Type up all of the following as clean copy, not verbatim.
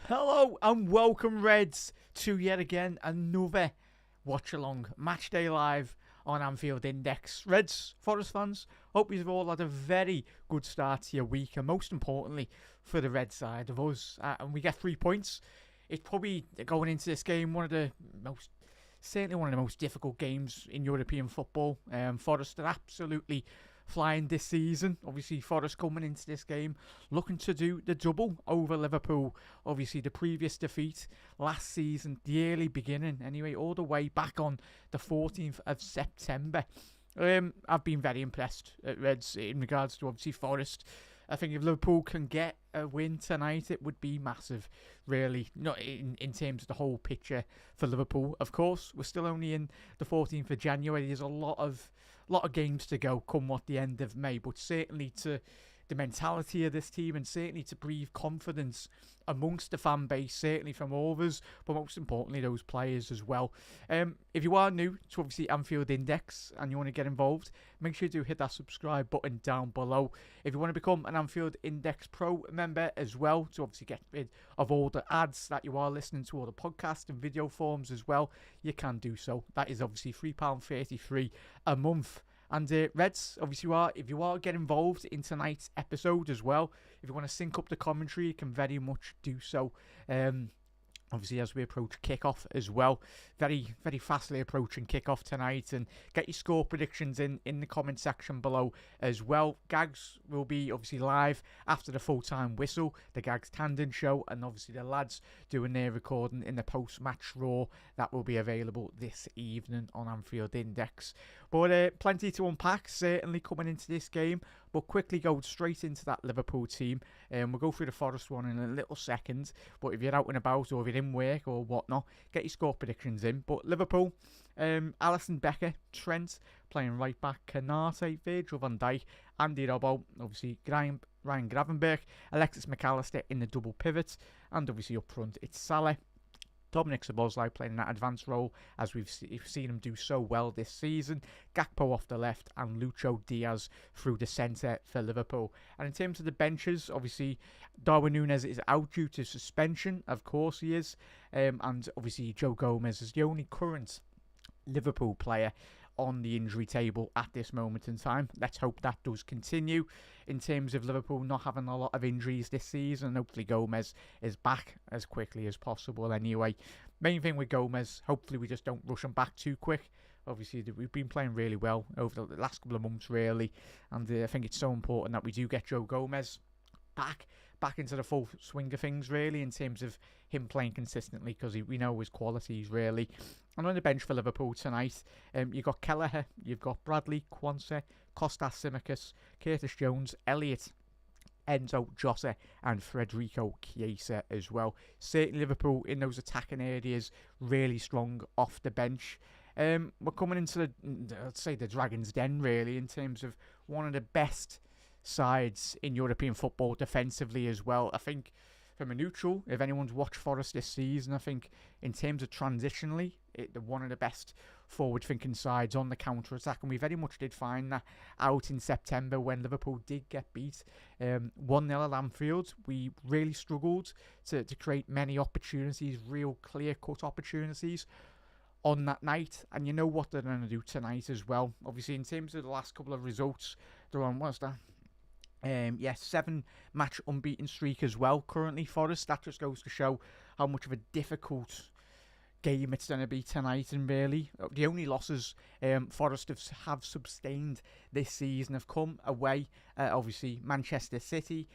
Hello and welcome, Reds, to yet again another watch along match day live on Anfield Index. Reds, Forest fans, hope you've all had a very good start to your week, and most importantly for the red side of us, and we get 3 points. It's probably going into this game certainly one of the most difficult games in European football. Forest are absolutely flying this season. Obviously, Forest coming into this game looking to do the double over Liverpool. Obviously, the previous defeat last season, the early beginning, anyway, all the way back on the 14th of September. I've been very impressed at Reds in regards to obviously Forest. I think if Liverpool can get a win tonight, it would be massive, really. Not in terms of the whole picture for Liverpool. Of course, we're still only in the 14th of January. There's a lot of games to go come what the end of May, but certainly to the mentality of this team and certainly to breathe confidence amongst the fan base, certainly from all of us, but most importantly those players as well. If you are new to obviously Anfield Index and you want to get involved, make sure you do hit that subscribe button down below. If you want to become an Anfield Index Pro member as well, to obviously get rid of all the ads that you are listening to, all the podcast and video forms as well, you can do so. That is obviously £3.33 a month. And Reds, obviously, if you are getting involved in tonight's episode as well, if you want to sync up the commentary, you can very much do so. Obviously, as we approach kickoff as well, very, very fastly approaching kickoff tonight, and get your score predictions in the comment section below as well. Gags will be obviously live after the full-time whistle, the Gags Tandem show, and obviously the lads doing their recording in the post-match Raw that will be available this evening on Anfield Index. But plenty to unpack, certainly coming into this game. But quickly go straight into that Liverpool team. We'll go through the Forest one in a little second. But if you're out and about or if you're in work or whatnot, get your score predictions in. But Liverpool, Alisson Becker, Trent playing right back, Canate, Virgil van Dijk, Andy Robbo, obviously Ryan Gravenberch, Alexis McAllister in the double pivot, and obviously up front it's Salah. Dominic Szoboszlai playing that advanced role, as we've seen him do so well this season. Gakpo off the left and Lucho Diaz through the centre for Liverpool. And in terms of the benches, obviously Darwin Núñez is out due to suspension. Of course he is. And obviously Joe Gomez is the only current Liverpool player on the injury table at this moment in time. Let's hope that does continue in terms of Liverpool not having a lot of injuries this season. Hopefully Gomez is back as quickly as possible anyway. Main thing with Gomez, hopefully we just don't rush him back too quick. Obviously we've been playing really well over the last couple of months really, and I think it's so important that we do get Joe Gomez back into the full swing of things really, in terms of him playing consistently, because we know his qualities really. And on the bench for Liverpool tonight, you've got Kelleher, you've got Bradley, Quansah, Kostas Tsimikas, Curtis Jones, Elliott, Enzo, Jota and Federico Chiesa as well. Certainly Liverpool in those attacking areas really strong off the bench. We're coming into the Dragon's Den really, in terms of one of the best sides in European football defensively as well. I think from a neutral, if anyone's watched Forest this season, I think in terms of transitionally, they're one of the best forward-thinking sides on the counter-attack, and we very much did find that out in September when Liverpool did get beat 1-0 at Anfield. We really struggled to create many opportunities, real clear-cut opportunities on that night, and you know what they're going to do tonight as well. Obviously, in terms of the last couple of results, they're on, what's that? 7-match unbeaten streak as well currently, Forest. That just goes to show how much of a difficult game it's going to be tonight. And really, the only losses Forest have sustained this season have come away. Obviously, Manchester City,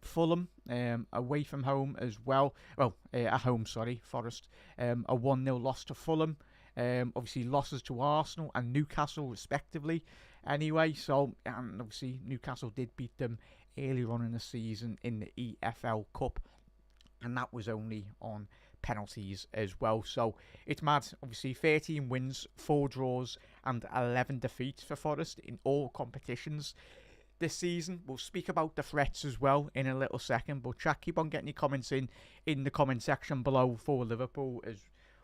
Fulham, away from home as well. Well, at home, sorry, Forest. A 1-0 loss to Fulham. Obviously, losses to Arsenal and Newcastle, respectively. Anyway, so obviously Newcastle did beat them earlier on in the season in the EFL Cup, and that was only on penalties as well. So it's mad. Obviously 13 wins, 4 draws and 11 defeats for Forest in all competitions this season. We'll speak about the threats as well in a little second, but chat, keep on getting your comments in the comment section below for Liverpool.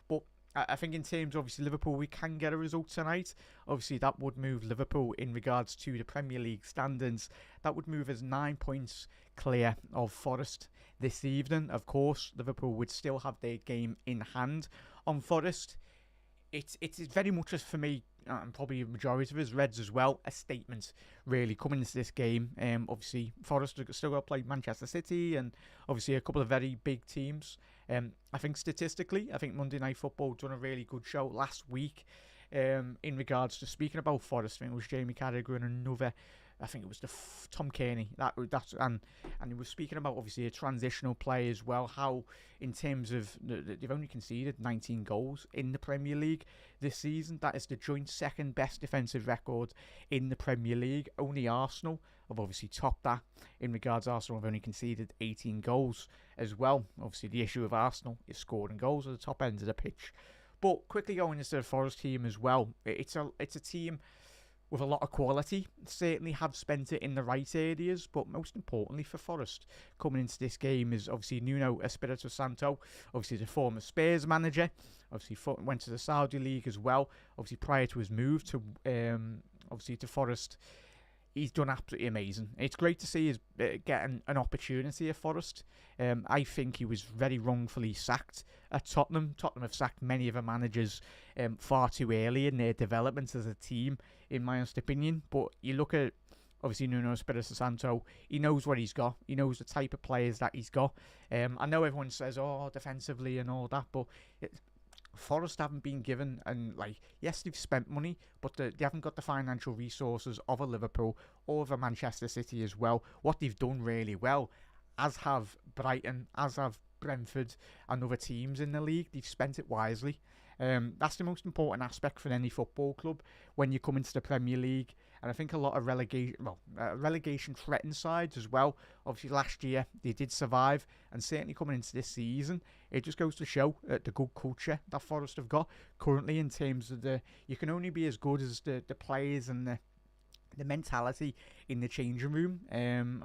But I think in terms of obviously Liverpool, we can get a result tonight. Obviously, that would move Liverpool in regards to the Premier League standings. That would move us 9 points clear of Forest this evening. Of course, Liverpool would still have their game in hand on Forest. It's very much as for me, and probably a majority of us Reds as well, a statement really coming into this game. Obviously, Forest are still got to play Manchester City and obviously a couple of very big teams. I think statistically, I think Monday Night Football done a really good show last week in regards to speaking about Forest. I think it was Jamie Carragher and another. I think it was Tom Kearney. That's and he was speaking about obviously a transitional play as well. How in terms of they've only conceded 19 goals in the Premier League this season. That is the joint second best defensive record in the Premier League. Only Arsenal have obviously topped that. In regards, Arsenal have only conceded 18 goals as well. Obviously, the issue of Arsenal is scoring goals at the top end of the pitch. But quickly going into the Forest team as well, it's a team with a lot of quality, certainly have spent it in the right areas, but most importantly for Forest, coming into this game is obviously Nuno Espirito Santo, obviously the former Spurs manager, obviously went to the Saudi League as well, obviously prior to his move to obviously to Forest. He's done absolutely amazing. It's great to see his getting an opportunity at Forest. I think he was very wrongfully sacked at Tottenham. Tottenham have sacked many of their managers far too early in their development as a team, in my honest opinion. But you look at, obviously, Nuno Espirito Santo, he knows what he's got. He knows the type of players that he's got. I know everyone says, defensively and all that, but Forest haven't been given, and yes, they've spent money, but they haven't got the financial resources of a Liverpool or of a Manchester City as well. What they've done really well, as have Brighton, as have Brentford and other teams in the league, they've spent it wisely. That's the most important aspect for any football club when you come into the Premier League. And I think a lot of relegation threatened sides as well. Obviously, last year they did survive, and certainly coming into this season, it just goes to show the good culture that Forest have got currently in terms of you can only be as good as the players and the mentality in the changing room.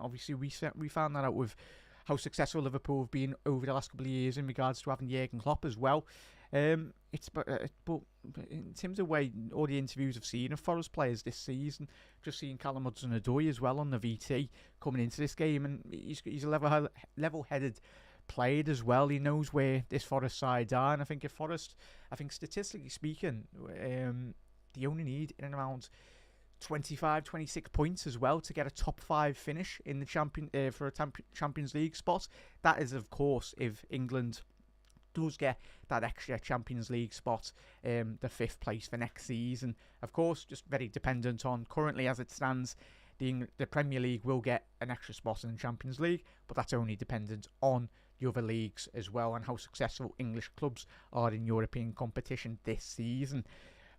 Obviously, we found that out with how successful Liverpool have been over the last couple of years in regards to having Jurgen Klopp as well. But in terms of way all the interviews I've seen of Forest players this season, just seeing Callum Hudson-Odoi as well on the VT coming into this game, and he's a level-headed player as well. He knows where this Forest side are, and I think statistically speaking, they only need in and around 25, 26 points as well to get a top 5 finish in the for a Champions League spot. That is, of course, if England does get that extra Champions League spot, the 5th place for next season. Of course, just very dependent on currently as it stands, the Premier League will get an extra spot in the Champions League, but that's only dependent on the other leagues as well and how successful English clubs are in European competition this season.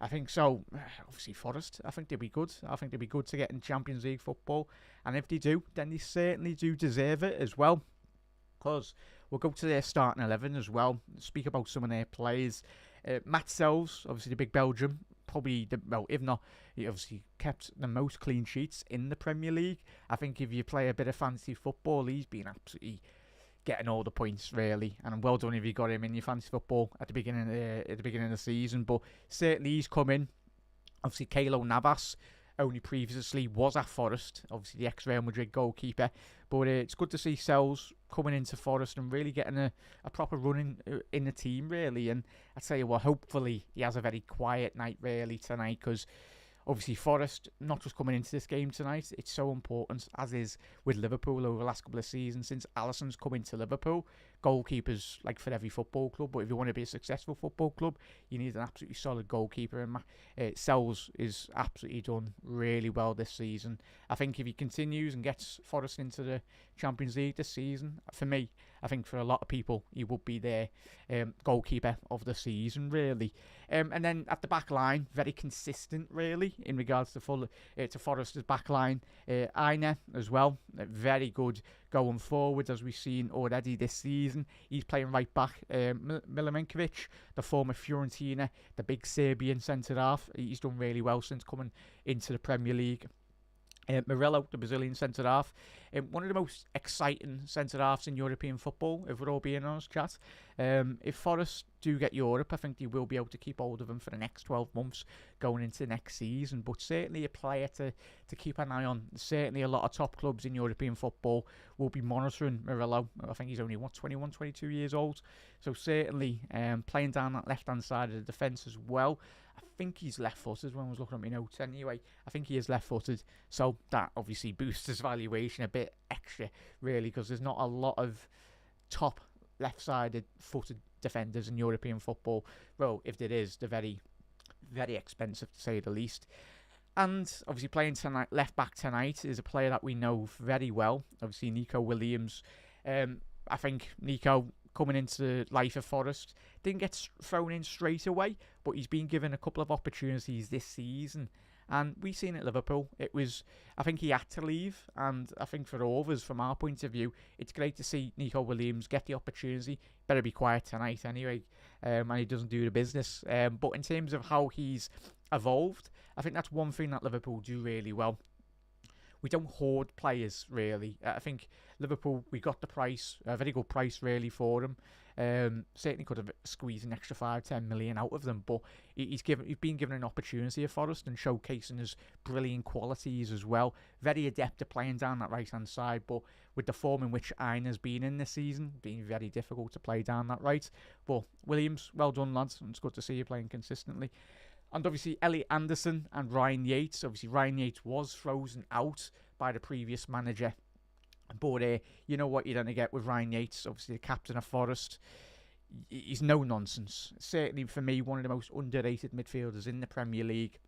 I think so. Obviously, Forest, I think they'll be good. I think they'll be good to get in Champions League football, and if they do, then they certainly do deserve it as well, because we'll go to their starting 11 as well, speak about some of their players. Matt Sells, obviously the big Belgium, probably, if not, he obviously kept the most clean sheets in the Premier League. I think if you play a bit of fantasy football, he's been absolutely getting all the points, really. And well done if you got him in your fantasy football at the beginning of the season. But certainly he's come in. Obviously, Keylor Navas only previously was at Forest, obviously the ex-Real Madrid goalkeeper. But it's good to see Sells coming into Forest and really getting a proper run in the team, really. And I tell you what, hopefully he has a very quiet night, really, tonight, because obviously Forest, not just coming into this game tonight, it's so important, as is with Liverpool over the last couple of seasons, since Alisson's come into Liverpool. Goalkeepers, like for every football club, but if you want to be a successful football club, you need an absolutely solid goalkeeper, and Sells is absolutely done really well this season. I think if he continues and gets Forest into the Champions League this season, for me, I think for a lot of people, he would be their goalkeeper of the season, really. And then at the back line, very consistent, really, in regards to Forest's back line. Aina as well, very good going forward, as we've seen already this season. He's playing right back. Milimenkovic, the former Fiorentina, the big Serbian centre-half, he's done really well since coming into the Premier League. Murillo, the Brazilian centre-half, one of the most exciting centre-halves in European football, if we're all being honest, chat. If Forest do get Europe, I think they will be able to keep hold of him for the next 12 months going into next season. But certainly a player to keep an eye on. Certainly a lot of top clubs in European football will be monitoring Murillo. I think he's only, 21, 22 years old. So certainly playing down that left-hand side of the defence as well. I think he's left-footed when I was looking at my notes anyway. I think he is left-footed. So that obviously boosts his valuation a bit extra, really, because there's not a lot of top left-sided footed defenders in European football. Well, if there is, they're very, very expensive to say the least. And obviously playing tonight, left back tonight, is a player that we know very well. Obviously Nico Williams. I think Nico, coming into life at Forest, didn't get thrown in straight away, but he's been given a couple of opportunities this season. And we've seen at Liverpool, I think he had to leave. And I think for all of us, from our point of view, it's great to see Nico Williams get the opportunity. Better be quiet tonight anyway, and he doesn't do the business. But in terms of how he's evolved, I think that's one thing that Liverpool do really well. We don't hoard players, really. I think Liverpool, we got the price, a very good price, really, for him. Certainly could have squeezed an extra 5-10 million out of them, but he's been given an opportunity at Forest and showcasing his brilliant qualities as well. Very adept at playing down that right-hand side, but with the form in which Aina's been in this season, being very difficult to play down that right. But Williams, well done, lads. It's good to see you playing consistently. And obviously Elliot Anderson and Ryan Yates. Obviously Ryan Yates was frozen out by the previous manager. But you know what you're going to get with Ryan Yates, obviously the captain of Forest. He's no nonsense. Certainly for me, one of the most underrated midfielders in the Premier League.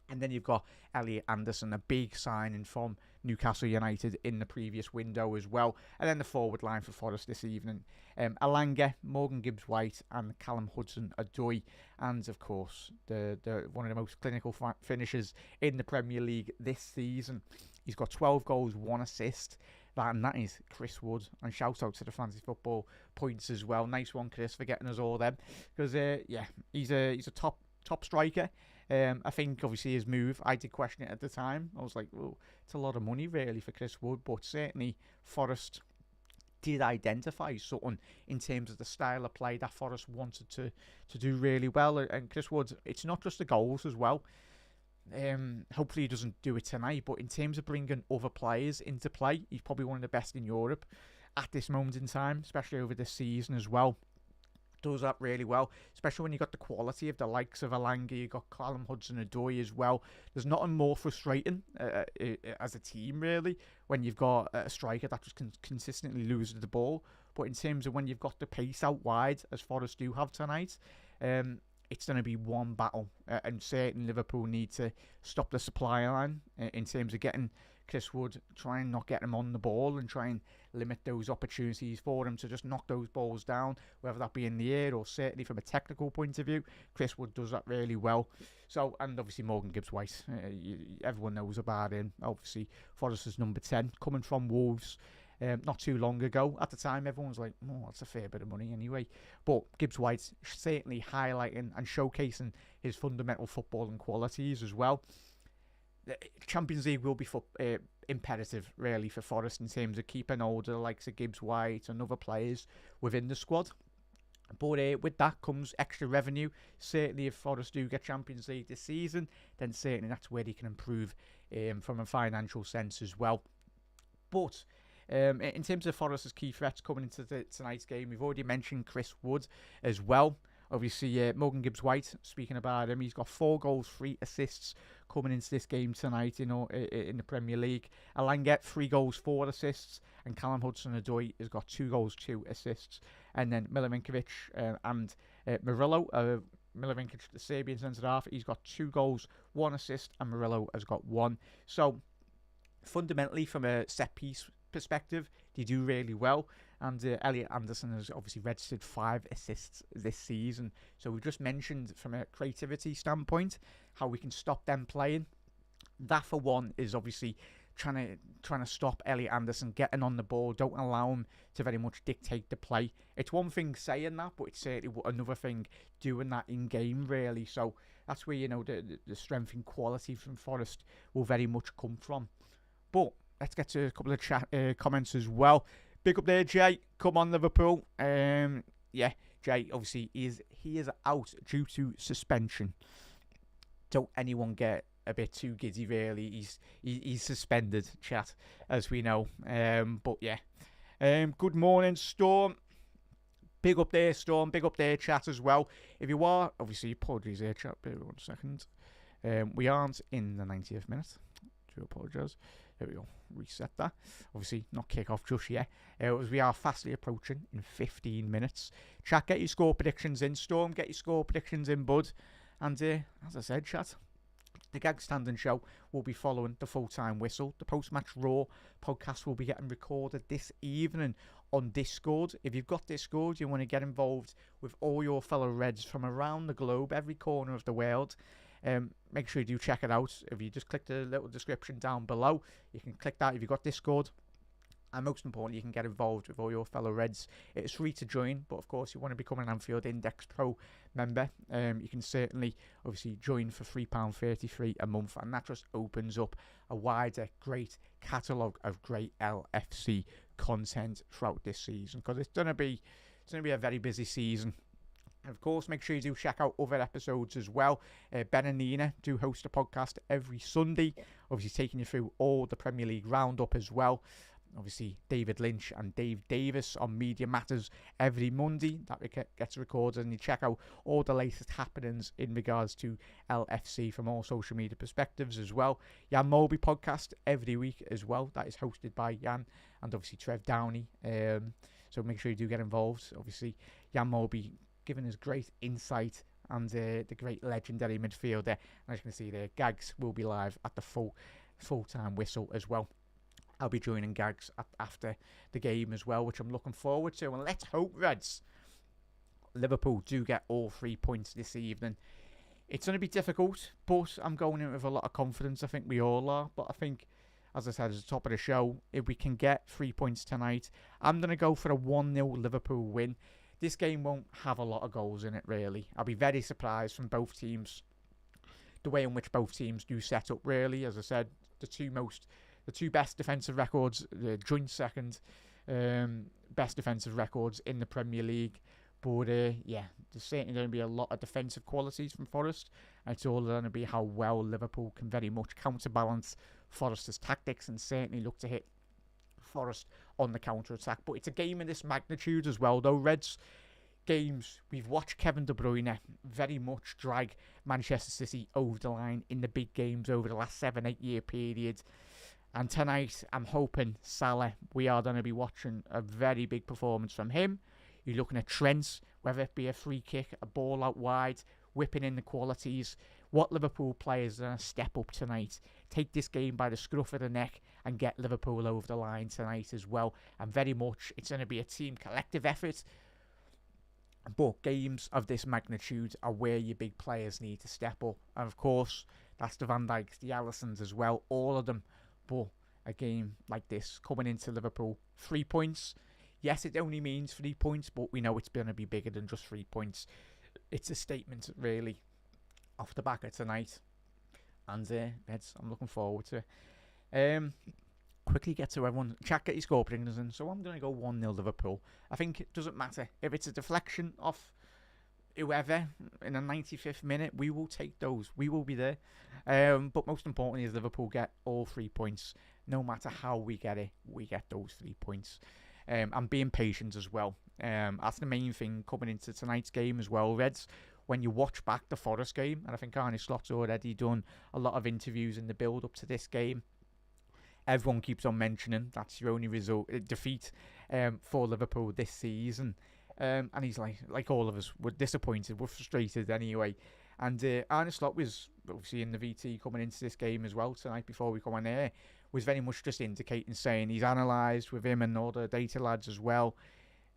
And then you've got Elliot Anderson, a big signing from Newcastle United in the previous window as well. And then the forward line for Forest this evening. Alanga, Morgan Gibbs-White and Callum Hudson-Odoi. And of course, the one of the most clinical finishers in the Premier League this season. He's got 12 goals, 1 assist. And that is Chris Wood. And shout out to the Fantasy Football points as well. Nice one, Chris, for getting us all them. Because, he's a top striker. I think, obviously, his move, I did question it at the time. I was like, well, it's a lot of money, really, for Chris Wood. But certainly, Forest did identify something in terms of the style of play that Forest wanted to do really well. And Chris Wood, it's not just the goals as well. Hopefully he doesn't do it tonight, but in terms of bringing other players into play, he's probably one of the best in Europe at this moment in time, especially over this season as well. Does that really well, especially when you got the quality of the likes of Alanga, you got Callum Hudson-Odoi as well. There's nothing more frustrating as a team, really, when you've got a striker that just consistently loses the ball. But in terms of when you've got the pace out wide, as Forest do have tonight, it's going to be one battle. And certainly Liverpool need to stop the supply line in terms of getting Chris Wood, try and not get him on the ball and try and limit those opportunities for him to just knock those balls down, whether that be in the air or certainly from a technical point of view. Chris Wood does that really well. So, and obviously Morgan Gibbs-White, everyone knows about him. Obviously Forest's number 10, coming from Wolves not too long ago. At the time, everyone was like, oh, that's a fair bit of money anyway. But Gibbs-White certainly highlighting and showcasing his fundamental footballing qualities as well. The Champions League will be imperative, really, for Forest in terms of keeping hold of the likes of Gibbs-White and other players within the squad. But with that comes extra revenue. Certainly, if Forest do get Champions League this season, then certainly that's where they can improve from a financial sense as well. But in terms of Forest's key threats coming into tonight's game, we've already mentioned Chris Wood as well. Obviously, Morgan Gibbs-White, speaking about him, he's got 4 goals, 3 assists coming into this game tonight in the Premier League. Alanga, 3 goals, 4 assists. And Callum Hudson-Odoi has got 2 goals, 2 assists. And then Milivojevic and Murillo, Milivojevic, the Serbian centre-half, he's got 2 goals, 1 assist. And Murillo has got 1. So, fundamentally, from a set-piece perspective, they do really well. And Elliot Anderson has obviously registered 5 assists this season. So we've just mentioned from a creativity standpoint how we can stop them playing. That for one is obviously trying to stop Elliot Anderson getting on the ball. Don't allow him to very much dictate the play. It's one thing saying that, but it's certainly another thing doing that in game, really. So that's where, the strength and quality from Forest will very much come from. But let's get to a couple of comments as well. Big up there, Jay. Come on, Liverpool. Yeah, Jay, obviously, he is out due to suspension. Don't anyone get a bit too giddy, really. He's suspended, chat, as we know. But yeah. Good morning, Storm. Big up there, Storm. Big up there, chat, as well. If you are, obviously, apologies there, chat. Bear 1 second. We aren't in the 90th minute. Do apologise. There we go. Reset that. Obviously, not kick off just yet. As we are fastly approaching in 15 minutes. Chat, get your score predictions in. Storm, get your score predictions in, bud. And as I said, chat, the Gag Standing Show will be following the full-time whistle. The post-match Raw podcast will be getting recorded this evening on Discord. If you've got Discord, you want to get involved with all your fellow Reds from around the globe, every corner of the world. Make sure you do check it out. If you just click the little description down below, you can click that if you've got Discord. And most importantly, you can get involved with all your fellow Reds. It's free to join, but of course, you want to become an Anfield Index Pro member. You can certainly, obviously, join for £3.33 a month, and that just opens up a wider, great catalogue of great LFC content throughout this season, because it's going to be a very busy season. And of course, make sure you do check out other episodes as well. Ben and Nina do host a podcast every Sunday, obviously taking you through all the Premier League roundup as well. Obviously, David Lynch and Dave Davis on Media Matters every Monday. That gets recorded, and you check out all the latest happenings in regards to LFC from all social media perspectives as well. Jan Mulby podcast every week as well. That is hosted by Jan and obviously Trev Downey. So make sure you do get involved. Obviously, Jan Mulby giving us great insight and the great legendary midfielder. And as you can see there, Gags will be live at the full-time whistle as well. I'll be joining Gags after the game as well, which I'm looking forward to. And let's hope, Reds, Liverpool do get all 3 points this evening. It's going to be difficult, but I'm going in with a lot of confidence. I think we all are. But I think, as I said at the top of the show, if we can get 3 points tonight, I'm going to go for a 1-0 Liverpool win. This game won't have a lot of goals in it, really. I'll be very surprised from both teams, the way in which both teams do set up, really. As I said, the two best defensive records, the joint second best defensive records in the Premier League. But yeah, there's certainly going to be a lot of defensive qualities from Forest. And it's all going to be how well Liverpool can very much counterbalance Forest's tactics and certainly look to hit Forest on the counter-attack. But it's a game of this magnitude as well, though. Reds games, we've watched Kevin De Bruyne very much drag Manchester City over the line in the big games over the last 7-8 year period. And tonight, I'm hoping Salah, we are going to be watching a very big performance from him. You're looking at Trent, whether it be a free kick, a ball out wide, whipping in the qualities. What Liverpool players are going to step up tonight, take this game by the scruff of the neck and get Liverpool over the line tonight as well. And very much, it's going to be a team collective effort. But games of this magnitude are where your big players need to step up. And of course, that's the Van Dijks, the Alissons as well, all of them. But a game like this, coming into Liverpool, 3 points. Yes, it only means 3 points, but we know it's going to be bigger than just 3 points. It's a statement, really, off the back of tonight. And I'm looking forward to it. Quickly get to everyone. Chat, get your score predictions in. So I'm going to go 1-0 Liverpool. I think it doesn't matter. If it's a deflection off whoever in the 95th minute, we will take those. We will be there. But most importantly is Liverpool get all 3 points. No matter how we get it, we get those 3 points. And being patient as well. That's the main thing coming into tonight's game as well, Reds. When you watch back the Forest game, and I think Arne Slot's already done a lot of interviews in the build-up to this game, everyone keeps on mentioning that's your only defeat for Liverpool this season. And he's like all of us, we're disappointed, we're frustrated anyway. And Arne Slot was obviously in the VT coming into this game as well tonight before we come on air, was very much just indicating, saying he's analysed with him and all the data lads as well.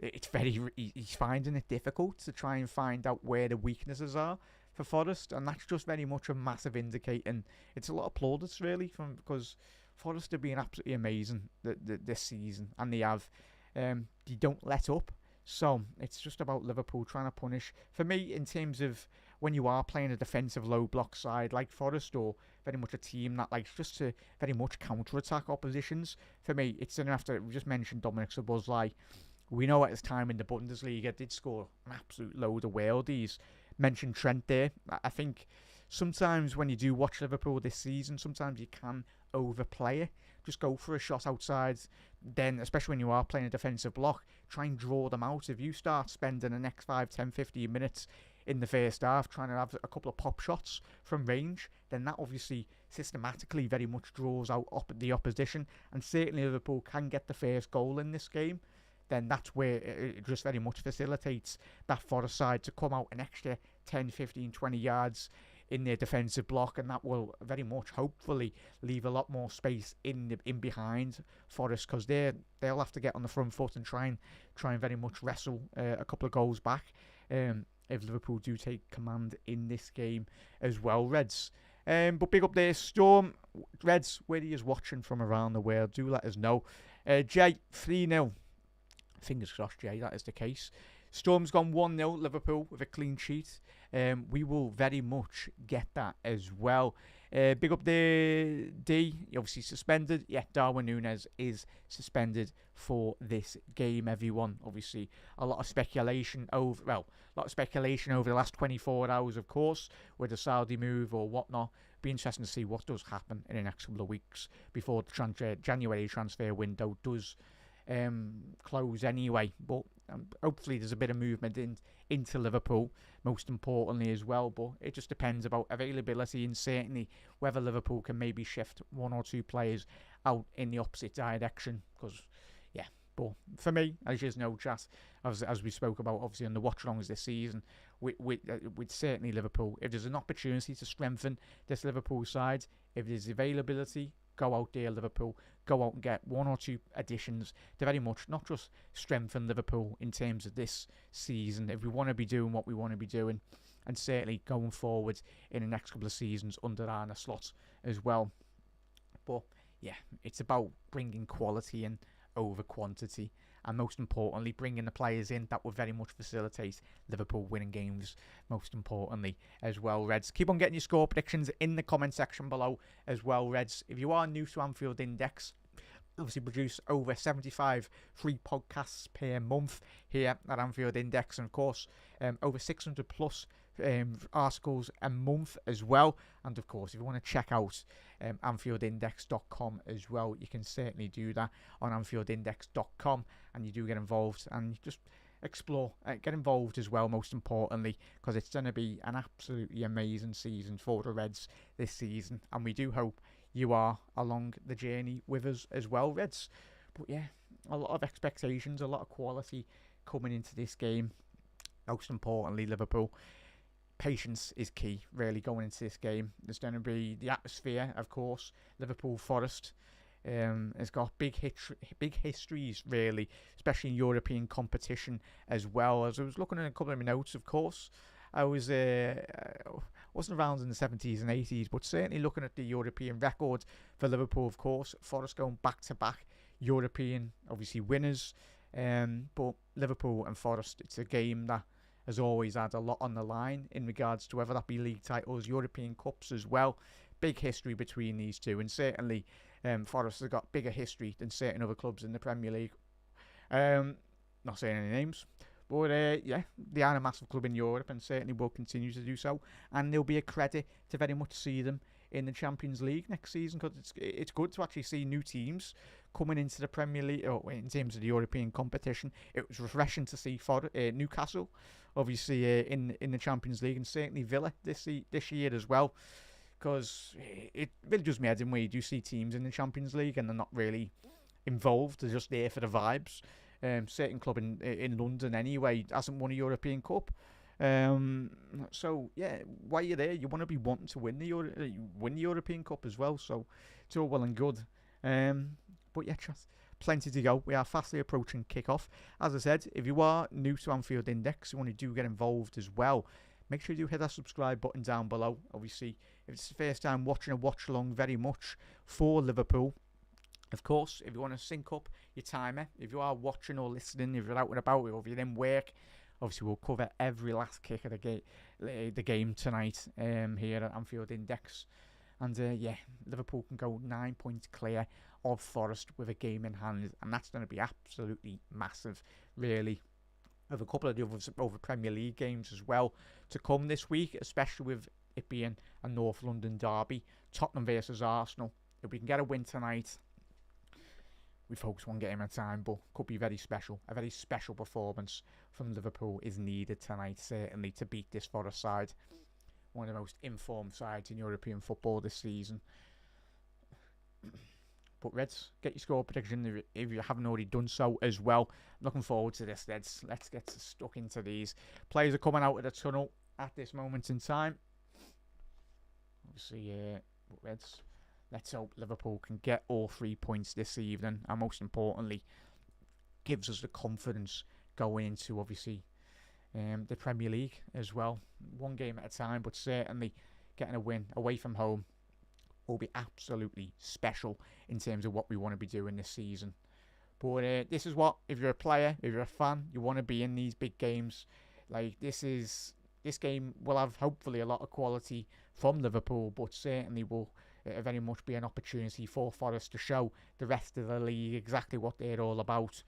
He's finding it difficult to try and find out where the weaknesses are for Forest, and that's just very much a massive indicating. It's a lot of plaudits really, because Forest have been absolutely amazing this season, and they have. They don't let up. So it's just about Liverpool trying to punish. For me, in terms of when you are playing a defensive low block side like Forest, or very much a team that likes just to very much counter-attack oppositions, for me, it's going to have to, we just mentioned Dominic Szoboszlai. We know at his time in the Bundesliga did score an absolute load of worldies. Mentioned Trent there. I think sometimes when you do watch Liverpool this season, sometimes you can overplay it. Just go for a shot outside. Then, especially when you are playing a defensive block, try and draw them out. If you start spending the next 5, 10, 15 minutes in the first half trying to have a couple of pop shots from range, then that obviously systematically very much draws out the opposition. And certainly Liverpool can get the first goal in this game. Then that's where it just very much facilitates that Forest side to come out an extra 10, 15, 20 yards in their defensive block, and that will very much hopefully leave a lot more space in behind Forest, because they'll have to get on the front foot and try and very much wrestle a couple of goals back if Liverpool do take command in this game as well, Reds. But big up there, Storm. Reds, where are you watching from around the world? Do let us know. Jay, 3-0. Fingers crossed, Jay, that is the case. Storm's gone 1-0 Liverpool with a clean sheet. We will very much get that as well. Big up there, D. Obviously suspended. Yeah, Darwin Núñez is suspended for this game, everyone. Obviously, a lot of speculation over the last 24 hours, of course, with the Saudi move or whatnot. Be interesting to see what does happen in the next couple of weeks before the January transfer window does close anyway, but hopefully there's a bit of movement into Liverpool, most importantly as well. But it just depends about availability, and certainly whether Liverpool can maybe shift one or two players out in the opposite direction. Because but for me, as you know, chat, as we spoke about obviously on the watch-alongs this season, with certainly Liverpool, if there's an opportunity to strengthen this Liverpool side, if there's availability, go out there, Liverpool. Go out and get one or two additions to very much not just strengthen Liverpool in terms of this season, if we want to be doing what we want to be doing, and certainly going forward in the next couple of seasons under Arne Slot as well. But yeah, it's about bringing quality in over quantity, and most importantly, bringing the players in that will very much facilitate Liverpool winning games, most importantly as well, Reds. Keep on getting your score predictions in the comment section below as well, Reds. If you are new to Anfield Index, obviously produce over 75 free podcasts per month here at Anfield Index, and of course over 600 plus articles a month as well. And of course, if you want to check out AnfieldIndex.com as well, you can certainly do that on AnfieldIndex.com, and you do get involved and just explore, get involved as well, most importantly, because it's going to be an absolutely amazing season for the Reds this season, and we do hope you are along the journey with us as well, Reds. But yeah, a lot of expectations, a lot of quality coming into this game. Most importantly, Liverpool. Patience is key, really, going into this game. There's going to be the atmosphere, of course. Liverpool Forest has got big histories, really, especially in European competition as well. As I was looking at a couple of my notes, of course, I wasn't around in the 70s and 80s, but certainly looking at the European record for Liverpool, of course. Forest going back-to-back European, obviously, winners. But Liverpool and Forest, it's a game that has always had a lot on the line in regards to whether that be league titles, European Cups as well. Big history between these two, and certainly Forest has got bigger history than certain other clubs in the Premier League. Not saying any names, but yeah, they are a massive club in Europe and certainly will continue to do so, and there'll be a credit to very much see them in the Champions League next season, because it's good to actually see new teams coming into the Premier League, or in terms of the European competition. It was refreshing to see Newcastle, obviously, in the Champions League, and certainly Villa this year as well, because it really does me head in where you do see teams in the Champions League and they're not really involved, they're just there for the vibes. Certain club in London anyway hasn't won a European Cup. So yeah, while you're there, you want to be wanting to win the European Cup as well. So it's all well and good. But yeah, just plenty to go. We are fastly approaching kick-off. As I said, if you are new to Anfield Index, you want to do get involved as well, make sure you hit that subscribe button down below. Obviously, if it's the first time watching a watch-along very much for Liverpool, of course, if you want to sync up your timer, if you are watching or listening, if you're out and about, or if you're in work, Obviously, we'll cover every last kick of the game tonight here at Anfield Index. And Liverpool can go 9 points clear of Forest with a game in hand, and that's going to be absolutely massive, really. With a couple of the other Premier League games as well to come this week, especially with it being a North London derby, Tottenham versus Arsenal. If we can get a win tonight, we focus one game at a time, but could be very special. A very special performance from Liverpool is needed tonight, certainly, to beat this Forest side. One of the most informed sides in European football this season. But Reds, get your score prediction if you haven't already done so as well. I'm looking forward to this, Reds. Let's get stuck into these. Players are coming out of the tunnel at this moment in time. Obviously, Reds, let's hope Liverpool can get all 3 points this evening. And most importantly, gives us the confidence going into, obviously, the Premier League as well. One game at a time, but certainly getting a win away from home will be absolutely special in terms of what we want to be doing this season. But this is what, if you're a player, if you're a fan, you want to be in these big games. Like, this game will have hopefully a lot of quality from Liverpool, but certainly will very much be an opportunity for Forest to show the rest of the league exactly what they're all about.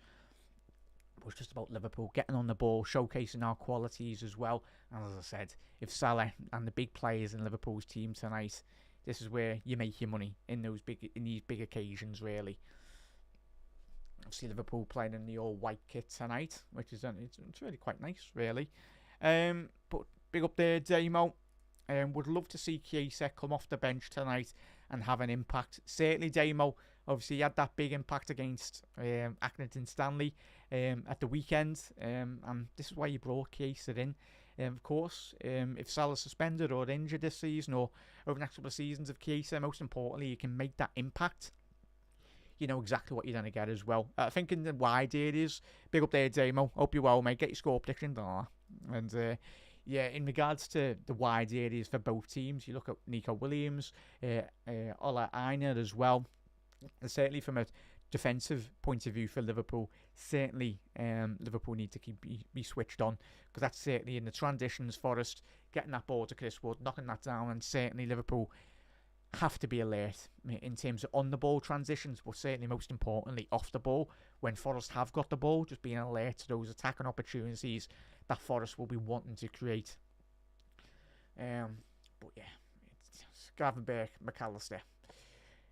It's just about Liverpool getting on the ball, showcasing our qualities as well. And as I said, if Salah and the big players in Liverpool's team tonight, this is where you make your money in these big occasions, really. Obviously, Liverpool playing in the all-white kit tonight, which is it's really quite nice, really. But big up there, Damo. Would love to see Chiesa come off the bench tonight and have an impact. Certainly, Damo. Obviously, he had that big impact against Accrington Stanley at the weekend. And this is why you brought Chiesa in. Of course, if Salah's suspended or injured this season or over the next couple of seasons of Chiesa, most importantly, you can make that impact. You know exactly what you're going to get as well. I think in the wide areas, big up there, Damo. Hope you're well, mate. Get your score prediction. And in regards to the wide areas for both teams, you look at Nico Williams, Ola Aina as well. And certainly from a defensive point of view for Liverpool, certainly Liverpool need to be switched on, because that's certainly in the transitions. Forest getting that ball to Chris Wood, knocking that down, and certainly Liverpool have to be alert in terms of on the ball transitions, but certainly most importantly off the ball. When Forest have got the ball, just being alert to those attacking opportunities that Forest will be wanting to create. But yeah, it's Gravenberch, McAllister.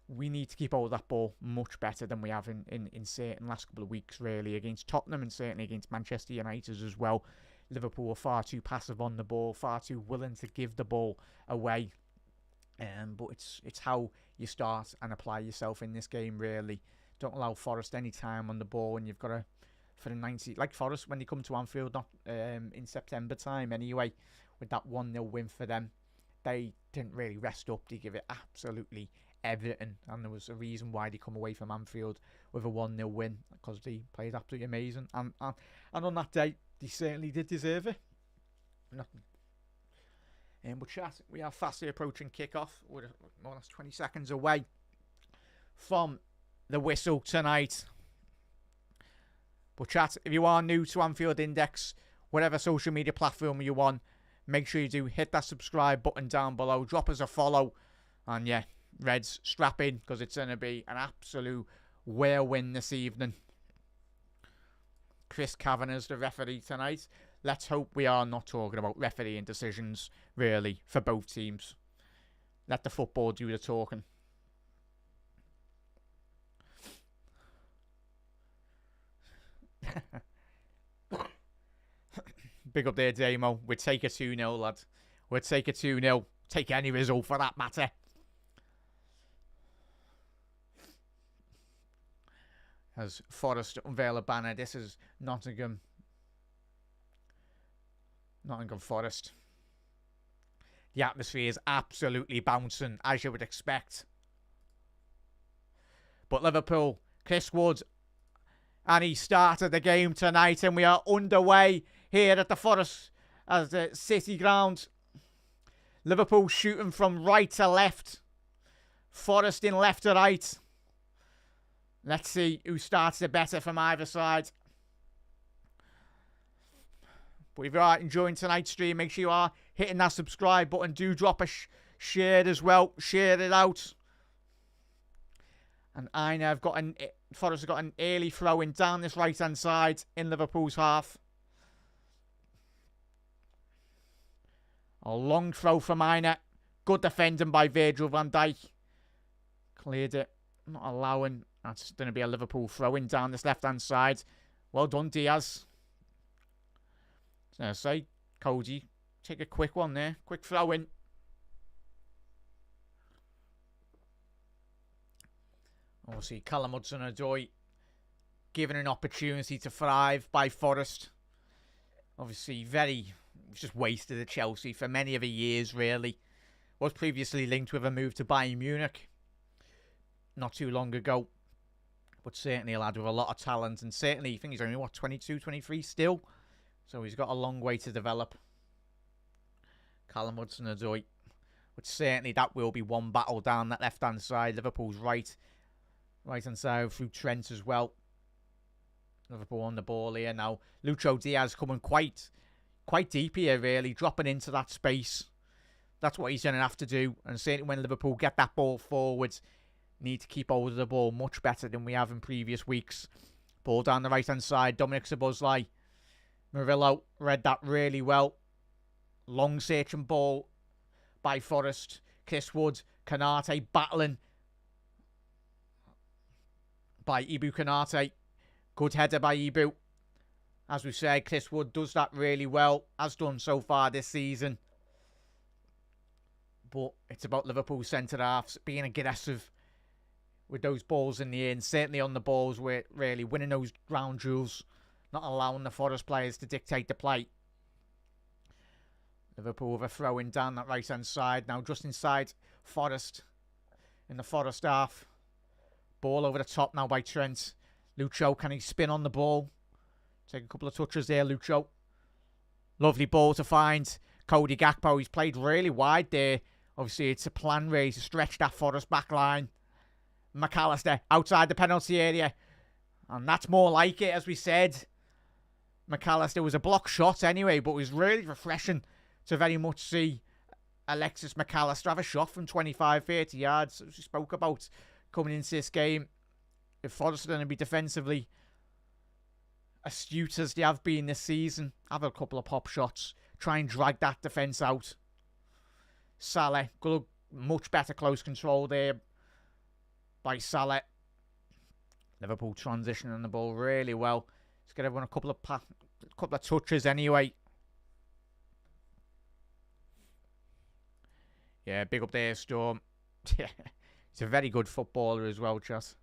We need to keep hold of that ball much better than we have in certain last couple of weeks, really, against Tottenham and certainly against Manchester United as well. Liverpool are far too passive on the ball, far too willing to give the ball away. But it's how you start and apply yourself in this game, really. Don't allow Forest any time on the ball, and you've got to, for the 90, like Forest when they come to Anfield, not in September time anyway, with that 1-0 win for them. They didn't really rest up. They give it absolutely everything, and there was a reason why they come away from Anfield with a 1-0 win, because they played absolutely amazing, and on that day they certainly did deserve it. But chat, we are fastly approaching kickoff. We're more or less 20 seconds away from the whistle tonight. But chat, if you are new to Anfield Index, whatever social media platform you're on, make sure you do hit that subscribe button down below, drop us a follow, and yeah, Reds, strap in, because it's going to be an absolute whirlwind this evening. Chris Kavanagh's the referee tonight. Let's hope we are not talking about refereeing decisions, really, for both teams. Let the football do the talking. Big up there, Damo. We'd take a 2-0, lad. We'd take a 2-0. Take any result for that matter. As Forest unveil a banner, this is Nottingham Forest. The atmosphere is absolutely bouncing, as you would expect. But Liverpool, Chris Wood, and he started the game tonight, and we are underway here at the Forest as the City ground. Liverpool shooting from right to left. Forest in left to right. Let's see who starts it better from either side. But if you are enjoying tonight's stream, make sure you are hitting that subscribe button. Do drop a share as well. Share it out. And Forest have got an early throw in down this right-hand side in Liverpool's half. A long throw from Aina. Good defending by Virgil van Dijk. Cleared it. Not allowing. That's going to be a Liverpool throw-in down this left-hand side. Well done, Diaz. So I say, Cody, take a quick one there. Quick throw-in. Obviously, Callum Hudson-Odoi given an opportunity to thrive by Forest. Obviously, just wasted at Chelsea for many of the years, really. Was previously linked with a move to Bayern Munich not too long ago. But certainly a lad with a lot of talent. And certainly, I think he's only, 22, 23 still? So he's got a long way to develop. Callum Hudson-Odoi. But certainly that will be one battle down that left-hand side. Liverpool's right-hand side through Trent as well. Liverpool on the ball here now. Lucho Diaz coming quite deep here, really. Dropping into that space. That's what he's going to have to do. And certainly when Liverpool get that ball forward, need to keep hold of the ball much better than we have in previous weeks. Ball down the right-hand side. Dominic Szoboszlai. Murillo read that really well. Long searching ball by Forest. Chris Wood. Konate battling by Ibu Konate. Good header by Ibu. As we said, Chris Wood does that really well. Has done so far this season. But it's about Liverpool centre-halves being aggressive with those balls in the air. And certainly on the balls, we're really winning those ground duels. Not allowing the Forest players to dictate the play. Liverpool with a throw-in down that right-hand side. Now just inside Forest. In the Forest half. Ball over the top now by Trent. Lucho, can he spin on the ball? Take a couple of touches there, Lucho. Lovely ball to find Cody Gakpo. He's played really wide there. Obviously, it's a plan really to stretch that Forest back line. McAllister outside the penalty area. And that's more like it, as we said. McAllister was a block shot anyway, but it was really refreshing to very much see Alexis McAllister have a shot from 25, 30 yards, as we spoke about coming into this game. If Forest are going to be defensively astute as they have been this season, have a couple of pop shots, try and drag that defence out. Salah, good, much better close control there by Salah. Liverpool transitioning the ball really well. Let's get everyone a couple of touches anyway. Yeah, big up there, Storm. He's a very good footballer as well, Chas.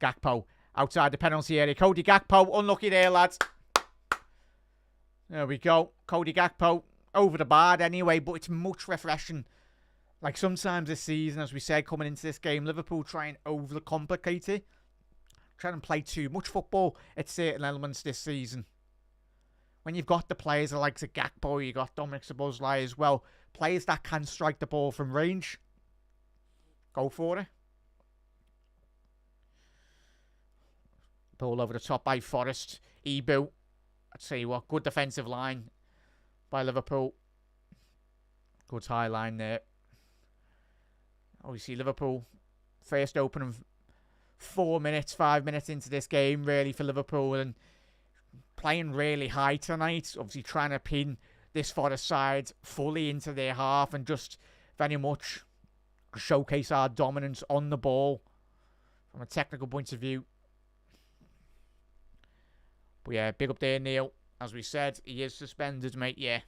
Gakpo outside the penalty area. Cody Gakpo, unlucky there, lads. There we go. Cody Gakpo over the bar anyway, but it's much refreshing. Like sometimes this season, as we said, coming into this game, Liverpool try and overcomplicate it. Trying to play too much football at certain elements this season. When you've got the players like Gakpo, you've got Dominic Szoboszlai as well. Players that can strike the ball from range. Go for it. Ball over the top by Forest. Ibu. I'd say what, good defensive line by Liverpool. Good high line there. Obviously, Liverpool first opening 5 minutes into this game, really, for Liverpool, and playing really high tonight. Obviously, trying to pin this Forest side fully into their half and just very much showcase our dominance on the ball from a technical point of view. But yeah, big up there, Neil. As we said, he is suspended, mate. Yeah,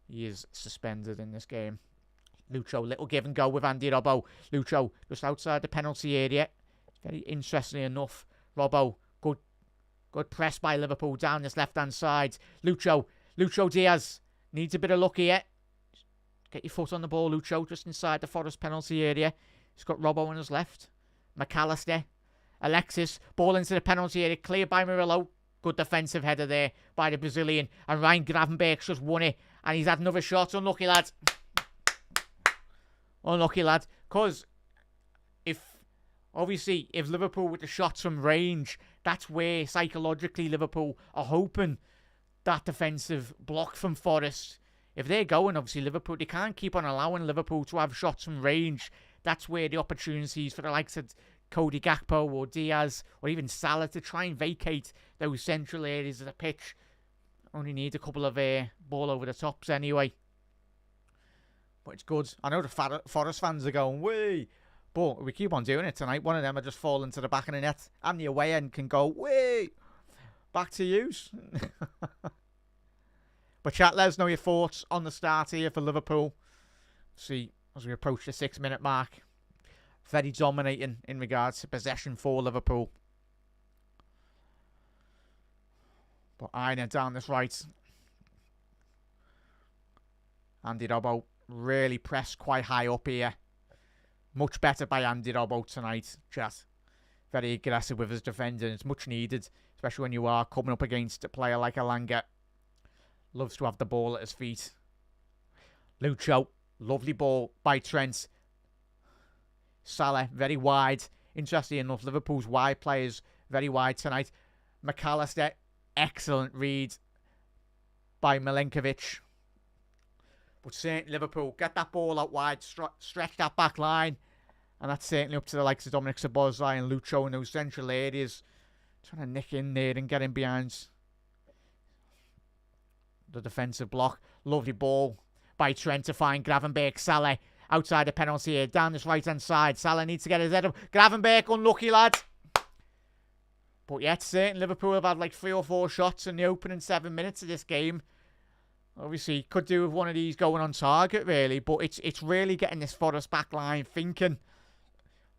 he is suspended in this game. Lucho, little give and go with Andy Robbo. Lucho, just outside the penalty area. Very interestingly enough, Robbo, good press by Liverpool down this left-hand side. Lucho Diaz, needs a bit of luck here. Get your foot on the ball, Lucho, just inside the Forest penalty area. He's got Robbo on his left. McAllister. Alexis, ball into the penalty area, cleared by Murillo. Good defensive header there by the Brazilian. And Ryan Gravenberch's just won it. And he's had another shot. Unlucky, lad. Unlucky, lad. Because if Liverpool with the shots from range, that's where psychologically Liverpool are hoping that defensive block from Forest. If they're going, obviously, Liverpool, they can't keep on allowing Liverpool to have shots from range. That's where the opportunities for the likes of Cody Gakpo or Diaz or even Salah to try and vacate those central areas of the pitch. Only need a couple of ball over the tops anyway. But it's good. I know the Forest fans are going, wee! But we keep on doing it tonight. One of them are just falling to the back of the net. And the away end can go, wee! Back to use. But chat, let us know your thoughts on the start here for Liverpool. See, as we approach the 6-minute mark, very dominating in regards to possession for Liverpool. But Aina down this right. Andy Robbo really pressed quite high up here. Much better by Andy Robbo tonight, chat. Very aggressive with his defending. It's much needed, especially when you are coming up against a player like Alanga. Loves to have the ball at his feet. Lucho, lovely ball by Trent. Salah, very wide. Interesting enough, Liverpool's wide players, very wide tonight. McAllister, excellent read by Milenkovic. But certainly Liverpool, get that ball out wide, stretch that back line. And that's certainly up to the likes of Dominic Szoboszlai and Lucho in those central areas. Trying to nick in there and get in behind the defensive block. Lovely ball by Trent to find Gravenberch. Salah outside the penalty here, down this right-hand side. Salah needs to get his head up. Gravenberch, unlucky lad. But yet, certainly Liverpool have had like 3 or 4 shots in the opening 7 minutes of this game. Obviously, could do with one of these going on target, really. But it's really getting this Forest back line thinking.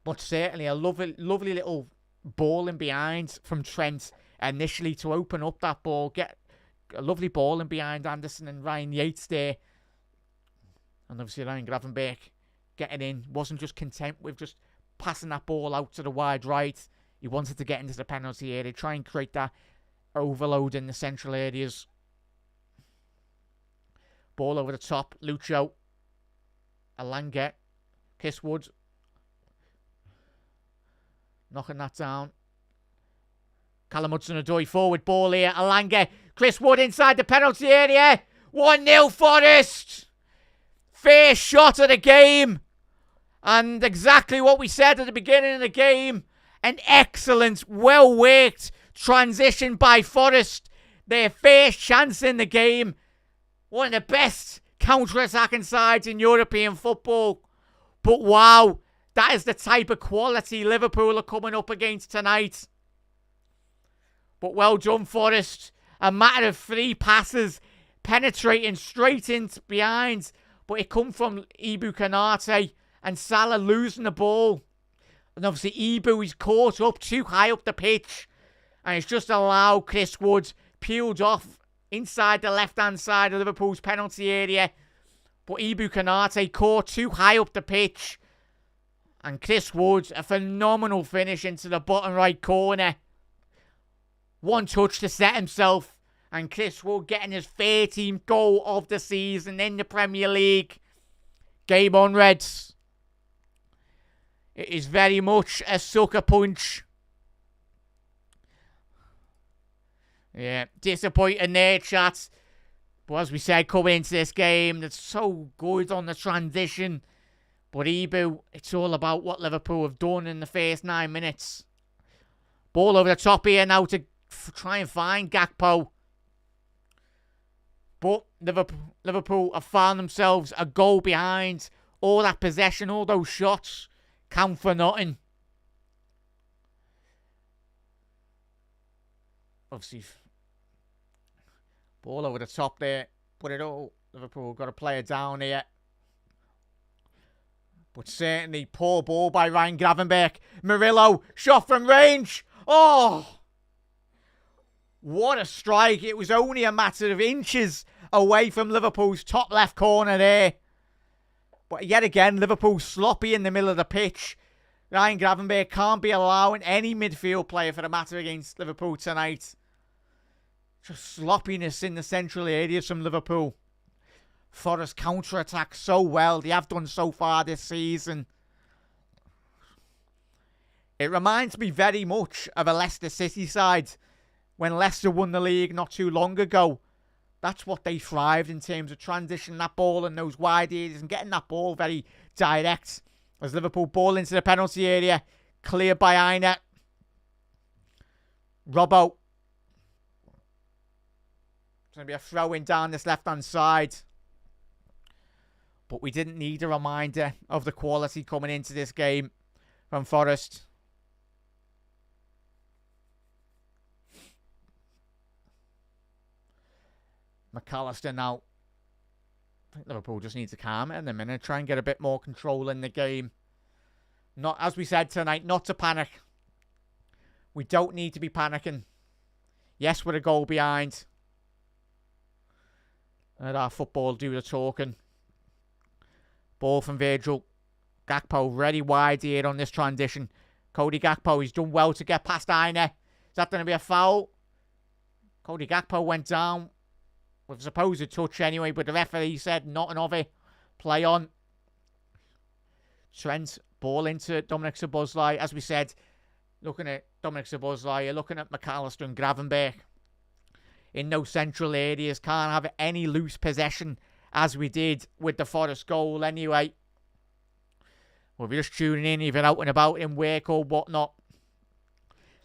But certainly a lovely little ball in behind from Trent initially to open up that ball. Get a lovely ball in behind Anderson and Ryan Yates there. And obviously Ryan Gravenberch getting in. Wasn't just content with just passing that ball out to the wide right. He wanted to get into the penalty area. Try and create that overload in the central areas. Ball over the top. Lucho. Alanga. Kisswood. Knocking that down. Callum Hudson-Odoi forward ball here. Alanga. Chris Wood inside the penalty area. 1-0 Forest. First shot of the game. And exactly what we said at the beginning of the game. An excellent, well-worked transition by Forest. Their first chance in the game. One of the best counter-attacking sides in European football. But wow, that is the type of quality Liverpool are coming up against tonight. But well done, Forest. A matter of 3 passes, penetrating straight into behind. But it come from Ibu Konate and Salah losing the ball. And obviously Ibu is caught up too high up the pitch. And it's just allowed Chris Wood peeled off inside the left-hand side of Liverpool's penalty area. But Ibu Konate caught too high up the pitch. And Chris Wood, a phenomenal finish into the bottom right corner. One touch to set himself. And Chris Wood getting his 13th goal of the season in the Premier League. Game on, Reds. It is very much a sucker punch. Yeah, disappointing there, chat. But as we said, coming into this game, that's so good on the transition. But Ibu, it's all about what Liverpool have done in the first 9 minutes. Ball over the top here now to try and find Gakpo. But Liverpool have found themselves a goal behind. All that possession, all those shots count for nothing. Obviously, ball over the top there. Put it all. Liverpool got a player down here. But certainly, poor ball by Ryan Gravenberch. Murillo, shot from range. Oh! What a strike. It was only a matter of inches away from Liverpool's top left corner there. But yet again, Liverpool sloppy in the middle of the pitch. Ryan Gravenberch can't be allowing any midfield player for the matter against Liverpool tonight. Just sloppiness in the central areas from Liverpool. Forest counter-attack so well. They have done so far this season. It reminds me very much of a Leicester City side when Leicester won the league not too long ago. That's what they thrived in terms of transitioning that ball in those wide areas and getting that ball very direct. As Liverpool ball into the penalty area, cleared by Aina. Robbo. It's going to be a throw-in down this left-hand side. But we didn't need a reminder of the quality coming into this game from Forest. McAllister now. I think Liverpool just needs to calm it in a minute. Try and get a bit more control in the game. Not, as we said tonight, not to panic. We don't need to be panicking. Yes, we're a goal behind. Let our football do the talking. Ball from Virgil. Gakpo ready wide here on this transition. Cody Gakpo, he's done well to get past Aina. Is that going to be a foul? Cody Gakpo went down with a supposed touch anyway, but the referee said not an of it. Play on. Trent, ball into Dominic Szoboszlai. As we said, looking at Dominic Szoboszlai, you're looking at McAllister and Gravenberch in those central areas. Can't have any loose possession as we did with the Forest goal anyway. Well, if you're just tuning in, if you're out and about in work or whatnot,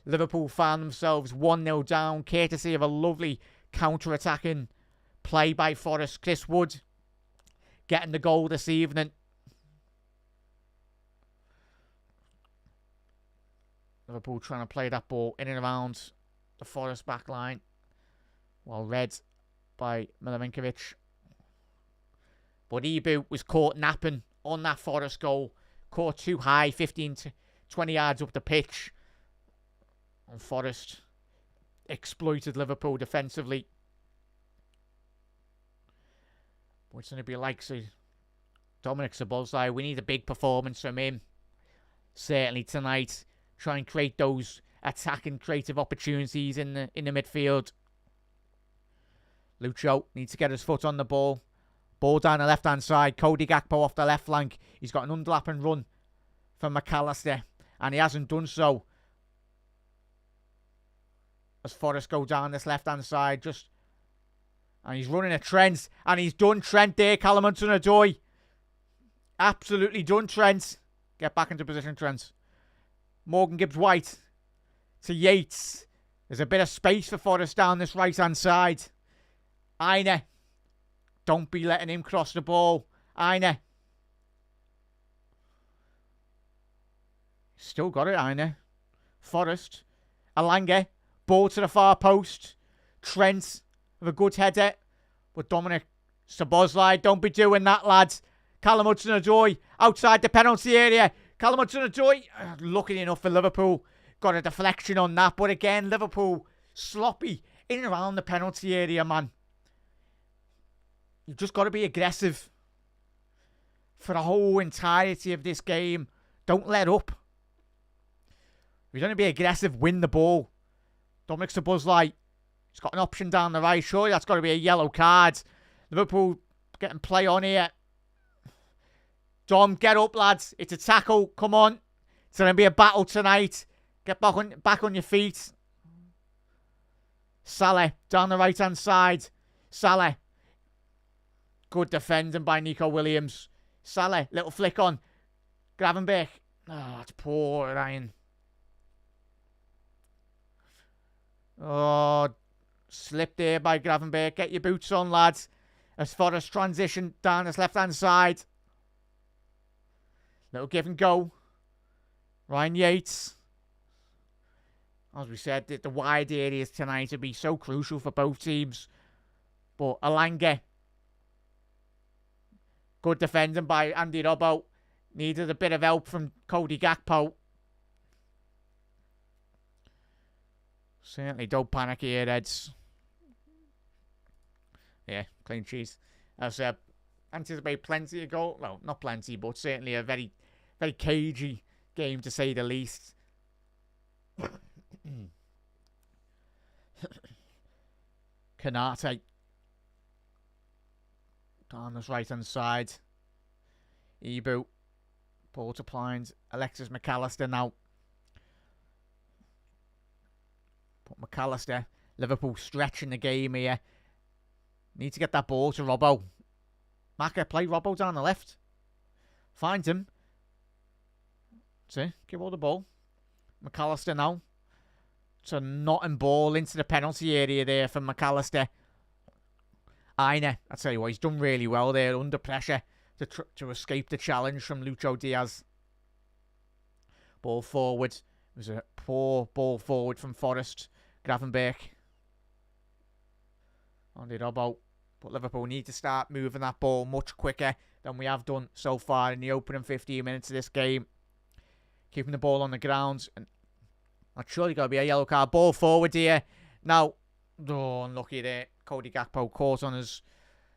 Liverpool found themselves 1-0 down, courtesy of a lovely counter-attacking play by Forest. Chris Wood getting the goal this evening. Liverpool trying to play that ball in and around the Forest back line. Well read by Milovinkovic. But Ibu was caught napping on that Forest goal. Caught too high, 15 to 20 yards up the pitch. And Forest exploited Liverpool defensively. But it's going to be like Dominic Szoboszlai. We need a big performance from him. Certainly tonight. Try and create those attacking creative opportunities in the midfield. Lucho needs to get his foot on the ball. Ball down the left-hand side. Cody Gakpo off the left flank. He's got an underlapping run from McAllister. And he hasn't done so. As Forrest go down this left-hand side. And he's running a Trent. And he's done Trent there. Callum Hudson-Odoi. Absolutely done Trent. Get back into position, Trent. Morgan Gibbs-White to Yates. There's a bit of space for Forrest down this right-hand side. Aina. Don't be letting him cross the ball. Aina. Still got it, Aina. Forrest. Alanga. Ball to the far post. Trent with a good header. But Dominic Szoboszlai, don't be doing that, lads. Callum Hudson-Odoi outside the penalty area. Callum Hudson-Odoi, lucky enough for Liverpool. Got a deflection on that. But again, Liverpool sloppy in and around the penalty area, man. You've just got to be aggressive for the whole entirety of this game. Don't let up. If you're going to be aggressive, win the ball. Dominic Szoboszlai, he's got an option down the right. Surely that's got to be a yellow card. Liverpool getting play on here. Dom, get up, lads. It's a tackle. Come on. It's going to be a battle tonight. Get back on your feet. Salah down the right-hand side. Salah. Good defending by Nico Williams. Salah, little flick on. Gravenberch. Oh, that's poor, Ryan. Oh, slipped there by Gravenberch. Get your boots on, lads. As Forrest transition down this left-hand side. Little give and go. Ryan Yates. As we said, the wide areas tonight would be so crucial for both teams. But Alanga. Good defending by Andy Robbo. Needed a bit of help from Cody Gakpo. Certainly don't panic here, Reds. Yeah, clean cheese. As anticipate plenty of goal. Well, not plenty, but certainly a very, very cagey game to say the least. Kanate. Down this right-hand side. Ibu. Ball to Plines. Alexis McAllister now. But McAllister. Liverpool stretching the game here. Need to get that ball to Robbo. Maka, play Robbo down the left. Find him. See, give all the ball. McAllister now. It's a Nottm ball into the penalty area there from McAllister. Aina, I tell you what, he's done really well there under pressure to escape the challenge from Lucho Diaz. Ball forward. It was a poor ball forward from Forest. Gravenberch. On the Robbo. But Liverpool need to start moving that ball much quicker than we have done so far in the opening 15 minutes of this game. Keeping the ball on the ground. And that's surely got to be a yellow card. Ball forward here. Now, oh, unlucky there. Cody Gakpo caught on his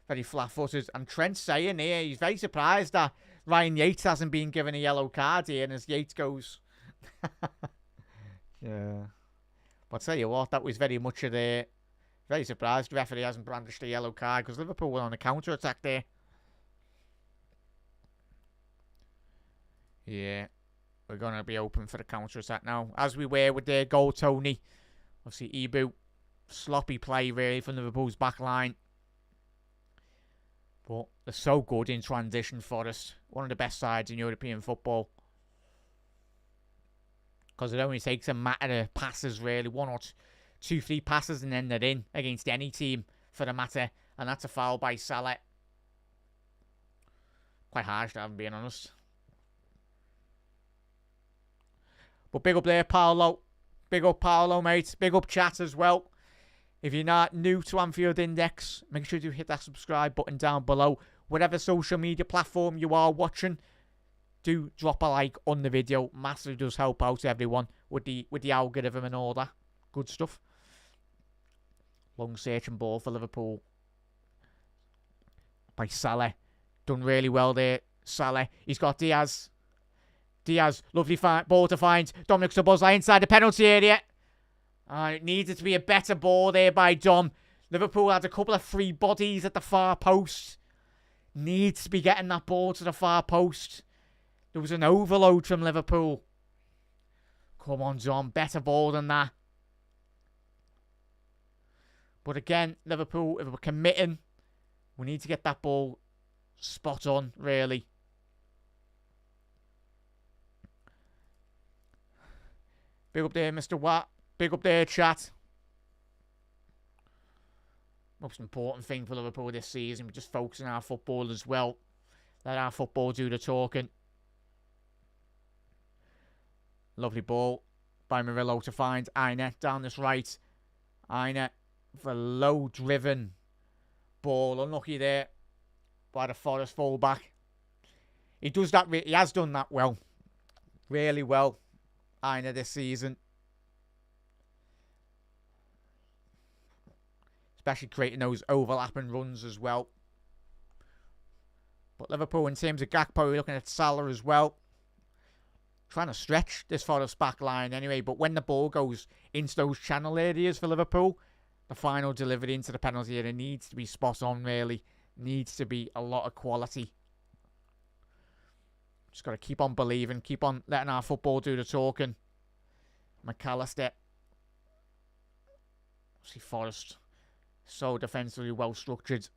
very flat-footed. And Trent saying here, he's very surprised that Ryan Yates hasn't been given a yellow card here. And as Yates goes... yeah. But I'll tell you what, that was very much of the... Very surprised the referee hasn't brandished a yellow card because Liverpool were on a counter-attack there. Yeah. We're going to be open for the counter-attack now. As we were with their goal, Tony. Obviously, Ibu. Sloppy play, really, from Liverpool's back line. But they're so good in transition for us. One of the best sides in European football. Because it only takes a matter of passes, really. 1 or 2, 3 passes and then they're in against any team, for the matter. And that's a foul by Salah. Quite harsh, if I'm being honest. But big up there, Paolo. Big up, Paolo, mate. Big up, chat as well. If you're not new to Anfield Index, make sure you hit that subscribe button down below. Whatever social media platform you are watching, do drop a like on the video. Massively does help out everyone with the algorithm and all that. Good stuff. Long searching ball for Liverpool. By Salah. Done really well there. Salah. He's got Diaz. Diaz, lovely ball to find. Dominic Szoboszlai inside the penalty area. It needed to be a better ball there by Dom. Liverpool had a couple of free bodies at the far post. Needs to be getting that ball to the far post. There was an overload from Liverpool. Come on, Dom. Better ball than that. But again, Liverpool, if we're committing, we need to get that ball spot on, really. Big up there, Mr. Watt. Big up there, chat. Most important thing for Liverpool this season, we're just focusing on our football as well. Let our football do the talking. Lovely ball by Murillo to find Aina down this right. Aina for low-driven ball. Unlucky there by the Forest fullback. He does that. He has done that well. Really well. Aina this season. Especially creating those overlapping runs as well. But Liverpool, in terms of Gakpo, we're looking at Salah as well. Trying to stretch this Forest back line anyway. But when the ball goes into those channel areas for Liverpool, the final delivery into the penalty area needs to be spot on, really. Needs to be a lot of quality. Just got to keep on believing. Keep on letting our football do the talking. McAllister. See, Forest. So defensively well structured.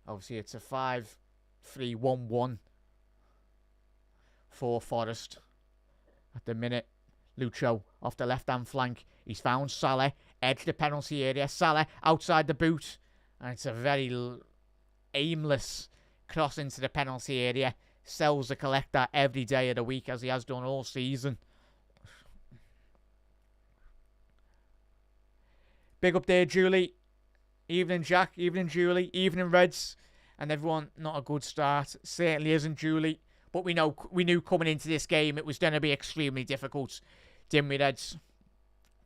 Obviously, it's a 5-3-1-1 for Forest. At the minute, Lucho off the left-hand flank. He's found Salah. Edge the penalty area. Salah outside the boot. And it's a very aimless cross into the penalty area. Sells the collector every day of the week, as he has done all season. Big up there, Julie. Evening, Jack. Evening, Julie. Evening, Reds. And everyone, not a good start. Certainly isn't, Julie. But we knew coming into this game it was going to be extremely difficult, didn't we, Reds?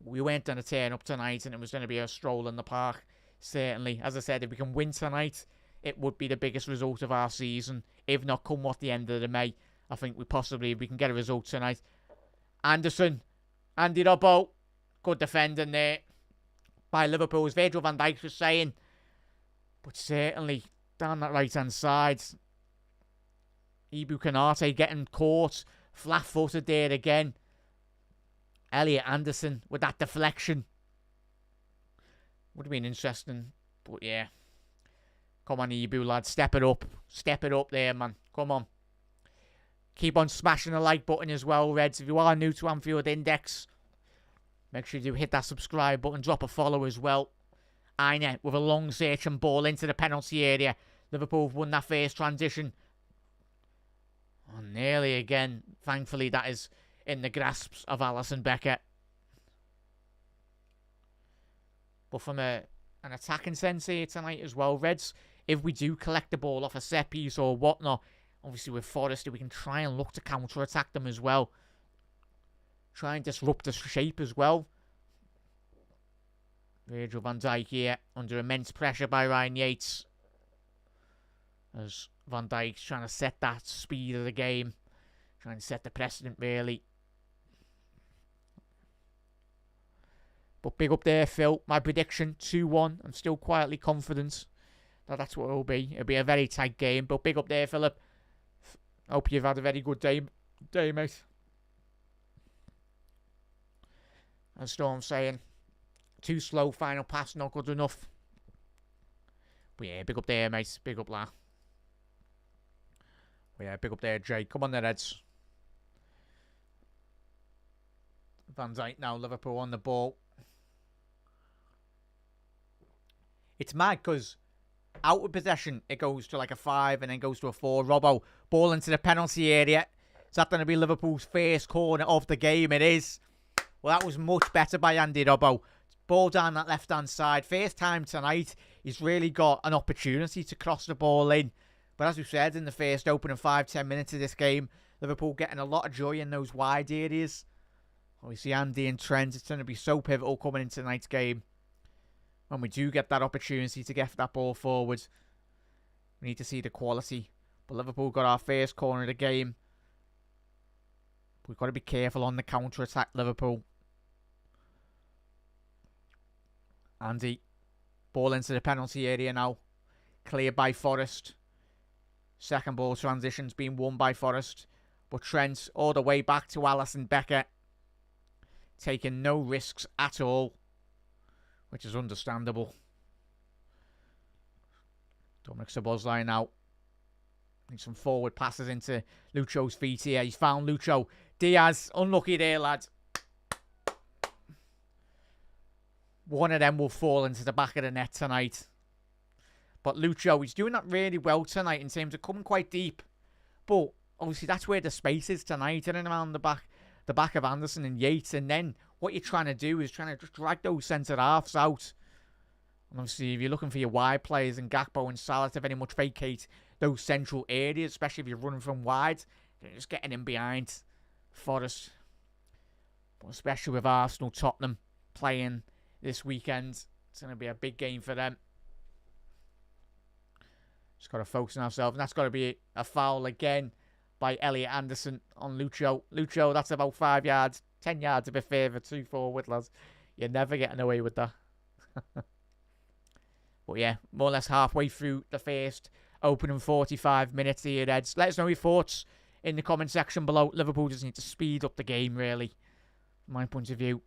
We weren't going to turn up tonight and it was going to be a stroll in the park. Certainly. As I said, if we can win tonight, it would be the biggest result of our season. If not, come what the end of the May, I think we possibly, if we can get a result tonight. Anderson. Andy Robbo. Good defending there by Liverpool, as Virgil van Dijk was saying. But certainly, down that right-hand side, Ibu Kanate getting caught. Flat-footed there again. Elliot Anderson with that deflection. Would have been interesting. But yeah. Come on, Ebu, lad. Step it up. Step it up there, man. Come on. Keep on smashing the like button as well, Reds. If you are new to Anfield Index, make sure you hit that subscribe button. Drop a follow as well. Aina with a long search and ball into the penalty area. Liverpool have won that first transition. Oh, nearly again. Thankfully, that is in the grasps of Alisson Becker. But from an attacking sense here tonight as well, Reds, if we do collect the ball off a set piece or whatnot, obviously with Forrester, we can try and look to counter-attack them as well. Try and disrupt the shape as well. Virgil van Dijk here under immense pressure by Ryan Yates. As Van Dijk's trying to set that speed of the game. Trying to set the precedent, really. But big up there, Phil. My prediction, 2-1. I'm still quietly confident that that's what it'll be. It'll be a very tight game. But big up there, Philip. Hope you've had a very good day mate. As Storm's saying, too slow, final pass, not good enough. But yeah, big up there, mate. Big up, lad. But yeah, big up there, Jay. Come on, the Reds. Van Dijk now, Liverpool on the ball. It's mad because out of possession, it goes to like a 5 and then goes to a 4. Robbo, ball into the penalty area. Is that going to be Liverpool's first corner of the game? It is. Well, that was much better by Andy Robbo. Ball down that left-hand side. First time tonight, he's really got an opportunity to cross the ball in. But as we said in the first opening 5-10 minutes of this game, Liverpool getting a lot of joy in those wide areas. Obviously, Andy and Trent, it's going to be so pivotal coming into tonight's game. When we do get that opportunity to get that ball forward, we need to see the quality. But Liverpool got our first corner of the game. We've got to be careful on the counter-attack, Liverpool. Andy, ball into the penalty area now. Cleared by Forrest. Second ball transition's been won by Forrest. But Trent all the way back to Alisson Becker. Taking no risks at all. Which is understandable. Dominic Szoboszlai now. Need some forward passes into Lucho's feet here. He's found Lucho. Diaz, unlucky there, lads. One of them will fall into the back of the net tonight. But Lucho, he's doing that really well tonight in terms of coming quite deep. But obviously that's where the space is tonight, in and around the back of Anderson and Yates. And then what you're trying to do is trying to just drag those centre halves out. And obviously if you're looking for your wide players and Gakpo and Salah to very much vacate those central areas, especially if you're running from wide, you're just getting in behind Forest. But especially with Arsenal, Tottenham playing this weekend, it's going to be a big game for them. Just got to focus on ourselves. And that's got to be a foul again by Elliot Anderson on Lucho. Lucho, that's about 5 yards. 10 yards a bit further, 2 forward, lads. You're never getting away with that. But yeah, more or less halfway through the first opening 45 minutes here, Reds. Let us know your thoughts in the comment section below. Liverpool just need to speed up the game, really, from my point of view.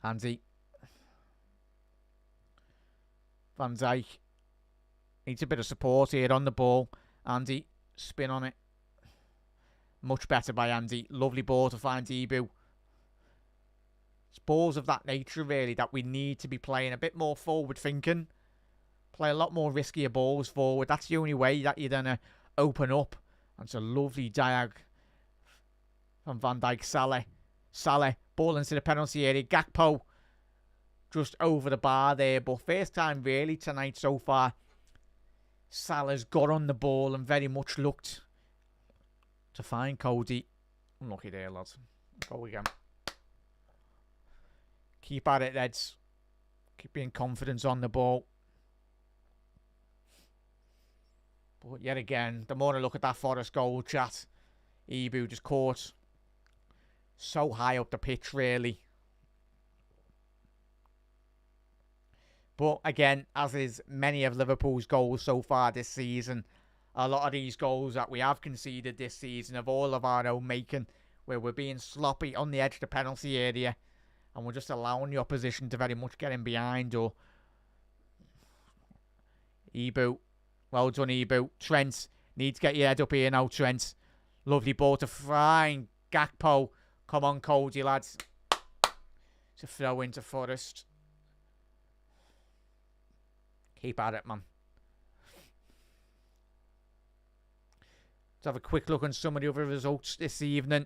Andy. Van Dijk. Needs a bit of support here on the ball. Andy, spin on it. Much better by Andy. Lovely ball to find Ebu. It's balls of that nature, really, that we need to be playing a bit more forward thinking. Play a lot more riskier balls forward. That's the only way that you're going to open up. And it's a lovely diag from Van Dijk. Salah, ball into the penalty area. Gakpo just over the bar there. But first time, really, tonight so far, Salah's got on the ball and very much looked to find Cody. Unlucky there, lads. Go again. Keep at it, Reds. Keep being confident on the ball. But yet again, the more I look at that Forest goal, chat, Ebu just caught so high up the pitch, really. But again, as is many of Liverpool's goals so far this season, a lot of these goals that we have conceded this season of all of our own making, where we're being sloppy on the edge of the penalty area and we're just allowing the opposition to very much get in behind. Or Ebu, well done Ebu. Trent, need to get your head up here now, Trent. Lovely ball to find Gakpo. Come on, Cody, lads. To throw into Forest. Keep at it, man. Let's have a quick look on some of the other results this evening.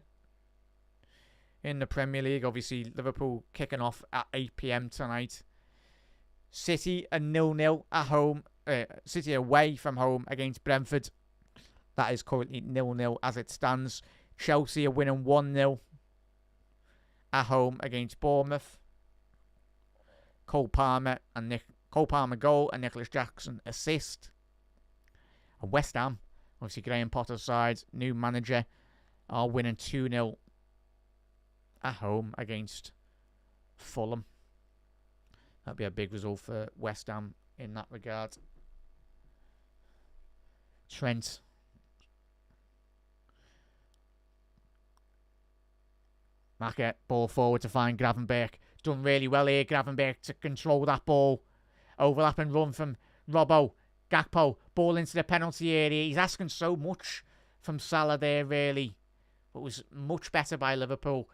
In the Premier League, obviously, Liverpool kicking off at 8 p.m. tonight. City a 0-0 at home. City away from home against Brentford. That is currently 0-0 as it stands. Chelsea are winning 1-0 at home against Bournemouth. Cole Palmer goal and Nicholas Jackson assist. And West Ham, obviously Graham Potter's side, new manager, are winning 2-0 at home against Fulham. That'd be a big result for West Ham in that regard. Trent. Maka, ball forward to find Gravenberch. Done really well here, Gravenberch, to control that ball. Overlap and run from Robbo. Gakpo, ball into the penalty area. He's asking so much from Salah there, really. But was much better by Liverpool.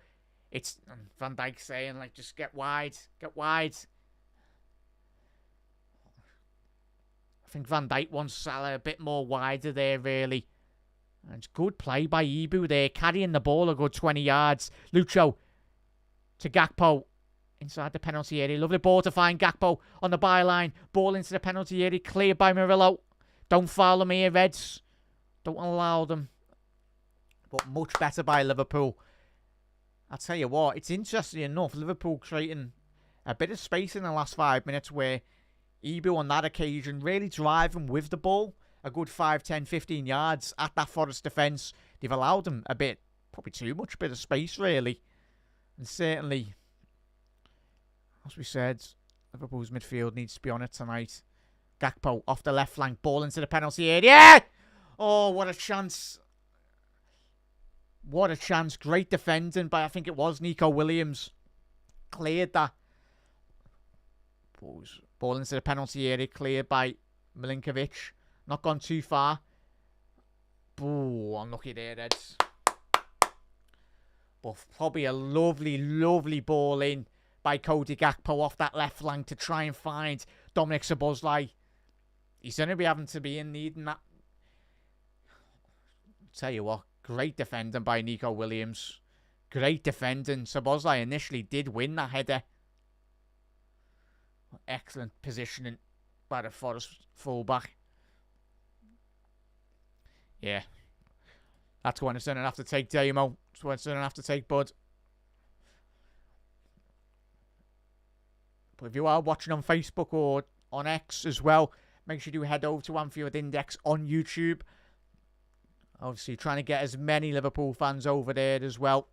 It's Van Dijk saying, like, just get wide. Get wide. I think Van Dijk wants Salah a bit more wider there, really. And it's good play by Ebu there, carrying the ball a good 20 yards. Lucho to Gakpo inside the penalty area. Lovely ball to find Gakpo on the byline. Ball into the penalty area, cleared by Murillo. Don't foul them here, Reds. Don't allow them. But much better by Liverpool. I'll tell you what, it's interesting enough, Liverpool creating a bit of space in the last 5 minutes where Ebu on that occasion really driving with the ball. A good 5, 10, 15 yards at that Forest defence. They've allowed them a bit, probably too much bit of space, really. And certainly, as we said, Liverpool's midfield needs to be on it tonight. Gakpo off the left flank, ball into the penalty area. Oh, what a chance. What a chance. Great defending by, I think it was Nico Williams. Cleared that. Ball into the penalty area, cleared by Milinkovic. Not gone too far. Ooh, unlucky there, Reds. But probably a lovely, lovely ball in by Cody Gakpo off that left flank to try and find Dominic Szoboszlai. He's going to be having to be in needing that. Tell you what, great defending by Nico Williams. Great defending. Szoboszlai initially did win that header. Excellent positioning by the Forest fullback. Yeah. That's what it's going to have to take, Damo. That's what it's going to have to take, bud. But if you are watching on Facebook or on X as well, make sure you head over to Anfield Index on YouTube. Obviously, trying to get as many Liverpool fans over there as well.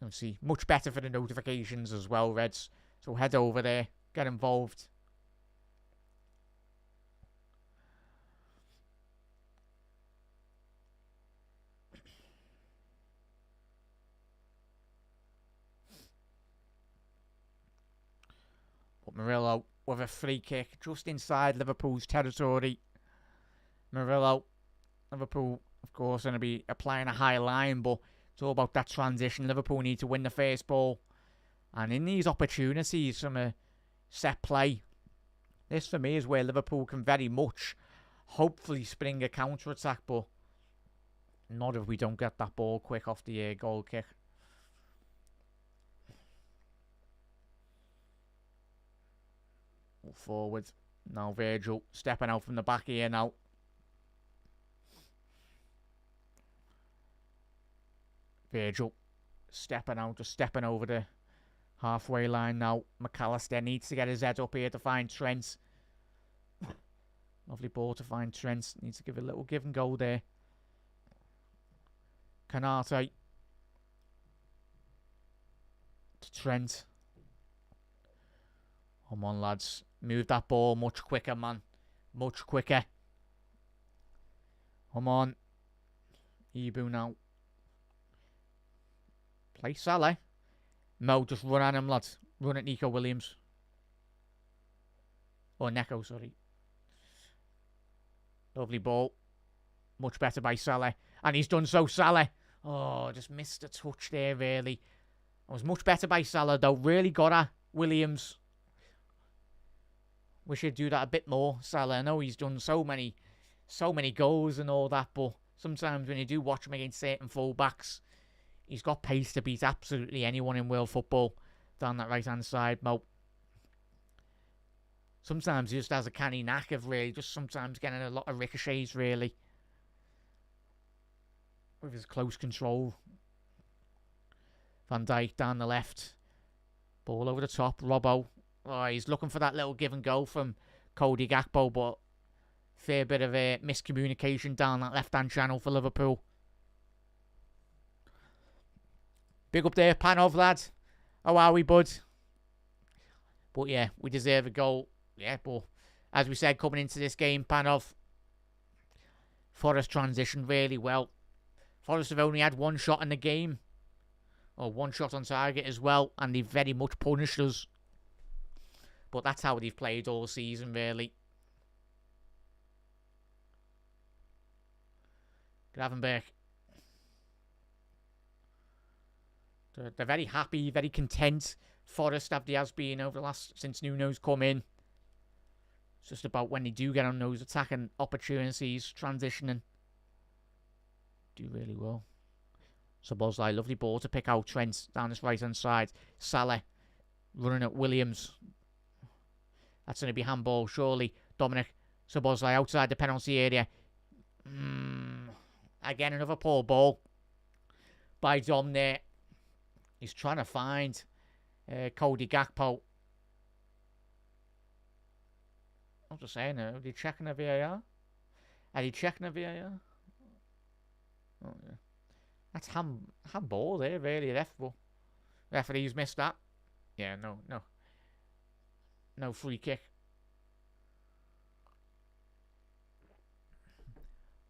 Obviously, much better for the notifications as well, Reds. So head over there, get involved. But Murillo with a free kick just inside Liverpool's territory. Murillo, Liverpool, of course, going to be applying a high line, but it's all about that transition. Liverpool need to win the first ball. And in these opportunities from a set play, this for me is where Liverpool can very much hopefully spring a counter-attack, but not if we don't get that ball quick off the goal kick. Forward. Now Virgil stepping out from the back here now. Virgil stepping out, just stepping over the halfway line now. McAllister needs to get his head up here to find Trent. Lovely ball to find Trent. Needs to give a little give and go there. Canate to Trent. Come on, lads. Move that ball much quicker, man. Much quicker. Come on. Ebu now. Play Salah. Mo, just run at him, lads. Run at Nico Williams. Or Neko, sorry. Lovely ball. Much better by Salah. And he's done so, Salah. Oh, just missed a touch there, really. It was much better by Salah, though. Really got at Williams. We should do that a bit more, Salah. I know he's done so many goals and all that, but sometimes when you do watch him against certain fullbacks, he's got pace to beat absolutely anyone in world football down that right-hand side, Mo. Sometimes he just has a canny knack of really just sometimes getting a lot of ricochets, really. With his close control. Van Dijk down the left. Ball over the top. Robbo. Oh, he's looking for that little give and go from Cody Gakpo, but fair bit of miscommunication down that left-hand channel for Liverpool. Big up there, Panov, lad. How are we, bud? But yeah, we deserve a goal. Yeah, but as we said, coming into this game, Panov, Forest transitioned really well. Forest have only had one shot in the game. Or one shot on target as well. And they've very much punished us. But that's how they've played all season, really. Gravenberch. They're very happy, very content. Forest have been over the last, since Nuno's come in. It's just about when they do get on those attacking opportunities, transitioning. Do really well. Szoboszlai, lovely ball to pick out. Trent down this right-hand side. Salah running at Williams. That's going to be handball, surely. Dominic Szoboszlai outside the penalty area. Again, another poor ball by Dom there. He's trying to find Cody Gakpo. I'm just saying, are they checking the VAR? Are they checking the VAR? Oh, yeah. That's handball there, really. Referee's missed that. Yeah, no free kick.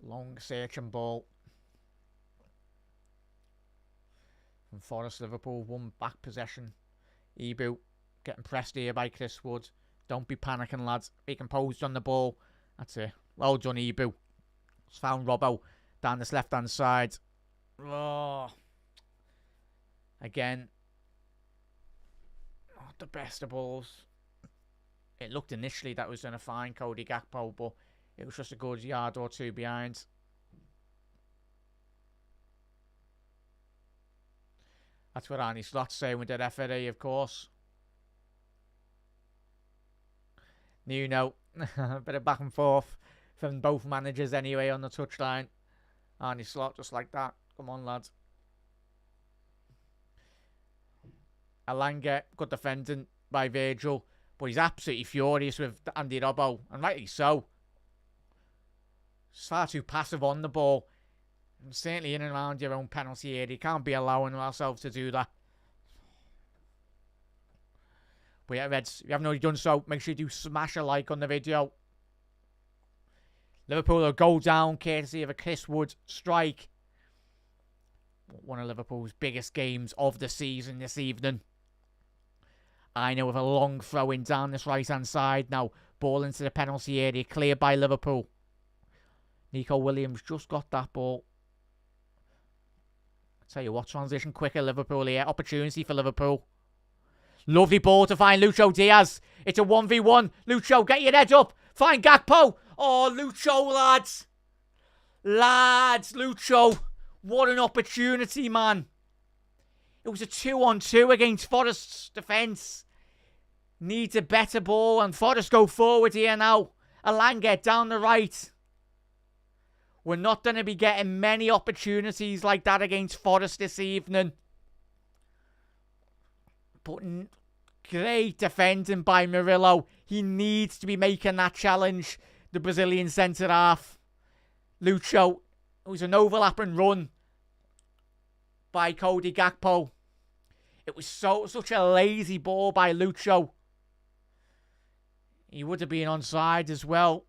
Long searching ball. From Forest, Liverpool, one back possession. Ebu getting pressed here by Chris Wood. Don't be panicking, lads. Be composed on the ball. That's it. Well done, Ebu. Just found Robbo down this left-hand side. Oh. Again. Not the best of balls. It looked initially that was going to find Cody Gakpo, but it was just a good yard or two behind. That's what Arnie Slot's saying with the referee, of course. Nuno, a bit of back and forth from both managers anyway on the touchline. Arnie Slot, just like that. Come on, lads. Alanga, good defending by Virgil, but he's absolutely furious with Andy Robbo, and rightly so. He's far too passive on the ball. And certainly in and around your own penalty area. You can't be allowing ourselves to do that. But yeah, Reds, if you haven't already done so, make sure you do smash a like on the video. Liverpool will go down courtesy of a Chris Wood strike. One of Liverpool's biggest games of the season this evening. I know with a long throw in down this right-hand side. Now, ball into the penalty area, cleared by Liverpool. Nico Williams just got that ball. Tell you what, transition quicker, Liverpool here. Opportunity for Liverpool. Lovely ball to find Lucho Diaz. It's a 1v1. Lucho, get your head up. Find Gakpo. Oh, Lucho, lads. Lads, Lucho. What an opportunity, man. It was a 2-on-2 against Forest's defence. Needs a better ball, and Forest go forward here now. Alanga down the right. We're not going to be getting many opportunities like that against Forest this evening. But great defending by Murillo. He needs to be making that challenge. The Brazilian centre-half. Lucho. It was an overlapping run by Cody Gakpo. It was such a lazy ball by Lucho. He would have been onside as well.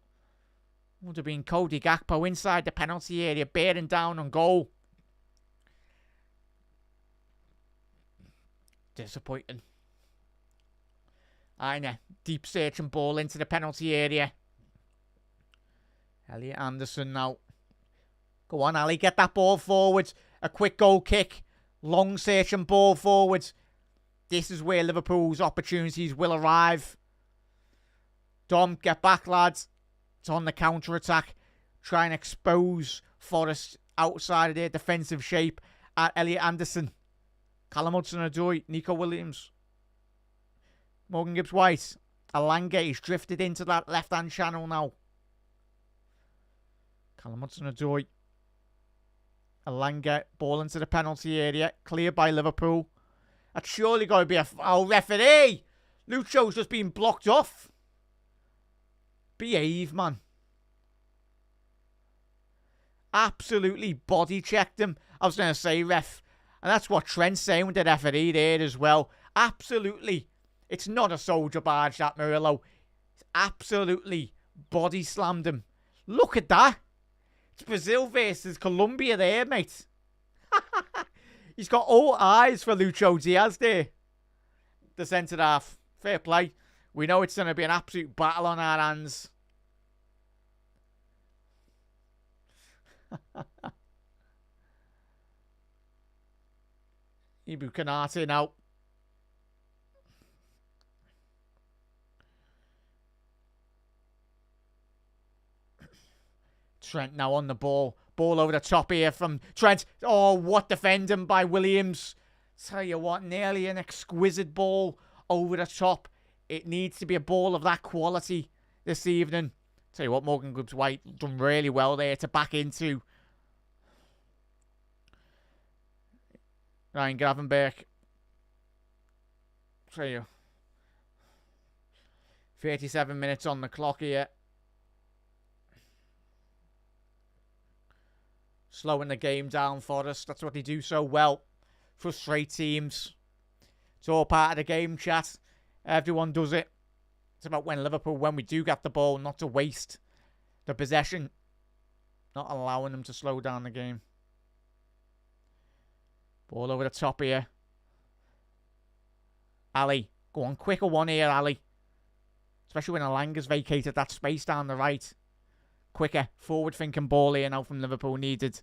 Would have been Cody Gakpo inside the penalty area, bearing down on goal. Disappointing. Aina, deep searching ball into the penalty area. Elliot Anderson now. Go on, Ali, get that ball forward. A quick goal kick. Long searching ball forward. This is where Liverpool's opportunities will arrive. Dom, get back, lads. It's on the counter-attack. Try and expose Forest outside of their defensive shape at Elliot Anderson. Callum Hudson-Odoi, Nico Williams. Morgan Gibbs-White. Alanga is drifted into that left-hand channel now. Callum Hudson-Odoi. Alanga, ball into the penalty area. Cleared by Liverpool. That's surely got to be a foul. Referee! Lucho's just been blocked off. Behave, man. Absolutely body checked him. I was going to say, ref. And that's what Trent's saying with the referee there as well. Absolutely. It's not a soldier barge, that Murillo. It's absolutely body slammed him. Look at that. It's Brazil versus Colombia there, mate. He's got all eyes for Lucho Diaz there. The centre half. Fair play. We know it's going to be an absolute battle on our hands. Ibu Kanate now. Trent now on the ball. Ball over the top here from Trent. Oh, what defending by Williams. Tell you what, nearly an exquisite ball over the top. It needs to be a ball of that quality this evening. Tell you what, Morgan Gibbs-White done really well there to back into. Ryan Gravenberch. Tell you. 37 minutes on the clock here. Slowing the game down for us. That's what they do so well. Frustrate teams. It's all part of the game, chat. Everyone does it. It's about when we do get the ball, not to waste the possession. Not allowing them to slow down the game. Ball over the top here. Ali. Go on, quicker one here, Ali. Especially when Alanga's vacated that space down the right. Quicker, forward-thinking ball here now from Liverpool needed.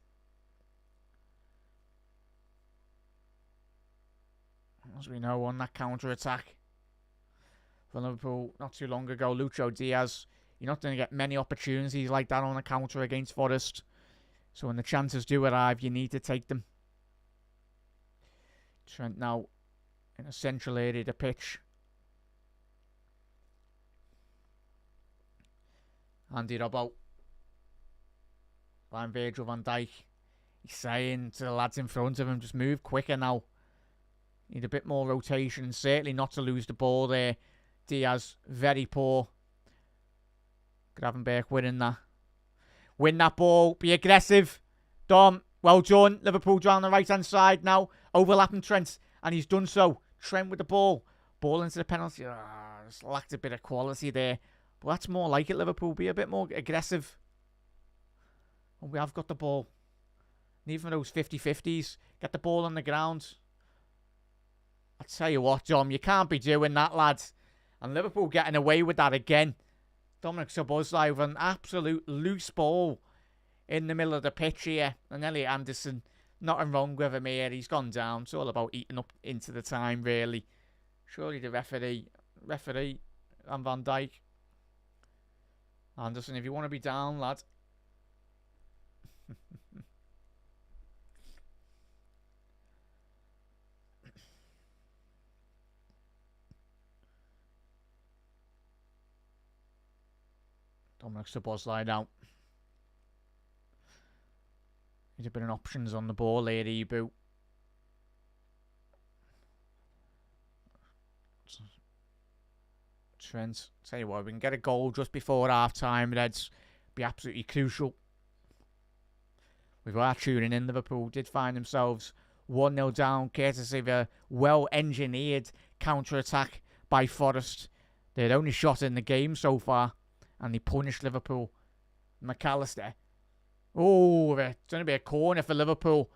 As we know, on that counter-attack for Liverpool not too long ago, Lucho Diaz, you're not going to get many opportunities like that on a counter against Forest. So when the chances do arrive, you need to take them. Trent now in a central area of the pitch. Andy Robbo. By Virgil van Dijk. He's saying to the lads in front of him, just move quicker now. Need a bit more rotation. Certainly not to lose the ball there. Diaz, very poor. Gravenberch winning that. Win that ball. Be aggressive. Dom, well done. Liverpool down the right-hand side now. Overlapping Trent. And he's done so. Trent with the ball. Ball into the penalty. Just lacked a bit of quality there. But that's more like it, Liverpool. Be a bit more aggressive. And we have got the ball. Need from those 50-50s. Get the ball on the ground. I tell you what, Dom, you can't be doing that, lads. And Liverpool getting away with that again. Dominic Szoboszlai with an absolute loose ball in the middle of the pitch here. And Elliot Anderson, nothing wrong with him here. He's gone down. It's all about eating up into the time, really. Surely the referee and Van Dijk. Anderson, if you want to be down, lad. Dominic Szoboszlai now. Need a bit of options on the ball here, Ibu. Trent, tell you what, we can get a goal just before half time. That'd be absolutely crucial. With our tuning in, Liverpool did find themselves 1-0 down, courtesy of a well-engineered counter-attack by Forest. Their only shot in the game so far, and they punished Liverpool. McAllister. Oh, it's going to be a corner for Liverpool.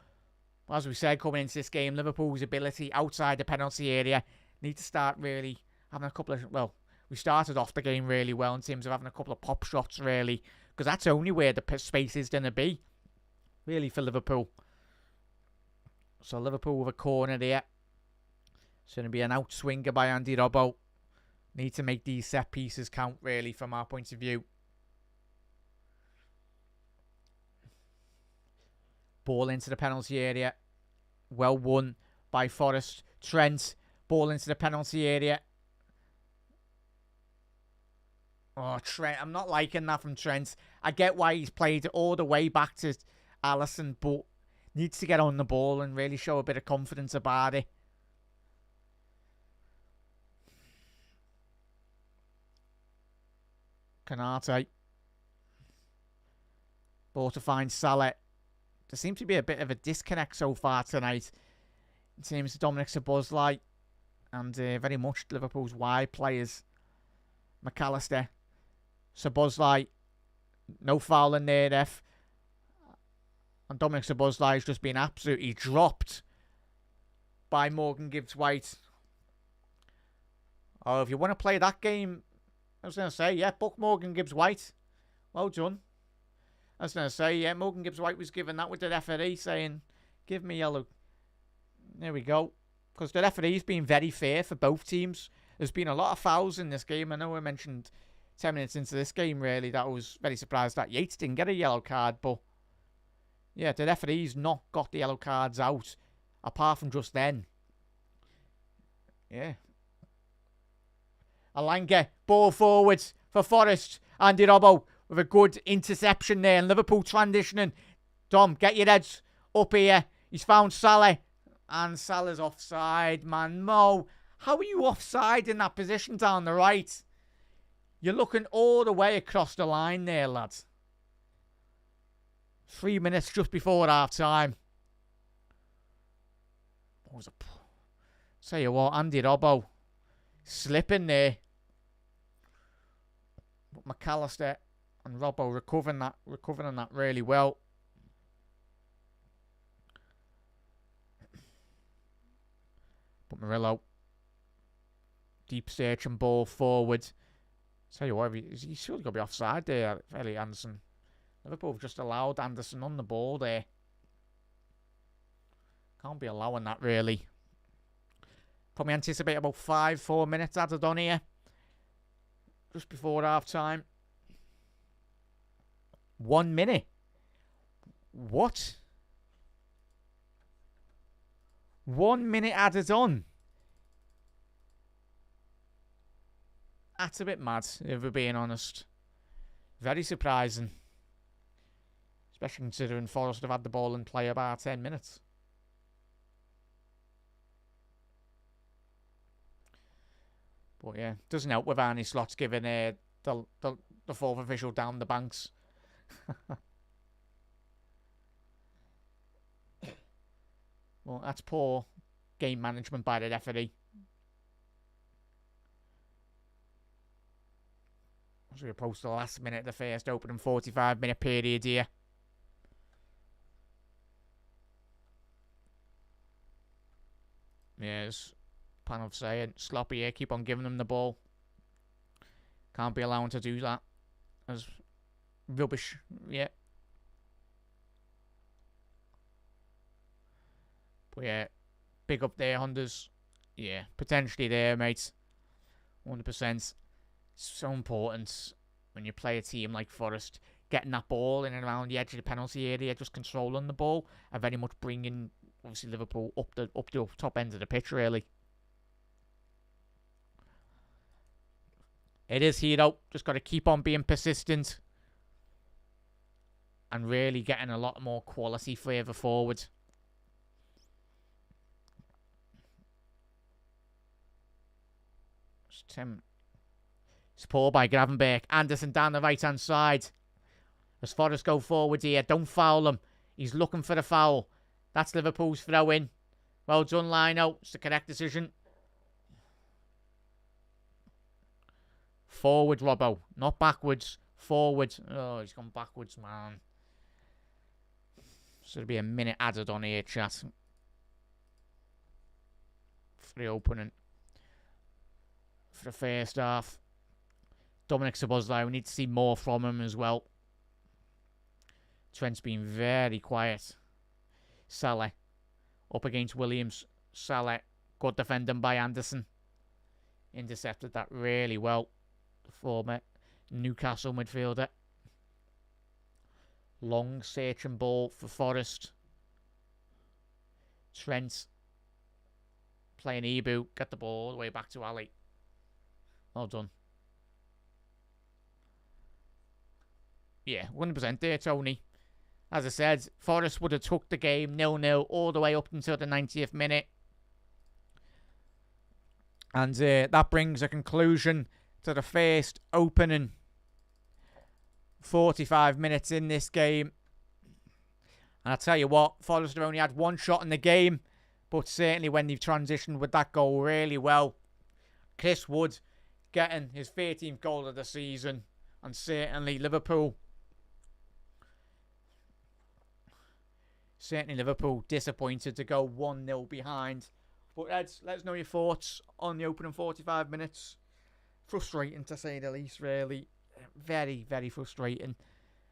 As we said, coming into this game, Liverpool's ability outside the penalty area need to start really having a couple of... Well, we started off the game really well in terms of having a couple of pop shots, really, because that's only where the space is going to be, really, for Liverpool. So Liverpool with a corner there. It's going to be an outswinger by Andy Robbo. Need to make these set pieces count, really, from our point of view. Ball into the penalty area. Well won by Forest. Trent. Ball into the penalty area. Oh, Trent. I'm not liking that from Trent. I get why he's played all the way back to Alisson, but needs to get on the ball and really show a bit of confidence about it. Canate. Ball to find Salah. There seems to be a bit of a disconnect so far tonight in terms of Dominic Szoboszlai and very much Liverpool's wide players. McAllister. Szoboszlai. No foul in there, ref. And Dominic Szoboszlai has just been absolutely dropped by Morgan Gibbs-White. Oh, if you want to play that game, I was going to say, yeah, book Morgan Gibbs-White. Well done. I was going to say, yeah, Morgan Gibbs-White was given that with the referee saying, give me yellow. There we go. Because the referee's been very fair for both teams. There's been a lot of fouls in this game. I know I mentioned 10 minutes into this game, really, that I was very surprised that Yates didn't get a yellow card. But, yeah, the referee's not got the yellow cards out, apart from just then. Yeah. Alanga, ball forward for Forest. Andy Robbo with a good interception there. And Liverpool transitioning. Dom, get your heads up here. He's found Salah. And Salah's offside, man. Mo, how are you offside in that position down the right? You're looking all the way across the line there, lads. 3 minutes just before half-time. What was it? Tell you what, Andy Robbo slipping there. But McAllister and Robbo recovering that really well. But Murillo, deep search and ball forward. Tell you what, he's surely got to be offside there, Elliot Anderson. Liverpool have just allowed Anderson on the ball there. Can't be allowing that, really. Probably anticipate about 4 minutes added on here. Just before half time. 1 minute. What? 1 minute added on. That's a bit mad, if we're being honest. Very surprising. Especially considering Forest have had the ball in play about 10 minutes. But yeah, doesn't help with Arnie Slot's giving the fourth official down the banks. Well, that's poor game management by the referee. As we approach the last minute of the first opening 45-minute period here. Yes, panel saying sloppy here, keep on giving them the ball. Can't be allowed to do that. As rubbish, yeah. But yeah, big up there, Hondas. Yeah, potentially there, mate. 100%. So important when you play a team like Forest, getting that ball in and around the edge of the penalty area, just controlling the ball, and very much bringing obviously Liverpool up the top end of the pitch, really. It is Hero. Just got to keep on being persistent and really getting a lot more quality further forward. Support by Gravenberch. Anderson down the right-hand side. As Forrest go forward here. Don't foul him. He's looking for the foul. That's Liverpool's throw-in. Well done, Lino. It's the correct decision. Forward, Robbo. Not backwards. Forward. Oh, he's gone backwards, man. So there'll be a minute added on here, chat. for the opening. For the first half. Dominic Szoboszlai, we need to see more from him as well. Trent's been very quiet. Salah up against Williams. Salah, good defending by Anderson. Intercepted that really well. The former Newcastle midfielder. Long searching ball for Forest. Trent playing Ibu. Get the ball all the way back to Ali. Well done. Yeah, 100% there, Tony. As I said, Forest would have took the game 0-0 all the way up until the 90th minute. And that brings a conclusion to the first opening 45 minutes in this game. And I'll tell you what, Forest have only had one shot in the game, but certainly when they've transitioned with that goal really well. Chris Wood getting his 13th goal of the season, and certainly Liverpool disappointed to go 1-0 behind. But Ed, let us know your thoughts on the opening 45 minutes. Frustrating to say the least, really. Very, very frustrating.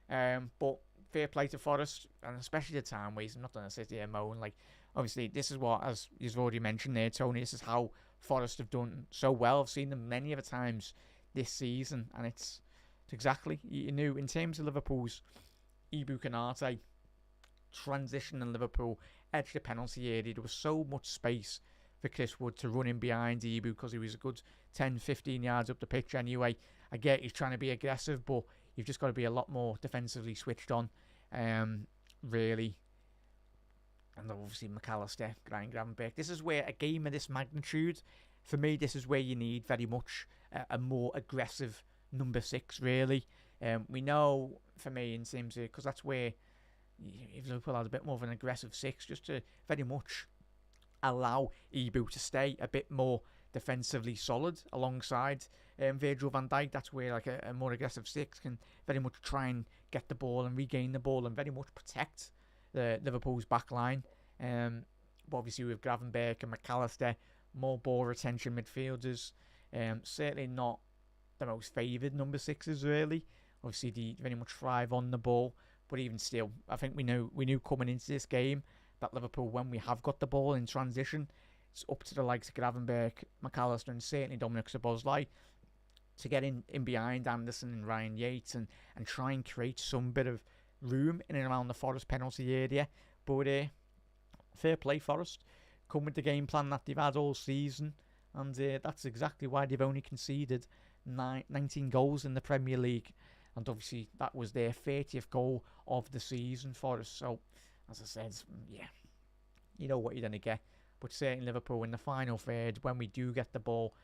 But fair play to Forest, and especially the time waste. I'm not going to sit here and moan. Like, obviously, this is what, as you've already mentioned there, Tony, this is how Forest have done so well. I've seen them many other times this season, and it's exactly, you knew, in terms of Liverpool's Ibu Konate transition in Liverpool, edge the penalty area, there was so much space for Chris Wood to run in behind Ibu because he was a good 10-15 yards up the pitch anyway. I get he's trying to be aggressive, but you've just got to be a lot more defensively switched on, really. And obviously McAllister, Gravenberch. This is where a game of this magnitude, for me, this is where you need very much a more aggressive number 6, really. We know, for me, in terms of, because that's where if Liverpool had a bit more of an aggressive 6, just to very much allow Ibu to stay a bit more defensively solid alongside Virgil van Dijk. That's where like a more aggressive 6 can very much try and get the ball and regain the ball and very much protect the Liverpool's back line. But obviously with Gravenberch and McAllister, more ball retention midfielders. Certainly not the most favoured number 6s, really. Obviously they very much thrive on the ball, but even still, I think we knew coming into this game that Liverpool, when we have got the ball in transition, it's up to the likes of Gravenberch, McAllister, and certainly Dominic Szoboszlai to get in behind Anderson and Ryan Yates and try and create some bit of room in and around the Forest penalty area. But fair play, Forest. Come with the game plan that they've had all season, and that's exactly why they've only conceded 19 goals in the Premier League. And obviously that was their 30th goal of the season for us. So, as I said, yeah, you know what you're going to get. But certainly Liverpool in the final third, when we do get the ball,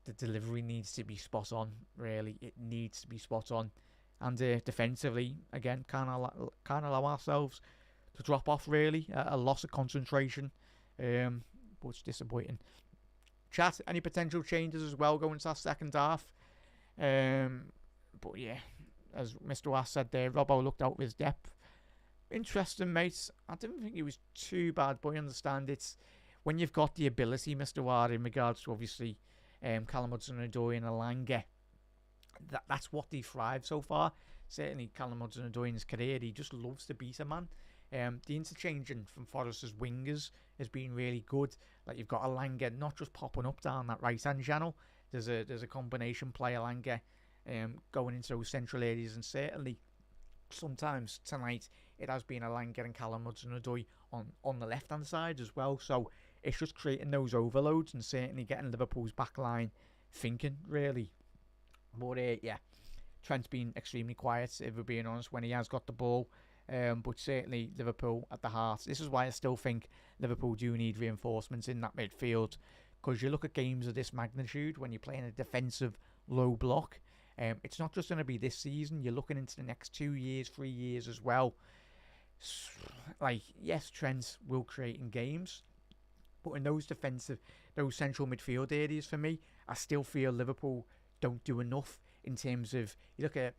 the delivery needs to be spot on, really. It needs to be spot on. And defensively, again, can't allow ourselves to drop off, really. A loss of concentration. But it's disappointing. Chat, any potential changes as well going into that second half? But yeah, as Mr. Was said there, Robbo looked out with his depth. Interesting, mate. I didn't think it was too bad, but I understand it's when you've got the ability, Mr. Ward, in regards to obviously Callum Hudson-Odoi and Alanga. That's what they thrive so far. Certainly Callum Hudson-Odoi in his career, he just loves to beat a man. The interchanging from Forest's wingers has been really good. Like you've got Alanga not just popping up down that right hand channel. There's a combination play Alanga going into those central areas, and certainly sometimes tonight it has been Alanga and Callum Hudson-Odoi on the left hand side as well. So it's just creating those overloads and certainly getting Liverpool's back line thinking, really. But yeah, Trent's been extremely quiet, if we're being honest, when he has got the ball. But certainly Liverpool at the heart. This is why I still think Liverpool do need reinforcements in that midfield. Because you look at games of this magnitude, when you're playing a defensive low block, it's not just going to be this season. You're looking into the next 2 years, 3 years as well. Like, yes, Trent will create in games. But in those central midfield areas for me, I still feel Liverpool don't do enough in terms of, you look at,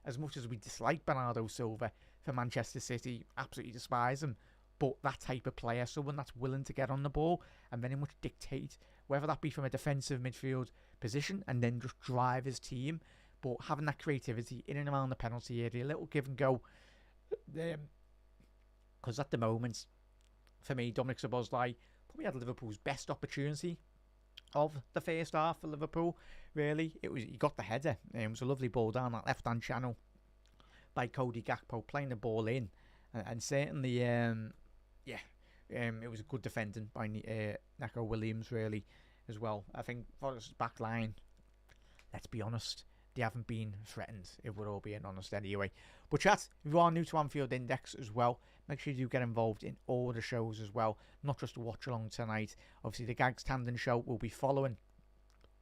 as much as we dislike Bernardo Silva for Manchester City, absolutely despise him, but that type of player, someone that's willing to get on the ball and very much dictate, whether that be from a defensive midfield position and then just drive his team, but having that creativity in and around the penalty area, a little give and go. Because at the moment, for me, Dominic Szoboszlai probably had Liverpool's best opportunity of the first half for Liverpool. Really, he got the header. It was a lovely ball down that left-hand channel by Cody Gakpo, playing the ball in, and certainly, it was a good defending by Neco Williams, really, as well. I think Forest's back line, let's be honest, they haven't been threatened, if we're all being honest anyway. But chat, if you are new to Anfield Index as well, make sure you do get involved in all the shows as well, not just to watch along tonight. Obviously, the Gags Tandon show will be following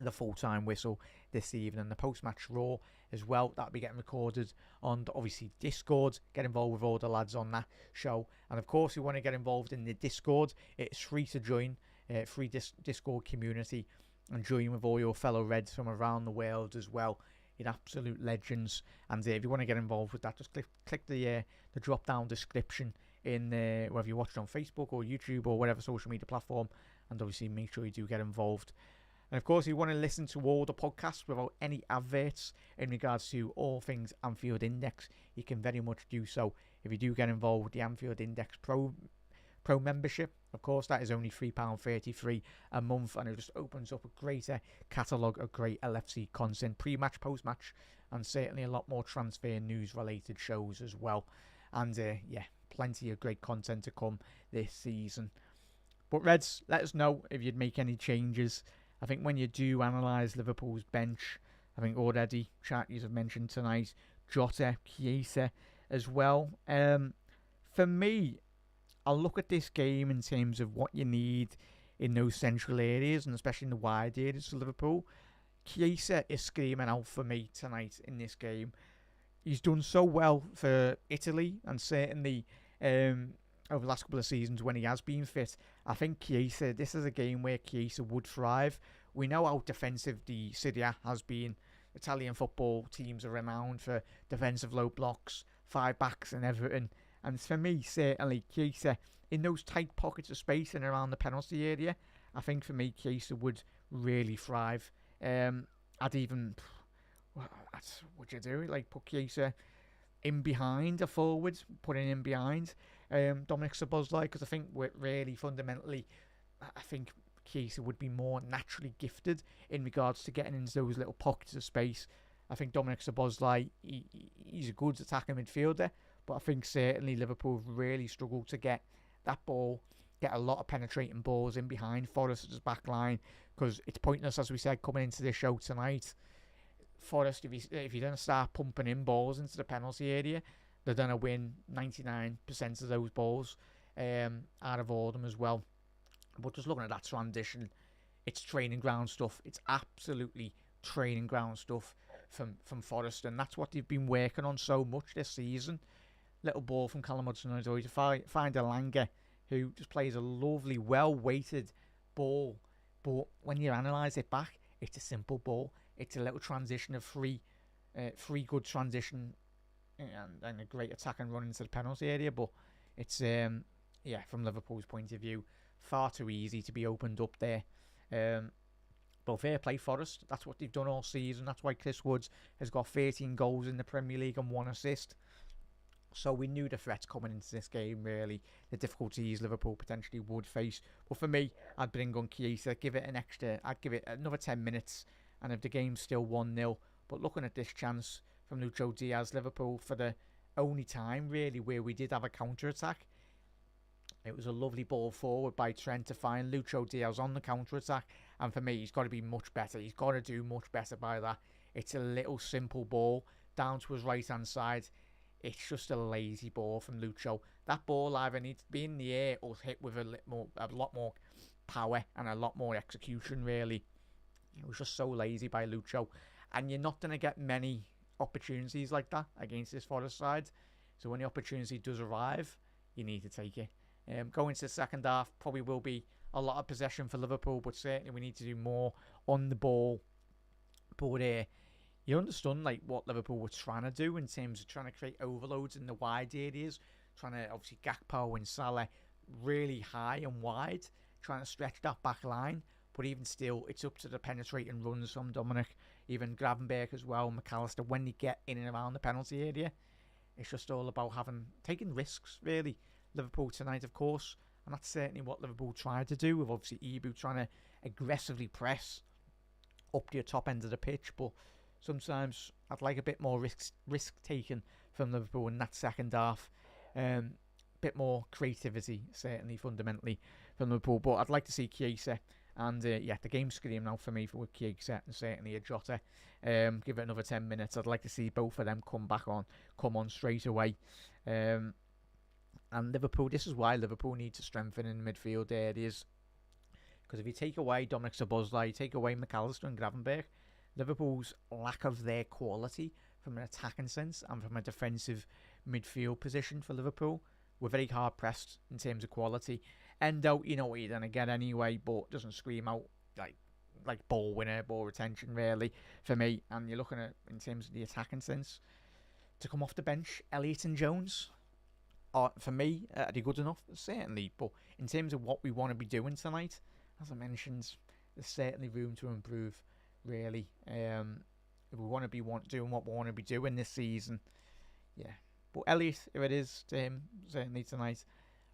the full-time whistle this evening, the post-match Raw as well. That'll be getting recorded on, obviously, Discord. Get involved with all the lads on that show. And, of course, if you want to get involved in the Discord, it's free to join, free Discord community, and join with all your fellow Reds from around the world as well. You're absolute legends. And if you want to get involved with that, just click the drop-down description in whether you watch it on Facebook or YouTube or whatever social media platform. And, obviously, make sure you do get involved. And of course, if you want to listen to all the podcasts without any adverts in regards to all things Anfield Index, you can very much do so if you do get involved with the Anfield Index Pro membership. Of course, that is only £3.33 a month, and it just opens up a greater catalogue of great LFC content, pre-match, post-match, and certainly a lot more transfer news-related shows as well. And plenty of great content to come this season. But Reds, let us know if you'd make any changes. I think when you do analyse Liverpool's bench, I think already, chat, you have mentioned tonight, Jota, Chiesa as well. For me, I'll look at this game in terms of what you need in those central areas, and especially in the wide areas for Liverpool. Chiesa is screaming out for me tonight in this game. He's done so well for Italy, and certainly over the last couple of seasons when he has been fit. I think Chiesa, this is a game where Chiesa would thrive. We know how defensive the Serie A has been. Italian football teams are renowned for defensive low blocks, 5 backs and everything. And for me, certainly, Chiesa, in those tight pockets of space and around the penalty area, I think for me, Chiesa would really thrive. I'd even, what you do? Like, put Chiesa in behind a forward, putting him behind Dominic Szoboszlai, because I think we're really fundamentally, I think Chiesa would be more naturally gifted in regards to getting into those little pockets of space. I think Dominic Szoboszlai, he's a good attacking midfielder, but I think certainly Liverpool have really struggled to get that ball, get a lot of penetrating balls in behind Forest's back line, because it's pointless, as we said, coming into this show tonight. Forest, if you're going to start pumping in balls into the penalty area, they're going to win 99% of those balls out of all of them as well. But just looking at that transition, it's training ground stuff. It's absolutely training ground stuff from Forest, and that's what they've been working on so much this season. Little ball from Callum Hudson-Odoi to find Elanga, who just plays a lovely, well-weighted ball. But when you analyse it back, it's a simple ball. It's a little transition of free good transition and a great attack and run into the penalty area. But it's, from Liverpool's point of view, far too easy to be opened up there. But fair play Forest. That's what they've done all season. That's why Chris Woods has got 13 goals in the Premier League and 1 assist. So we knew the threats coming into this game, really. The difficulties Liverpool potentially would face. But for me, I'd bring on Chiesa, I'd give it another 10 minutes. And if the game's still 1-0, but looking at this chance from Lucho Diaz, Liverpool, for the only time, really, where we did have a counter-attack, it was a lovely ball forward by Trent to find Lucho Diaz on the counter-attack. And for me, he's got to be much better. He's got to do much better by that. It's a little simple ball down to his right-hand side. It's just a lazy ball from Lucho. That ball either needs to be in the air or hit with a lot more power and a lot more execution, really. It was just so lazy by Lucho. And you're not going to get many opportunities like that against this Forest side. So when the opportunity does arrive, you need to take it. Going to the second half, probably will be a lot of possession for Liverpool, but certainly we need to do more on the ball. But you understand like what Liverpool were trying to do in terms of trying to create overloads in the wide areas, trying to obviously Gakpo and Salah really high and wide, trying to stretch that back line. But even still, it's up to the penetrating runs from Dominic, even Gravenberch as well, McAllister, when they get in and around the penalty area. It's just all about taking risks, really. Liverpool tonight, of course, and that's certainly what Liverpool tried to do, with obviously Ibu trying to aggressively press up to the top end of the pitch. But sometimes I'd like a bit more risk taken from Liverpool in that second half. Bit more creativity, certainly, fundamentally, from Liverpool. But I'd like to see Chiesa. And the game's scream now for me with Chiesa and certainly a Jota. Give it another 10 minutes. I'd like to see both of them come on straight away. And Liverpool, this is why Liverpool need to strengthen in midfield areas. Because if you take away Dominic Szoboszlai, you take away McAllister and Gravenberch, Liverpool's lack of their quality from an attacking sense and from a defensive midfield position for Liverpool, we're very hard pressed in terms of quality. Endo, you know what you're going to get anyway, but doesn't scream out like ball winner, ball retention, really, for me. And you're looking at, in terms of the attacking sense, to come off the bench, Elliott and Jones, for me, are they good enough? Certainly. But in terms of what we want to be doing tonight, as I mentioned, there's certainly room to improve, really. If we want to be doing what we want to be doing this season, yeah. But Elliott, if it is to him, certainly tonight,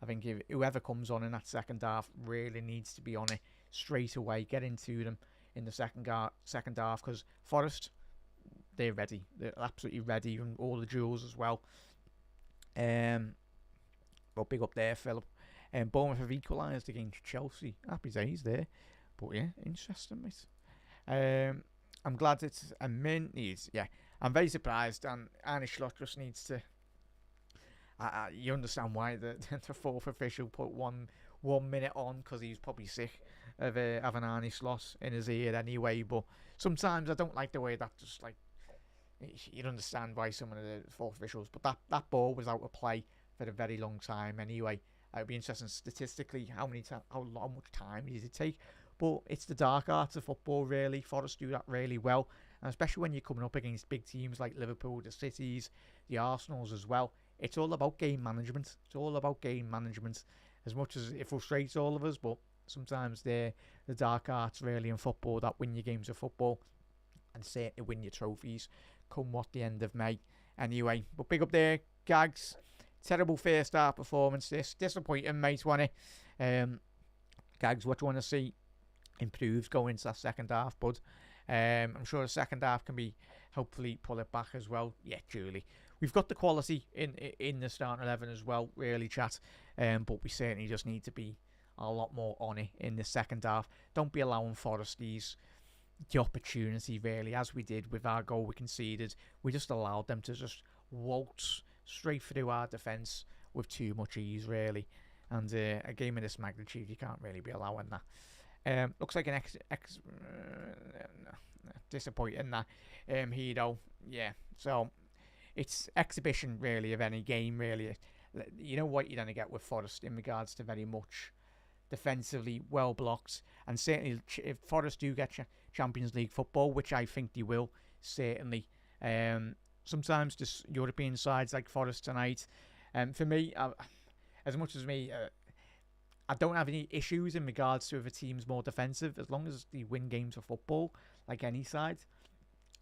I think if whoever comes on in that second half really needs to be on it straight away, get into them in the second half, because Forest, they're ready. They're absolutely ready, and all the duels as well. Well, big up there, Philip. Bournemouth have equalised against Chelsea. Happy days there. But yeah, interesting, mate. I'm glad it's a mint. I'm very surprised, and Arne Slot just needs to. You understand why the fourth official put one minute on, because he's probably sick of having Arne Slot in his ear anyway. But sometimes I don't like the way that just like, you'd understand why some of the fourth officials. But that ball was out of play for a very long time anyway. It'd be interesting statistically how much time did it take. But it's the dark arts of football, really. Forest do that really well, and especially when you're coming up against big teams like Liverpool, the Cities, the Arsenals as well. It's all about game management. As much as it frustrates all of us, but sometimes they're the dark arts, really, in football that win your games of football and certainly win your trophies come what the end of May. Anyway, but big up there, Gags. Terrible first half performance. This disappointing, mate, wasn't it? Gags, what do you want to see improved going into that second half, bud? I'm sure the second half can be hopefully pull it back as well. Yeah, Julie. We've got the quality in the starting 11 as well, really, chat. But we certainly just need to be a lot more on it in the second half. Don't be allowing Forest the opportunity, really, as we did with our goal we conceded. We just allowed them to just waltz straight through our defence with too much ease, really. And a game of this magnitude, you can't really be allowing that. Looks like an disappointing that Hedo. Yeah, so it's exhibition, really, of any game, really. You know what you're going to get with Forest in regards to very much defensively well blocked, and certainly if Forest do get Champions League football, which I think they will, certainly. Sometimes just European sides like Forest tonight, for me, as much as me, I don't have any issues in regards to if a team's more defensive, as long as they win games of football, like any side,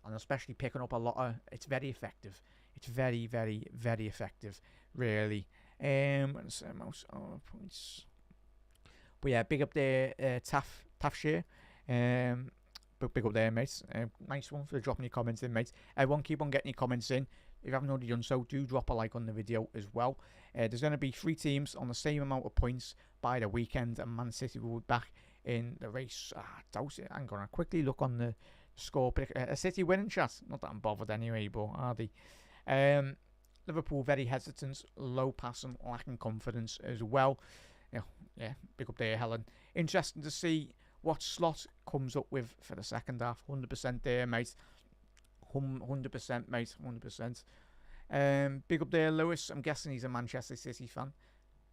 and especially picking up a lot of. It's very effective. It's very, very, very effective, really. Most points. But yeah, big up there, Tafshire. But big up there, mates. Nice one for dropping your comments in, mates. Everyone, keep on getting your comments in. If you haven't already done so, do drop a like on the video as well. There's going to be 3 teams on the same amount of points by the weekend, and Man City will be back in the race. Doubt it. I'm going to quickly look on the score. A City winning, chat. Not that I'm bothered anyway, but are they? Liverpool very hesitant, low passing, lacking confidence as well. Yeah, big up there, Helen. Interesting to see what Slot comes up with for the second half. 100% there, mate. 100%, mate. 100%. Big up there, Lewis. I'm guessing he's a Manchester City fan.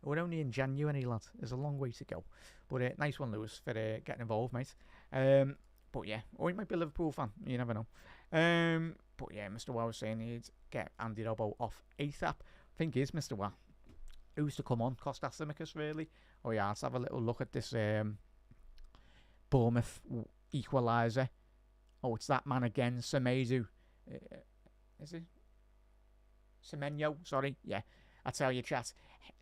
We're only in January, lad. There's a long way to go. But nice one, Lewis, for getting involved, mate. But yeah, or he might be a Liverpool fan. You never know. But yeah, Mr. Wah was saying he'd get Andy Robbo off ASAP. I think he is, Mr. Wah. Who's to come on? Kostas Tsimikas, really? Oh yeah, let's have a little look at this Bournemouth equaliser. Oh, it's that man again, Semedo. Is it? Semenyo, sorry. Yeah, I tell you, chat.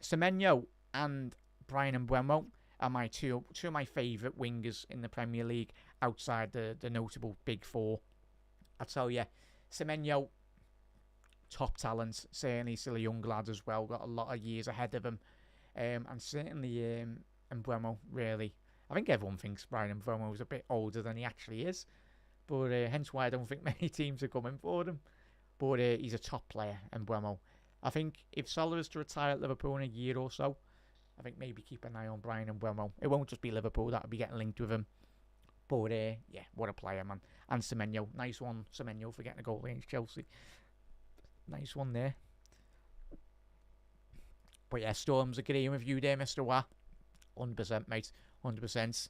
Semenyo and Brian Mbeumo are two of my favourite wingers in the Premier League outside the notable big four. I tell you, Semenyo, top talent. Certainly still a young lad as well. Got a lot of years ahead of him. And certainly Mbeumo, really. I think everyone thinks Brian Mbeumo is a bit older than he actually is. But hence why I don't think many teams are coming for him. But he's a top player, Mbeumo. I think if Salah is to retire at Liverpool in a year or so, I think maybe keep an eye on Brian Mbeumo. It won't just be Liverpool that will be getting linked with him. But yeah, what a player, man. And Semenyo. Nice one, Semenyo, for getting a goal against Chelsea. Nice one there. But yeah, Storm's agreeing with you there, Mr. Wah. 100%, mate. 100%.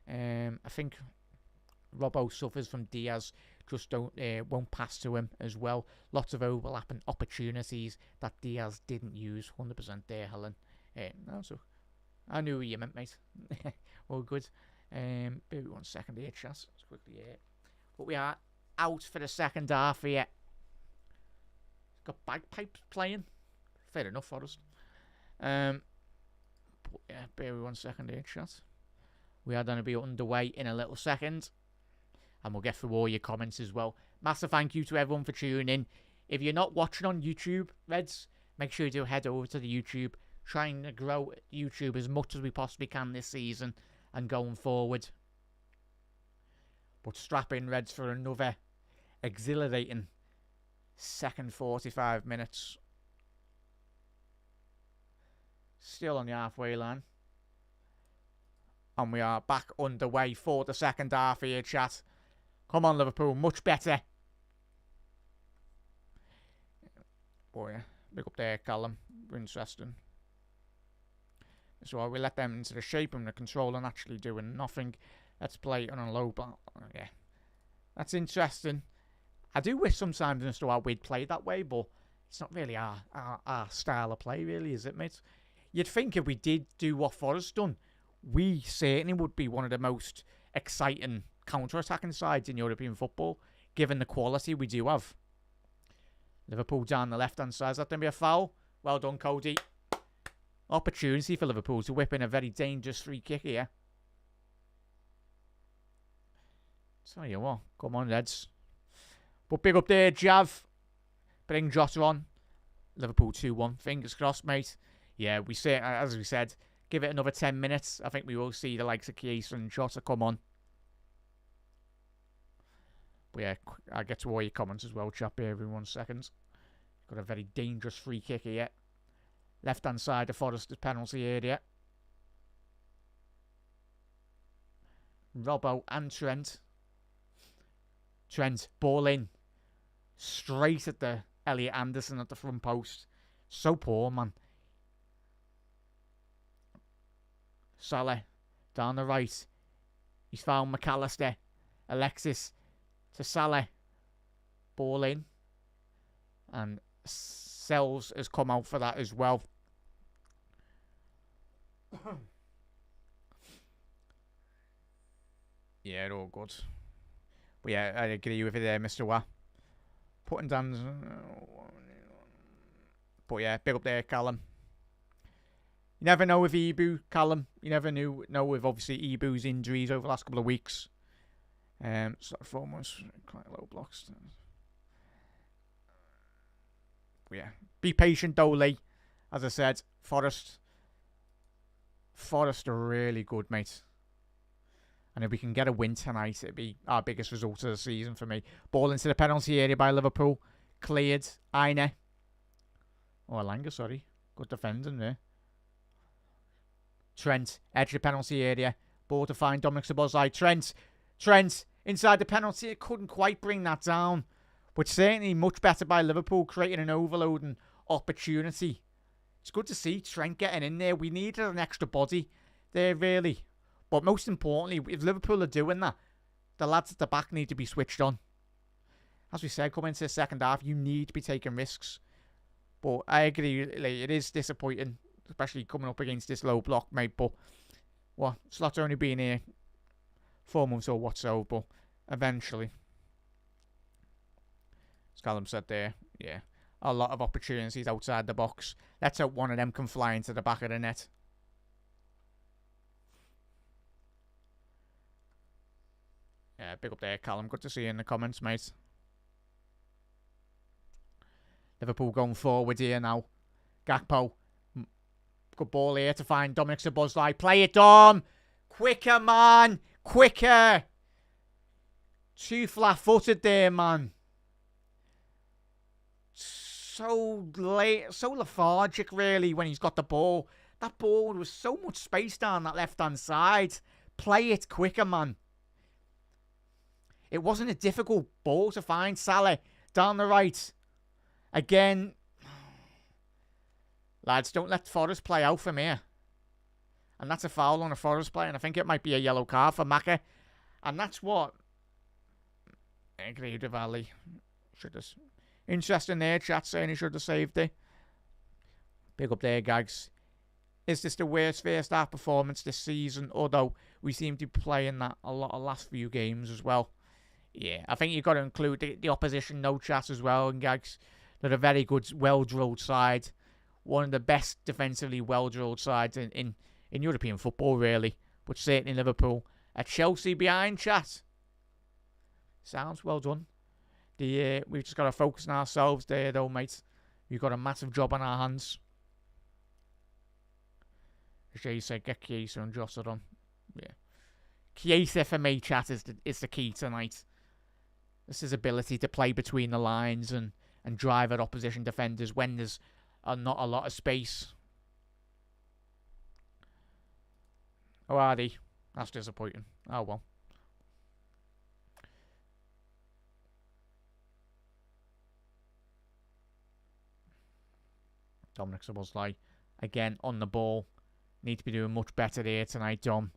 I think Robbo suffers from Diaz. Just won't pass to him as well. Lots of overlapping opportunities that Diaz didn't use. 100% there, Helen. So I knew what you meant, mate. All good. Maybe 1 second here, chat. Let's quickly here. But we are out for the second half here. Got bagpipes playing. Fair enough for us. But yeah, bear with 1 second here, chat. We are going to be underway in a little second. And we'll get through all your comments as well. Massive thank you to everyone for tuning in. If you're not watching on YouTube, Reds, make sure you do head over to the YouTube. Trying to grow YouTube as much as we possibly can this season and going forward. But strap in, Reds, for another exhilarating second 45 minutes. Still on the halfway line. And we are back underway for the second half here, chat. Come on, Liverpool. Much better. Boy, big up there, Callum. Interesting. So we let them into the shape and the control and actually doing nothing. Let's play on a low block. Yeah. That's interesting. I do wish sometimes as to how we'd play that way, but it's not really our style of play, really, is it, mate? You'd think if we did do what Forest done, we certainly would be one of the most exciting counter-attacking sides in European football, given the quality we do have. Liverpool down the left-hand side. Is that going to be a foul? Well done, Cody. Opportunity for Liverpool to whip in a very dangerous free kick here. Tell you what, come on, Reds. But big up there, Jav. Bring Jota on. Liverpool 2-1. Fingers crossed, mate. Yeah, we say, as we said, give it another 10 minutes. I think we will see the likes of Chiesa and Jota come on. But yeah, I'll get to all your comments as well, chap, here in 1 second. Got a very dangerous free kick here. Left-hand side of Forest's penalty area. Robbo and Trent. Trent, ball in. Straight at the Elliot Anderson at the front post. So poor, man. Salah, down the right. He's found McAllister. Alexis to Salah. Ball in. And Sells has come out for that as well. Yeah, all good. But yeah, I agree with you there, Mr. Wah. Putting down... But yeah, big up there, Callum. You never know with Ibu, Callum. You never know with, obviously, Ibu's injuries over the last couple of weeks. So almost quite low blocks. But yeah, be patient, though, Lee. As I said, Forest are really good, mate. And if we can get a win tonight, it'd be our biggest result of the season for me. Ball into the penalty area by Liverpool. Cleared. Aine. Oh, Alanga, sorry. Good defending there. Trent. Edge of the penalty area. Ball to find Dominic Szoboszlai. Trent. Inside the penalty. It couldn't quite bring that down. But certainly much better by Liverpool, creating an overloading opportunity. It's good to see Trent getting in there. We needed an extra body there, really. But most importantly, if Liverpool are doing that, the lads at the back need to be switched on. As we said, coming into the second half, you need to be taking risks. But I agree, like, it is disappointing especially coming up against this low block, mate. But, well, Slot's only been here 4 months or what so, but eventually, as Callum said there, yeah, a lot of opportunities outside the box. Let's hope one of them can fly into the back of the net. Yeah, big up there, Callum. Good to see you in the comments, mate. Liverpool going forward here now. Gakpo. Good ball here to find Dominic Szoboszlai. Play it, Dom. Quicker, man. Quicker. Too flat-footed there, man. So late, so lethargic, really, when he's got the ball. That ball was so much space down that left-hand side. Play it quicker, man. It wasn't a difficult ball to find. Salah down the right. Again, lads, don't let Forrest play out from here. And that's a foul on a Forrest play, and I think it might be a yellow card for Maka. And that's what I agree with Ali. Should have. Interesting there, chat saying he should have saved it. Big up there, Gags. Is this the worst first half performance this season? Although we seem to be playing that a lot of last few games as well. Yeah, I think you've got to include the opposition, no chat as well, and Gags. They're a very good, well-drilled side. One of the best defensively well-drilled sides in European football, really. But certainly Liverpool. At Chelsea behind, chat. Sounds well done. We've just got to focus on ourselves there, though, mate. We've got a massive job on our hands. As Jay said, get Chiesa and Jota on. Yeah. Chiesa for me, chat, is the key tonight. This is his ability to play between the lines and drive at opposition defenders when there's not a lot of space. Oh, are they? That's disappointing. Oh, well. Dominic Szoboszlai, again, on the ball. Need to be doing much better there tonight, Dom.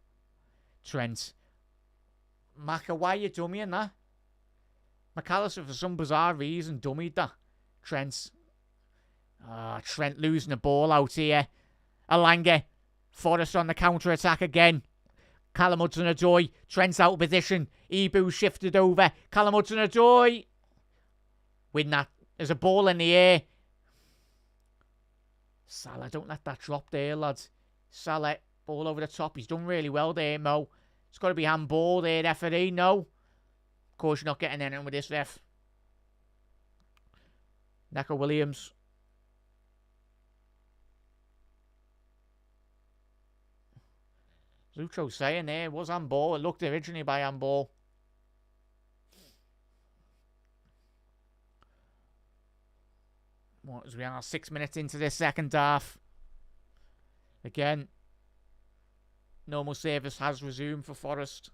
Trent. Maka, why are you dummying that? McAllister, for some bizarre reason, dummied that. Trent losing the ball out here. Alanga. Forrest on the counter-attack again. Callum Hudson-Odoi. Trent's out of position. Ibu shifted over. Callum Hudson-Odoi. Win that. There's a ball in the air. Salah, don't let that drop there, lads. Salah, ball over the top. He's done really well there, Mo. It's got to be handball there, referee. No. Of course, you're not getting anything with this ref. Neco Williams. Zucho's saying there, it was handball. It looked originally by handball. What, as we are 6 minutes into this second half. Again, normal service has resumed for Forest.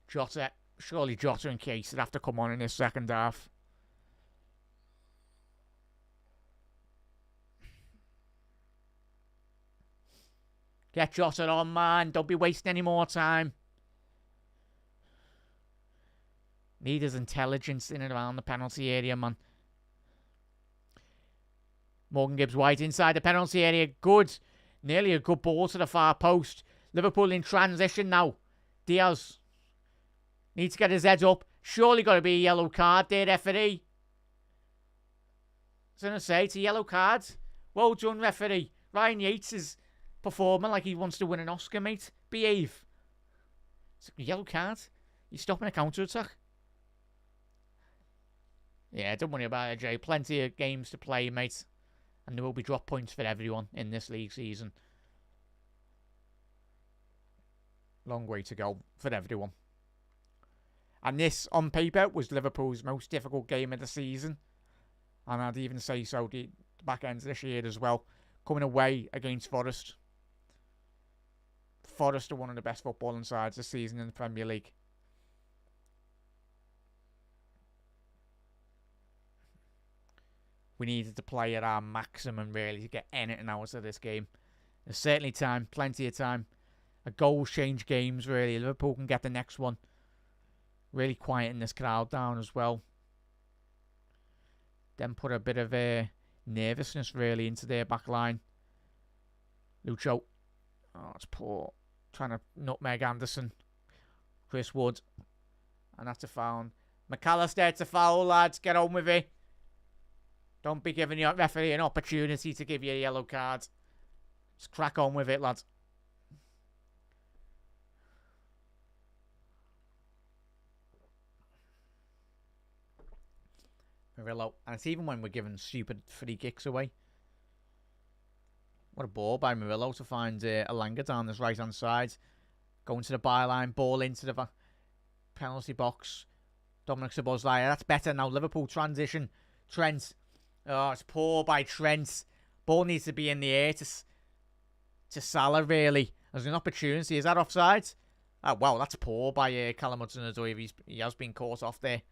Jota, surely Jota and Case would have to come on in this second half. Get Jota on, man. Don't be wasting any more time. Need his intelligence in and around the penalty area, man. Morgan Gibbs-White inside the penalty area. Good. Nearly a good ball to the far post. Liverpool in transition now. Diaz needs to get his head up. Surely got to be a yellow card there, referee. I was going to say, it's a yellow card. Well done, referee. Ryan Yates is performing like he wants to win an Oscar, mate. Behave. It's a yellow card. You're stopping a counter-attack. Yeah, don't worry about it, Jay. Plenty of games to play, mate. And there will be drop points for everyone in this league season. Long way to go for everyone. And this, on paper, was Liverpool's most difficult game of the season. And I'd even say so the back end of this year as well. Coming away against Forest. Forest are one of the best footballing sides this season in the Premier League. We needed to play at our maximum, really, to get anything out of this game. There's certainly time, plenty of time. A goals change games, really. Liverpool can get the next one. Really quieting this crowd down as well. Then put a bit of nervousness, really, into their back line. Lucho. Oh, it's poor. Trying to nutmeg Anderson. Chris Wood. And that's a foul. McAllister, it's a foul, lads. Get on with it. Don't be giving your referee an opportunity to give you a yellow card. Just crack on with it, lads. Murillo. And it's even when we're giving stupid free kicks away. What a ball by Murillo to find Elanga down this right-hand side. Going to the byline. Ball into the penalty box. Dominic Szoboszlai. That's better now. Liverpool transition. Trent. Oh, it's poor by Trent. Ball needs to be in the air to Salah, really. There's an opportunity. Is that offside? Oh, wow, that's poor by Callum Hudson-Odoi. He has been caught off there.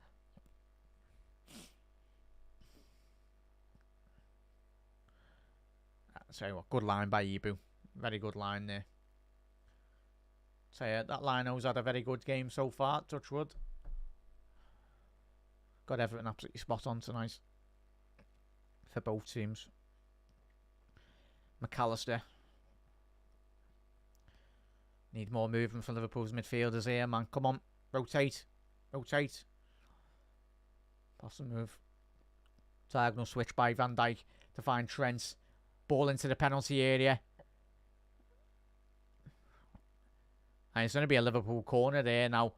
I'll tell you what, good line by Ibu. Very good line there. So yeah, that Lino's had a very good game so far, touch wood. Got everything absolutely spot on tonight. For both teams. McAllister. Need more movement from Liverpool's midfielders here, man. Come on. Rotate. Rotate. Pass and move. Diagonal switch by Van Dijk to find Trent. Ball into the penalty area. And it's going to be a Liverpool corner there now.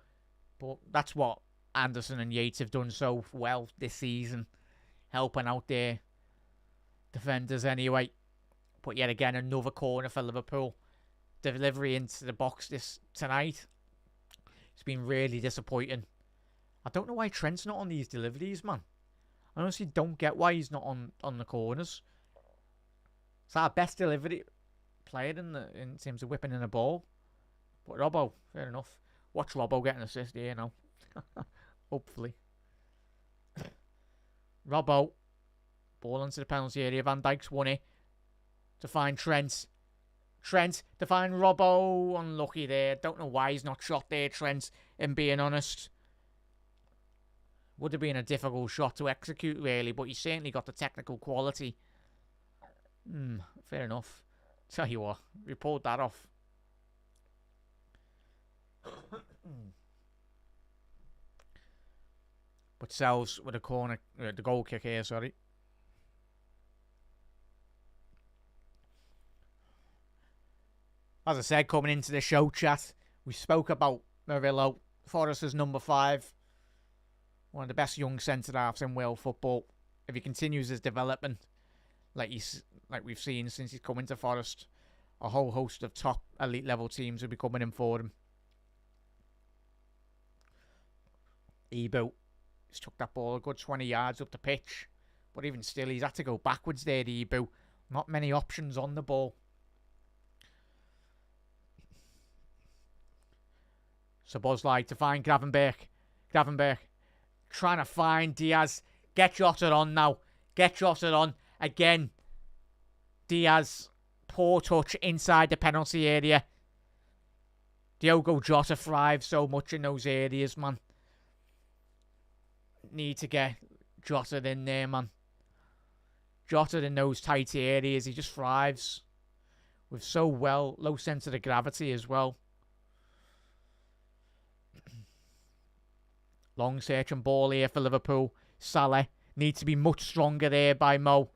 But that's what Anderson and Yates have done so well this season. Helping out their defenders anyway. But yet again, another corner for Liverpool. Delivery into the box tonight. It's been really disappointing. I don't know why Trent's not on these deliveries, man. I honestly don't get why he's not on the corners. It's our best delivery player in terms of whipping in a ball. But Robbo, fair enough. Watch Robbo get an assist here now. Hopefully. Robbo. Ball into the penalty area. Van Dijk's won it. To find Trent. Trent to find Robbo. Unlucky there. Don't know why he's not shot there, Trent, in being honest. Would have been a difficult shot to execute, really, but he certainly got the technical quality. Fair enough. Tell you what, we pulled that off. But Sells with a corner, the goal kick here, sorry. As I said, coming into the show chat, we spoke about Murillo, Forest's number 5. One of the best young centre-halves in world football. If he continues his development, like we've seen since he's come into Forest, a whole host of top elite level teams will be coming in for him. Ebo, he's took that ball a good 20 yards up the pitch. But even still, he's had to go backwards there, Ebo. Not many options on the ball. Szoboszlai to find Gravenberch. Gravenberch trying to find Diaz. Get Jota on now. Get Jota on. Again. Diaz. Poor touch inside the penalty area. Diogo Jota thrives so much in those areas, man. Need to get Jota in there, man. Jota in those tight areas. He just thrives. With so low centre of gravity as well. Long searching ball here for Liverpool. Salah needs to be much stronger there by Mo.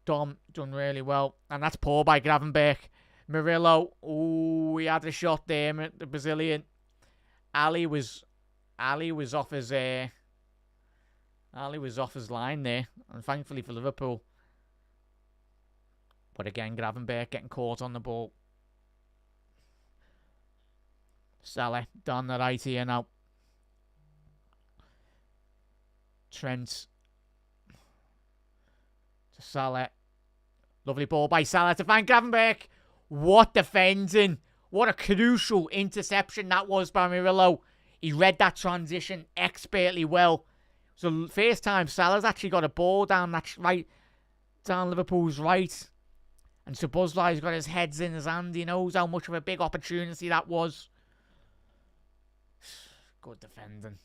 Dom done really well. And that's poor by Gravenberch. Murillo. Ooh, he had a shot there, the Brazilian. Ali was off his line there. And thankfully for Liverpool. But again, Gravenberch getting caught on the ball. Salah down the right here now. Trent to Salah. Lovely ball by Salah to find Gravenberch. What defending. What a crucial interception that was by Murillo. He read that transition expertly well. So the first time Salah's actually got a ball down Liverpool's right. And Szoboszlai's got his heads in his hand. He knows how much of a big opportunity that was. Good defending.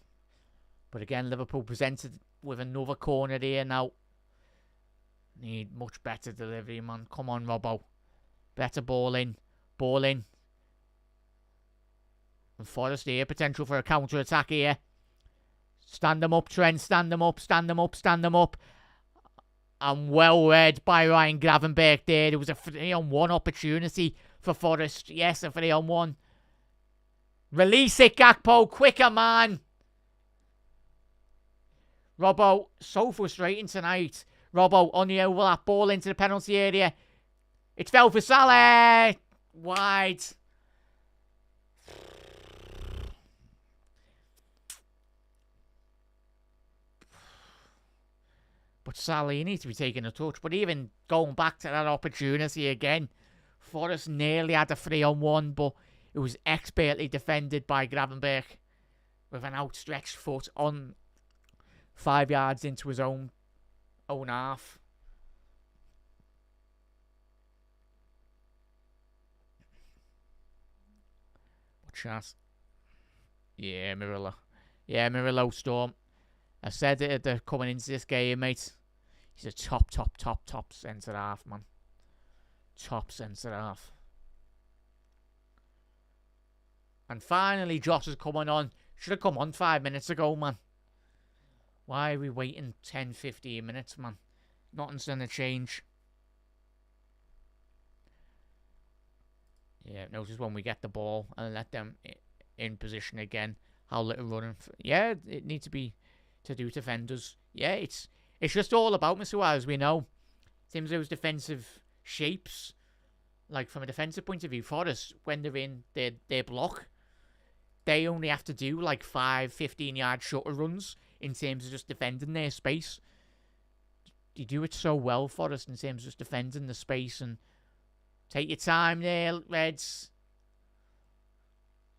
But again, Liverpool presented with another corner here now. Need much better delivery, man. Come on, Robbo. Better ball in. Ball in. And Forest here, potential for a counter-attack here. Stand them up, Trent. Stand them up, stand them up, stand them up. And well read by Ryan Gravenberch there. There was a 3-on-1 opportunity for Forest. Yes, a 3-on-1. Release it, Gakpo. Quicker, man. Robbo, so frustrating tonight. Robbo on the overlap. Ball into the penalty area. It fell for Salah. Wide. But Salah, he needs to be taking a touch. But even going back to that opportunity again, Forrest nearly had a 3-on-1, but it was expertly defended by Gravenberch with an outstretched foot on 5 yards into his own half. What shot? Yeah, Murillo. Yeah, Murillo Storm. I said it coming into this game, mate. He's a top centre half, man. Top centre half. And finally, Josh is coming on. Should have come on 5 minutes ago, man. Why are we waiting 10, 15 minutes, man? Nothing's going to change. Yeah, notice when we get the ball and let them in position again. How little running. Yeah, it needs to be to do defenders. Yeah, it's just all about Masuwa, as we know. Seems those defensive shapes, like from a defensive point of view, for us, when they're in their block, they only have to do like 5, 15-yard shutter runs in terms of just defending their space. You do it so well for us in terms of just defending the space. And take your time there, Reds.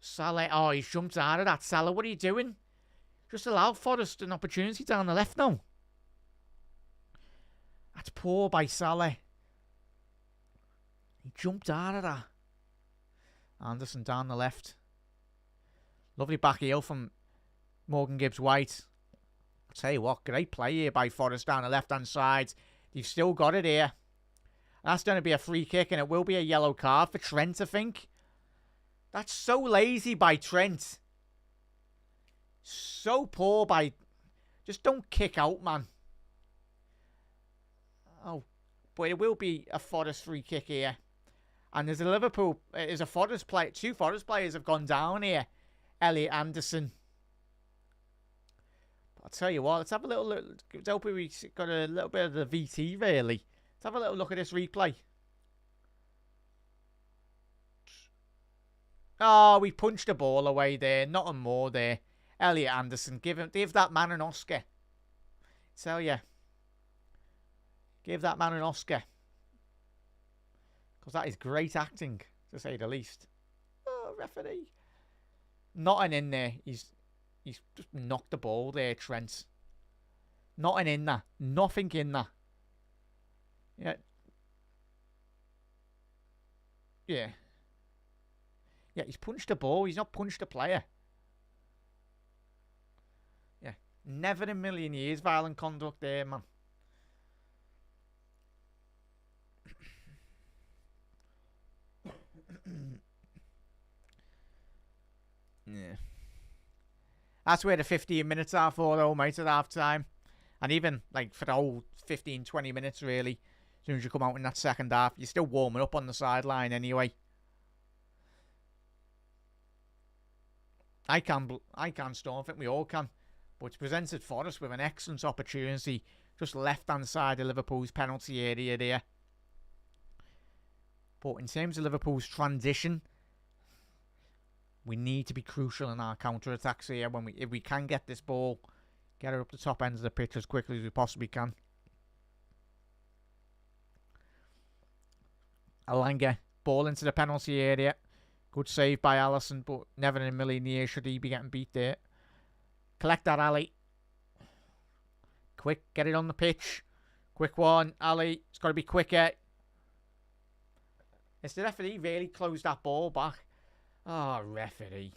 Salah, oh, he's jumped out of that. Salah, what are you doing? Just allow Forrest an opportunity down the left now. That's poor by Salah. He jumped out of that. Anderson down the left. Lovely back heel from Morgan Gibbs-White. I'll tell you what, great play here by Forrest down the left-hand side. You've still got it here. That's going to be a free kick, and it will be a yellow card for Trent, I think. That's so lazy by Trent. So poor by... Just don't kick out, man. Oh, but it will be a Forrest free kick here. And there's a Liverpool... There's a Forrest player... 2 Forrest players have gone down here. Elliot Anderson. I'll tell you what, let's have a little look. Let's hope we got a little bit of the VT, really. Let's have a little look at this replay. Oh, we punched the ball away there. Not more there. Elliot Anderson, give that man an Oscar. Tell ya. Give that man an Oscar. Because that is great acting, to say the least. Oh, referee. Nothing in there. He's just knocked the ball there, Trent. Nothing in there. Nothing in there. Yeah. Yeah. Yeah, he's punched the ball. He's not punched the player. Yeah. Never in a million years violent conduct there, man. Yeah. That's where the 15 minutes are for, though, mate, at half time. And even, like, for the whole 15, 20 minutes, really. As soon as you come out in that second half, you're still warming up on the sideline anyway. I can Storm, I think we all can. But it's presented for us with an excellent opportunity. Just left-hand side of Liverpool's penalty area there. But in terms of Liverpool's transition, we need to be crucial in our counter-attacks here. If we can get this ball, get her up the top end of the pitch as quickly as we possibly can. Alanga, ball into the penalty area. Good save by Allison, but never in a million years should he be getting beat there. Collect that, Ali. Quick, get it on the pitch. Quick one, Ali. It's got to be quicker. It's the referee really closed that ball back. Oh, referee.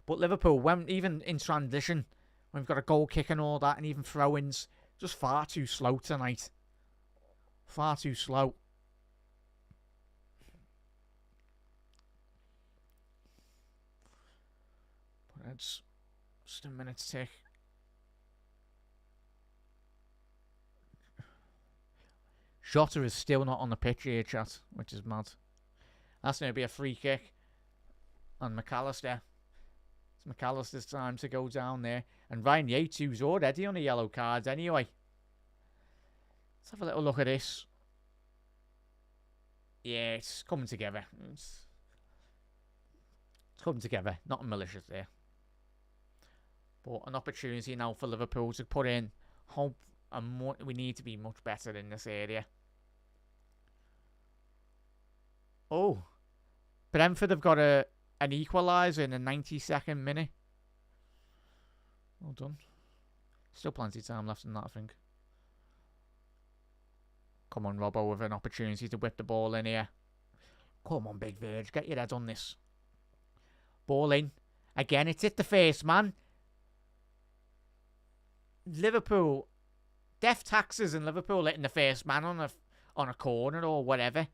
But Liverpool, when even in transition, when we've got a goal kick and all that, and even throw-ins, just far too slow tonight. Far too slow. But it's just a minute tick. Jota is still not on the pitch here, chat, which is mad. That's going to be a free kick on McAllister. It's McAllister's time to go down there. And Ryan Yates, who's already on a yellow card anyway. Let's have a little look at this. Yeah, it's coming together. It's coming together. Nothing malicious there. But an opportunity now for Liverpool to put in hope. And we need to be much better in this area. Oh. Brentford have got an equaliser in the 92nd minute. Well done. Still plenty of time left in that, I think. Come on, Robbo, with an opportunity to whip the ball in here. Come on, Big Verge. Get your head on this. Ball in. Again, it's hit the face, man. Liverpool. Death taxes in Liverpool hitting the face man on a corner or whatever.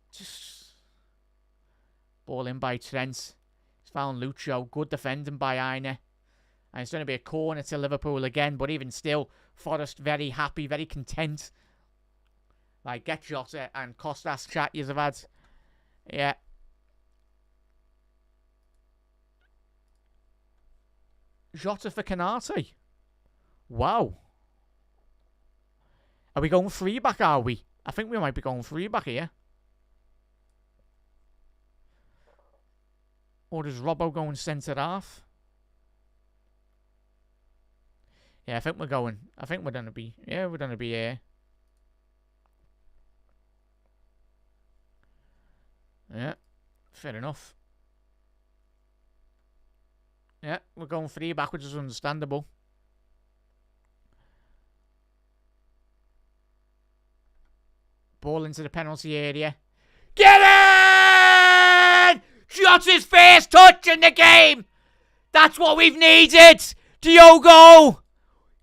Just ball in by Trent. He's found Lucho. Good defending by Aina. And it's going to be a corner to Liverpool again. But even still, Forest very happy, very content. Like, get Jota and Costas chat you've had. Yeah. Jota for Canate. Wow. Are we going free back, are we? I think we might be going free back here. Or does Robbo going centre half? Yeah, I think we're going to be... Yeah, we're going to be here. Yeah, fair enough. Yeah, we're going free back, which is understandable. Ball into the penalty area. Get in! Jota's first touch in the game! That's what we've needed! Diogo!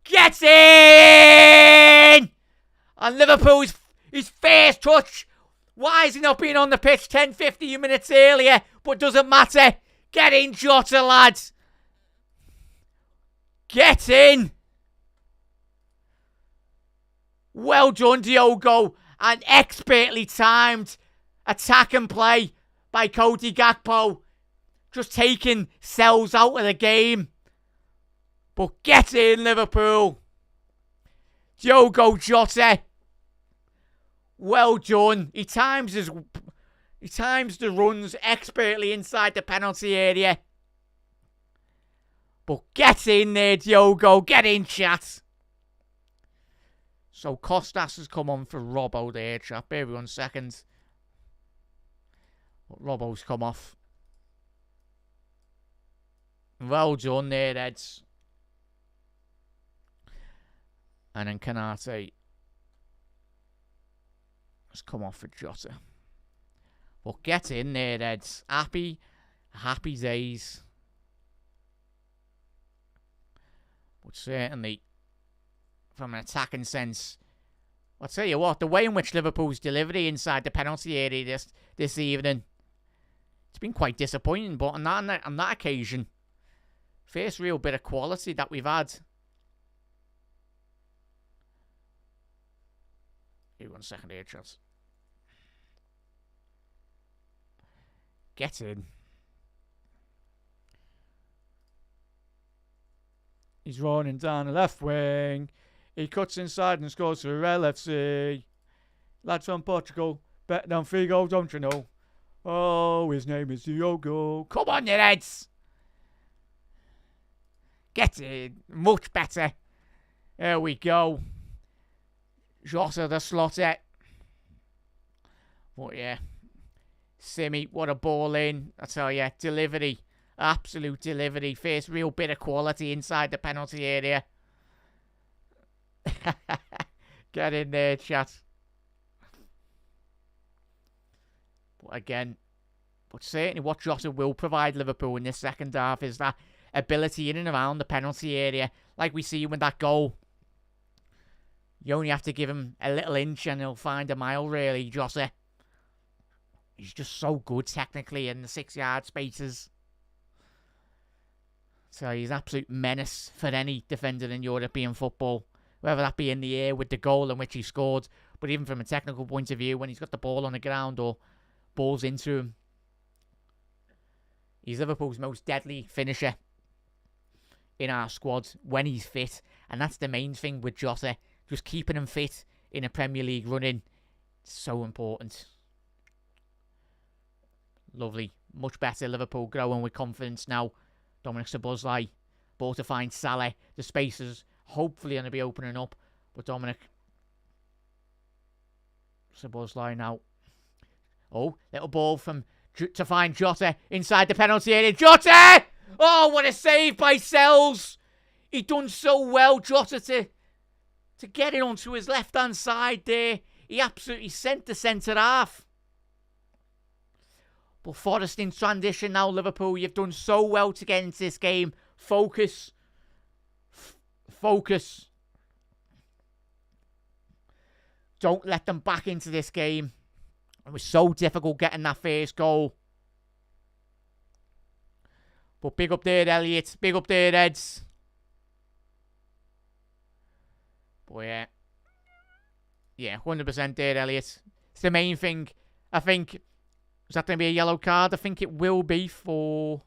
Get in! And Liverpool's his first touch. Why is he not being on the pitch 10, 15 minutes earlier? But doesn't matter. Get in, Jota, lads. Get in. Well done, Diogo. An expertly timed attack and play by Cody Gakpo. Just taking cells out of the game. But get in, Liverpool. Diogo Jota. Well done. He times the runs expertly inside the penalty area. But get in there, Diogo. Get in, chat. So Costas has come on for Robbo there, chat. Bear with 1 second. But Robbo's come off. Well done there, Eds. And then Canate has come off for Jota. But get in there, Eds. Happy days. But certainly, from an attacking sense, I'll tell you what, the way in which Liverpool's delivery inside the penalty area this evening, it's been quite disappointing. But on that occasion, first real bit of quality that we've had. Give me 1 second here, chat. Get in. He's running down the left wing. He cuts inside and scores for LFC. Lads from Portugal. Bet down 3 goals, don't you know? Oh, his name is Diogo. Come on, you heads. Get in. Much better. There we go. Jota the slotter. But yeah. Simi, what a ball in. I tell you, delivery. Absolute delivery. First real bit of quality inside the penalty area. Get in there, chat. But certainly what Jota will provide Liverpool in this second half is that ability in and around the penalty area. Like we see with that goal. You only have to give him a little inch and he'll find a mile, really, Jota. He's just so good technically in the 6-yard spaces. So he's an absolute menace for any defender in European football. Whether that be in the air with the goal in which he scored, but even from a technical point of view, when he's got the ball on the ground or balls into him. He's Liverpool's most deadly finisher in our squad when he's fit. And that's the main thing with Jota. Just keeping him fit in a Premier League run-in. So important. Lovely. Much better. Liverpool growing with confidence now. Dominic Szoboszlai. Ball to find Salah. The spaces hopefully going to be opening up. But Dominic Szoboszlai now. Oh, little ball to find Jota inside the penalty area. Jota! Oh, what a save by Sells. He done so well, Jota, to get it onto his left-hand side there. He absolutely sent the centre-half. But Forest in transition now, Liverpool. You've done so well to get into this game. Focus. Focus. Don't let them back into this game. It was so difficult getting that first goal. But big up there, Elliot. Big up there, Eds. But yeah. Yeah, 100% there, Elliot. It's the main thing. I think, is that going to be a yellow card? I think it will be for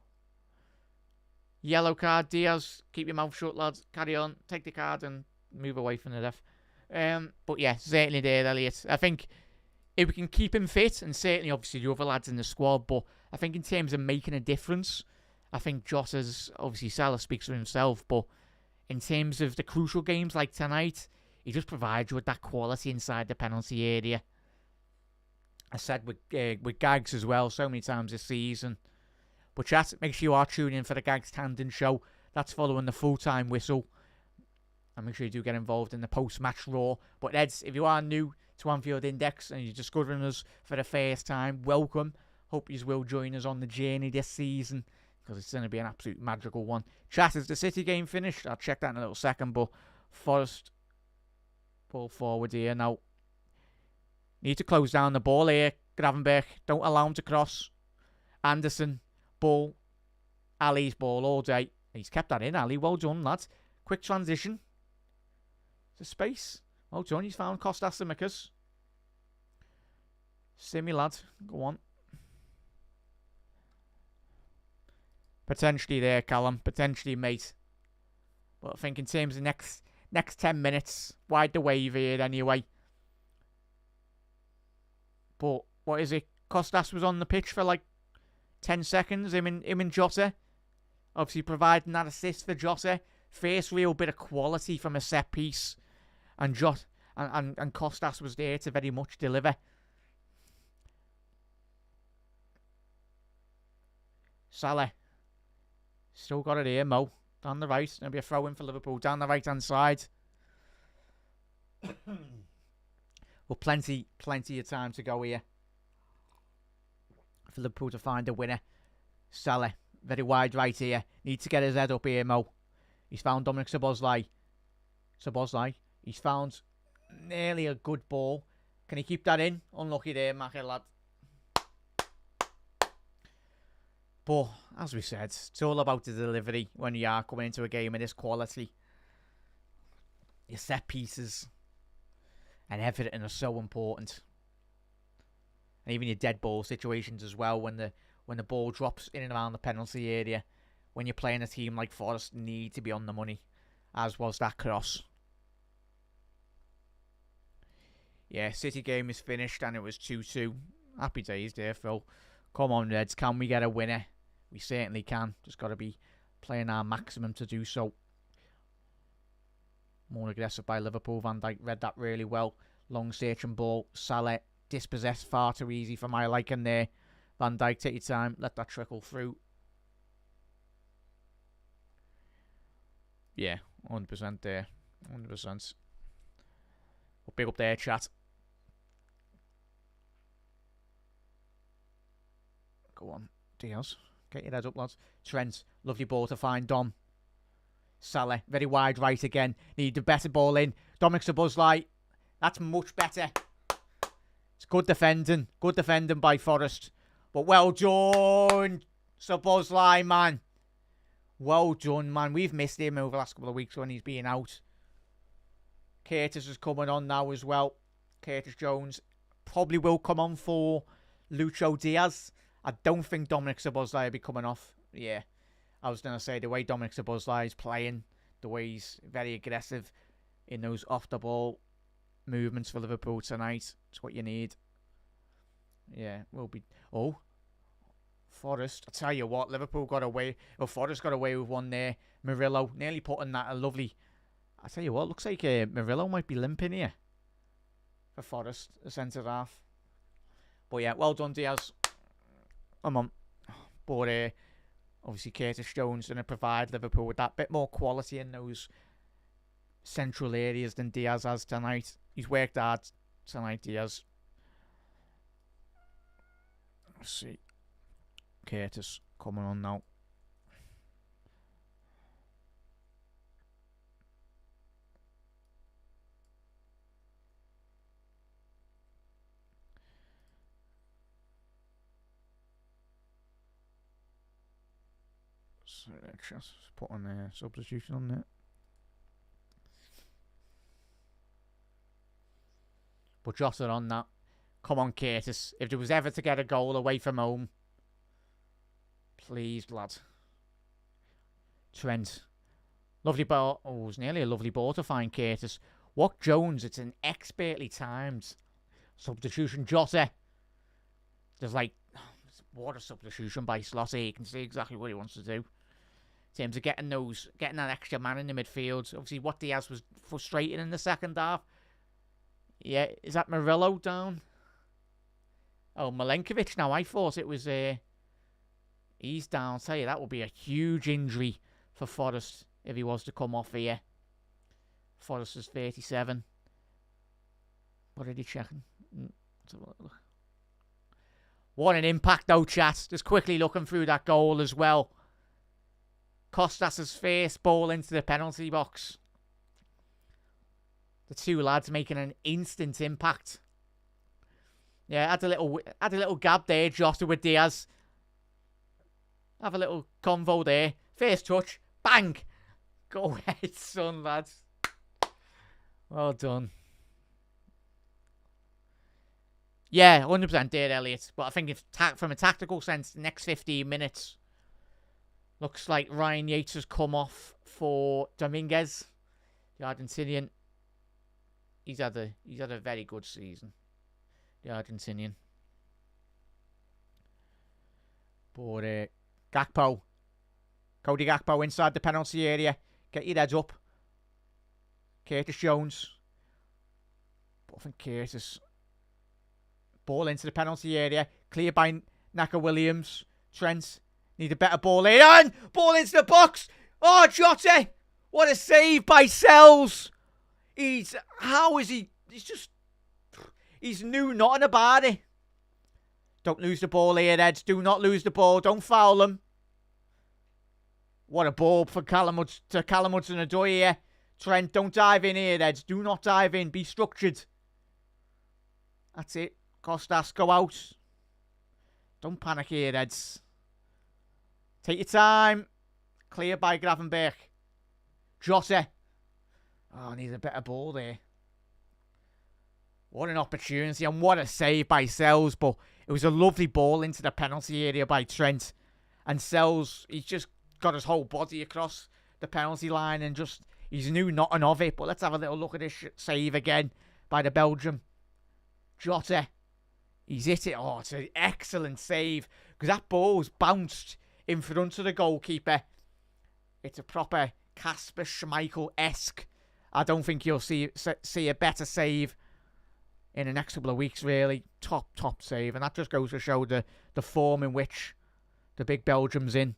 yellow card. Diaz, keep your mouth shut, lads. Carry on. Take the card and move away from the ref. But yeah, certainly there, Elliot. I think if we can keep him fit, and certainly obviously the other lads in the squad, but I think in terms of making a difference, I think Jota's, obviously Salah speaks for himself, but in terms of the crucial games like tonight, he just provides you with that quality inside the penalty area. I said with Gags as well so many times this season. But chat, make sure you are tuning in for the Gags Tandon show. That's following the full-time whistle. And make sure you do get involved in the post-match Raw. But Eds, if you are new to Anfield Index and you're discovering us for the first time, welcome. Hope you will join us on the journey this season, because it's going to be an absolute magical one. Chat, is the City game finished? I'll check that in a little second, but Forest ball forward here now. Need to close down the ball here. Gravenberch, don't allow him to cross. Anderson, ball. Ali's ball all day. He's kept that in, Ali. Well done, lads. Quick transition to space. Well done, he's found Kostas Tsimikas. Simi, lad. Go on. Potentially there, Callum. Potentially, mate. But I think in terms of next 10 minutes, wide the wave here anyway. But what is it? Kostas was on the pitch for like 10 seconds. Him and Jota. Obviously providing that assist for Jota. First real bit of quality from a set piece. And and Kostas was there to very much deliver. Salah. Still got it here, Mo. Down the right. There'll be a throw in for Liverpool. Down the right-hand side. Well, plenty of time to go here. For Liverpool to find a winner. Salah. Very wide right here. Needs to get his head up here, Mo. He's found Dominic Szoboszlai. He's found nearly a good ball. Can he keep that in? Unlucky there, Mackie, lad. But, as we said, it's all about the delivery when you are coming into a game of this quality. Your set pieces and everything are so important. And even your dead ball situations as well, when the ball drops in and around the penalty area. When you're playing a team like Forest, need to be on the money, as was that cross. Yeah, City game is finished and it was 2-2. Happy days there, Phil. Come on, Reds. Can we get a winner? We certainly can. Just got to be playing our maximum to do so. More aggressive by Liverpool. Van Dijk read that really well. Long searching ball. Salah dispossessed far too easy for my liking there. Van Dijk, take your time. Let that trickle through. Yeah, 100% there. 100%. Well, big up there, chat. Go on, Diaz. Get your head up, lads. Trent, lovely ball to find Dom. Salah, very wide right again. Need the better ball in. Dominic Szoboszlai. That's much better. It's good defending. Good defending by Forest. But well done, Szoboszlai, man. Well done, man. We've missed him over the last couple of weeks when he's been out. Curtis is coming on now as well. Curtis Jones probably will come on for Lucho Diaz. I don't think Dominic Szoboszlai will be coming off. Yeah, I was going to say the way Dominic Szoboszlai is playing, the way he's very aggressive in those off-the-ball movements for Liverpool tonight. It's what you need. Yeah, we'll be... Oh, Forest. I'll tell you what, Liverpool got away... Well, Forest got away with one there. Murillo nearly putting that a lovely... I'll tell you what, looks like Murillo might be limping here for Forest, the centre-half. But yeah, well done, Diaz. Come on. But obviously Curtis Jones going to provide Liverpool with that bit more quality in those central areas than Diaz has tonight. He's worked hard tonight, Diaz. Let's see. Curtis coming on now. So just put on a substitution on there. But Jota on that. Come on, Curtis. If there was ever to get a goal away from home, please, lad. Trent. Lovely ball. Oh, it was nearly a lovely ball to find Curtis. What Jones? It's an expertly timed substitution. Jota. There's like, what a substitution by Slotty. You can see exactly what he wants to do. In terms of getting that extra man in the midfield. Obviously, what Diaz was frustrating in the second half. Yeah, is that Murillo down? Oh, Milenkovic now. I thought it was... he's down. I'll tell you, that would be a huge injury for Forest if he was to come off here. Forest is 37. What are they checking? Let's have a look. What an impact, though, chat. Just quickly looking through that goal as well. Kostas' first ball into the penalty box. The two lads making an instant impact. Yeah, had a little gab there, Jota with Diaz. Have a little convo there. First touch, bang. Go ahead, son, lads. Well done. Yeah, 100% there, Elliot. But I think if from a tactical sense, the next 15 minutes looks like Ryan Yates has come off for Dominguez, the Argentinian. He's had a very good season, the Argentinian. But Gakpo, Cody Gakpo inside the penalty area. Get your heads up. Curtis Jones. But I think Curtis. Ball into the penalty area. Clear by Naka Williams. Trent. Need a better ball in. Ball into the box. Oh, Jota. What a save by Sells. He's new nothing about it. Don't lose the ball here, Eds. Do not lose the ball. Don't foul them. What a ball for Callum Hudson-Odoi here. Trent, don't dive in here, Eds. Do not dive in. Be structured. That's it. Kostas, go out. Don't panic here, Eds. Take your time. Clear by Gravenberch. Jota. Oh, needs a better ball there. What an opportunity and what a save by Sells. But it was a lovely ball into the penalty area by Trent. And Sells, he's just got his whole body across the penalty line and just, he's knew nothing of it. But let's have a little look at this save again by the Belgium. Jota. He's hit it. Oh, it's an excellent save. Because that ball's bounced in front of the goalkeeper. It's a proper Kasper Schmeichel-esque. I don't think you'll see a better save in the next couple of weeks, really. Top save. And that just goes to show the form in which the big Belgium's in.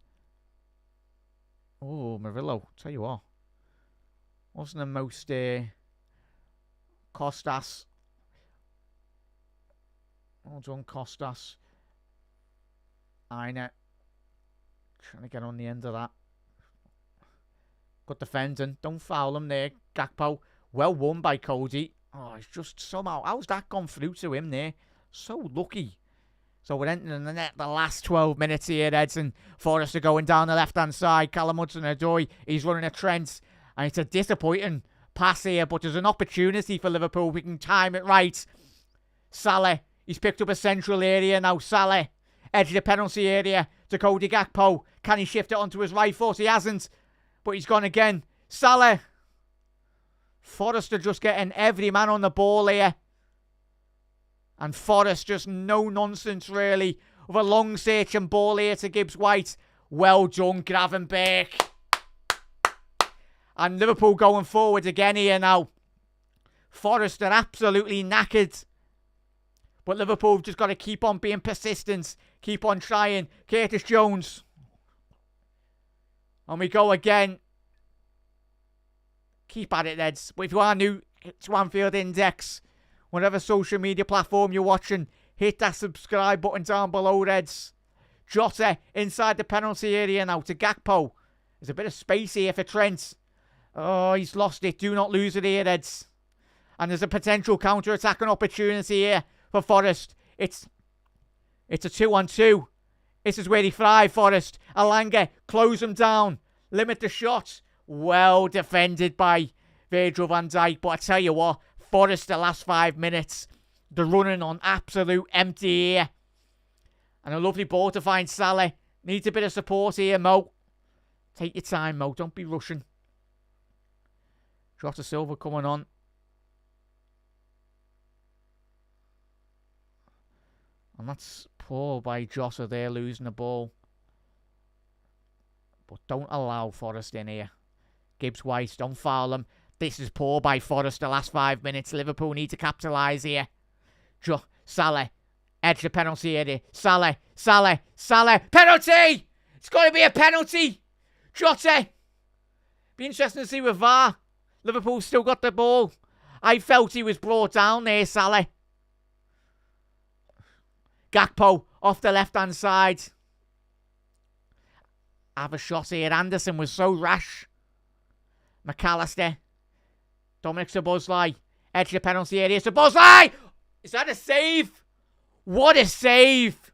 Oh, Murillo. Tell you what. Wasn't the most... Kostas. Well done, Kostas. Aina trying to get on the end of that. Good defending. Don't foul him there. Gakpo. Well won by Cody. Oh, it's just somehow. How's that gone through to him there? So lucky. So we're entering the net the last 12 minutes here, Edson. Forrester going down the left-hand side. Callum Hudson-Odoi. He's running a Trent. And it's a disappointing pass here, but there's an opportunity for Liverpool. We can time it right. Salah. He's picked up a central area now. Salah. Edge of the penalty area to Cody Gakpo. Can he shift it onto his right foot? He hasn't. But he's gone again. Salah. Forrester just getting every man on the ball here. And Forrest just no nonsense really. With a long searching ball here to Gibbs White. Well done, Gravenberch. And Liverpool going forward again here now. Forrester absolutely knackered. But Liverpool have just got to keep on being persistent. Keep on trying. Curtis Jones. And we go again. Keep at it, Reds. But if you are new to Anfield Index, whatever social media platform you're watching, hit that subscribe button down below, Reds. Jota inside the penalty area now to Gakpo. There's a bit of space here for Trent. Oh, he's lost it. Do not lose it here, Reds. And there's a potential counter-attacking opportunity here for Forest. It's a 2-on-2. This is where he thrive, Forest. Alanga, close him down. Limit the shot. Well defended by Virgil van Dijk. But I tell you what, Forest the last 5 minutes, they're running on absolute empty here. And a lovely ball to find Salah. Needs a bit of support here, Mo. Take your time, Mo. Don't be rushing. Jota Silva coming on. And that's poor by Jota there, losing the ball. But don't allow Forrest in here. Gibbs White, don't foul him. This is poor by Forrest the last 5 minutes. Liverpool need to capitalise here. Salah. Edge the penalty area. Salah. Penalty! It's got to be a penalty. Jota. Be interesting to see with VAR. Liverpool still got the ball. I felt he was brought down there, Salah. Gakpo off the left-hand side. Have a shot here. Anderson was so rash. McAllister. Dominic Szoboszlai. Edge of the penalty area. Szoboszlai! Is that a save? What a save!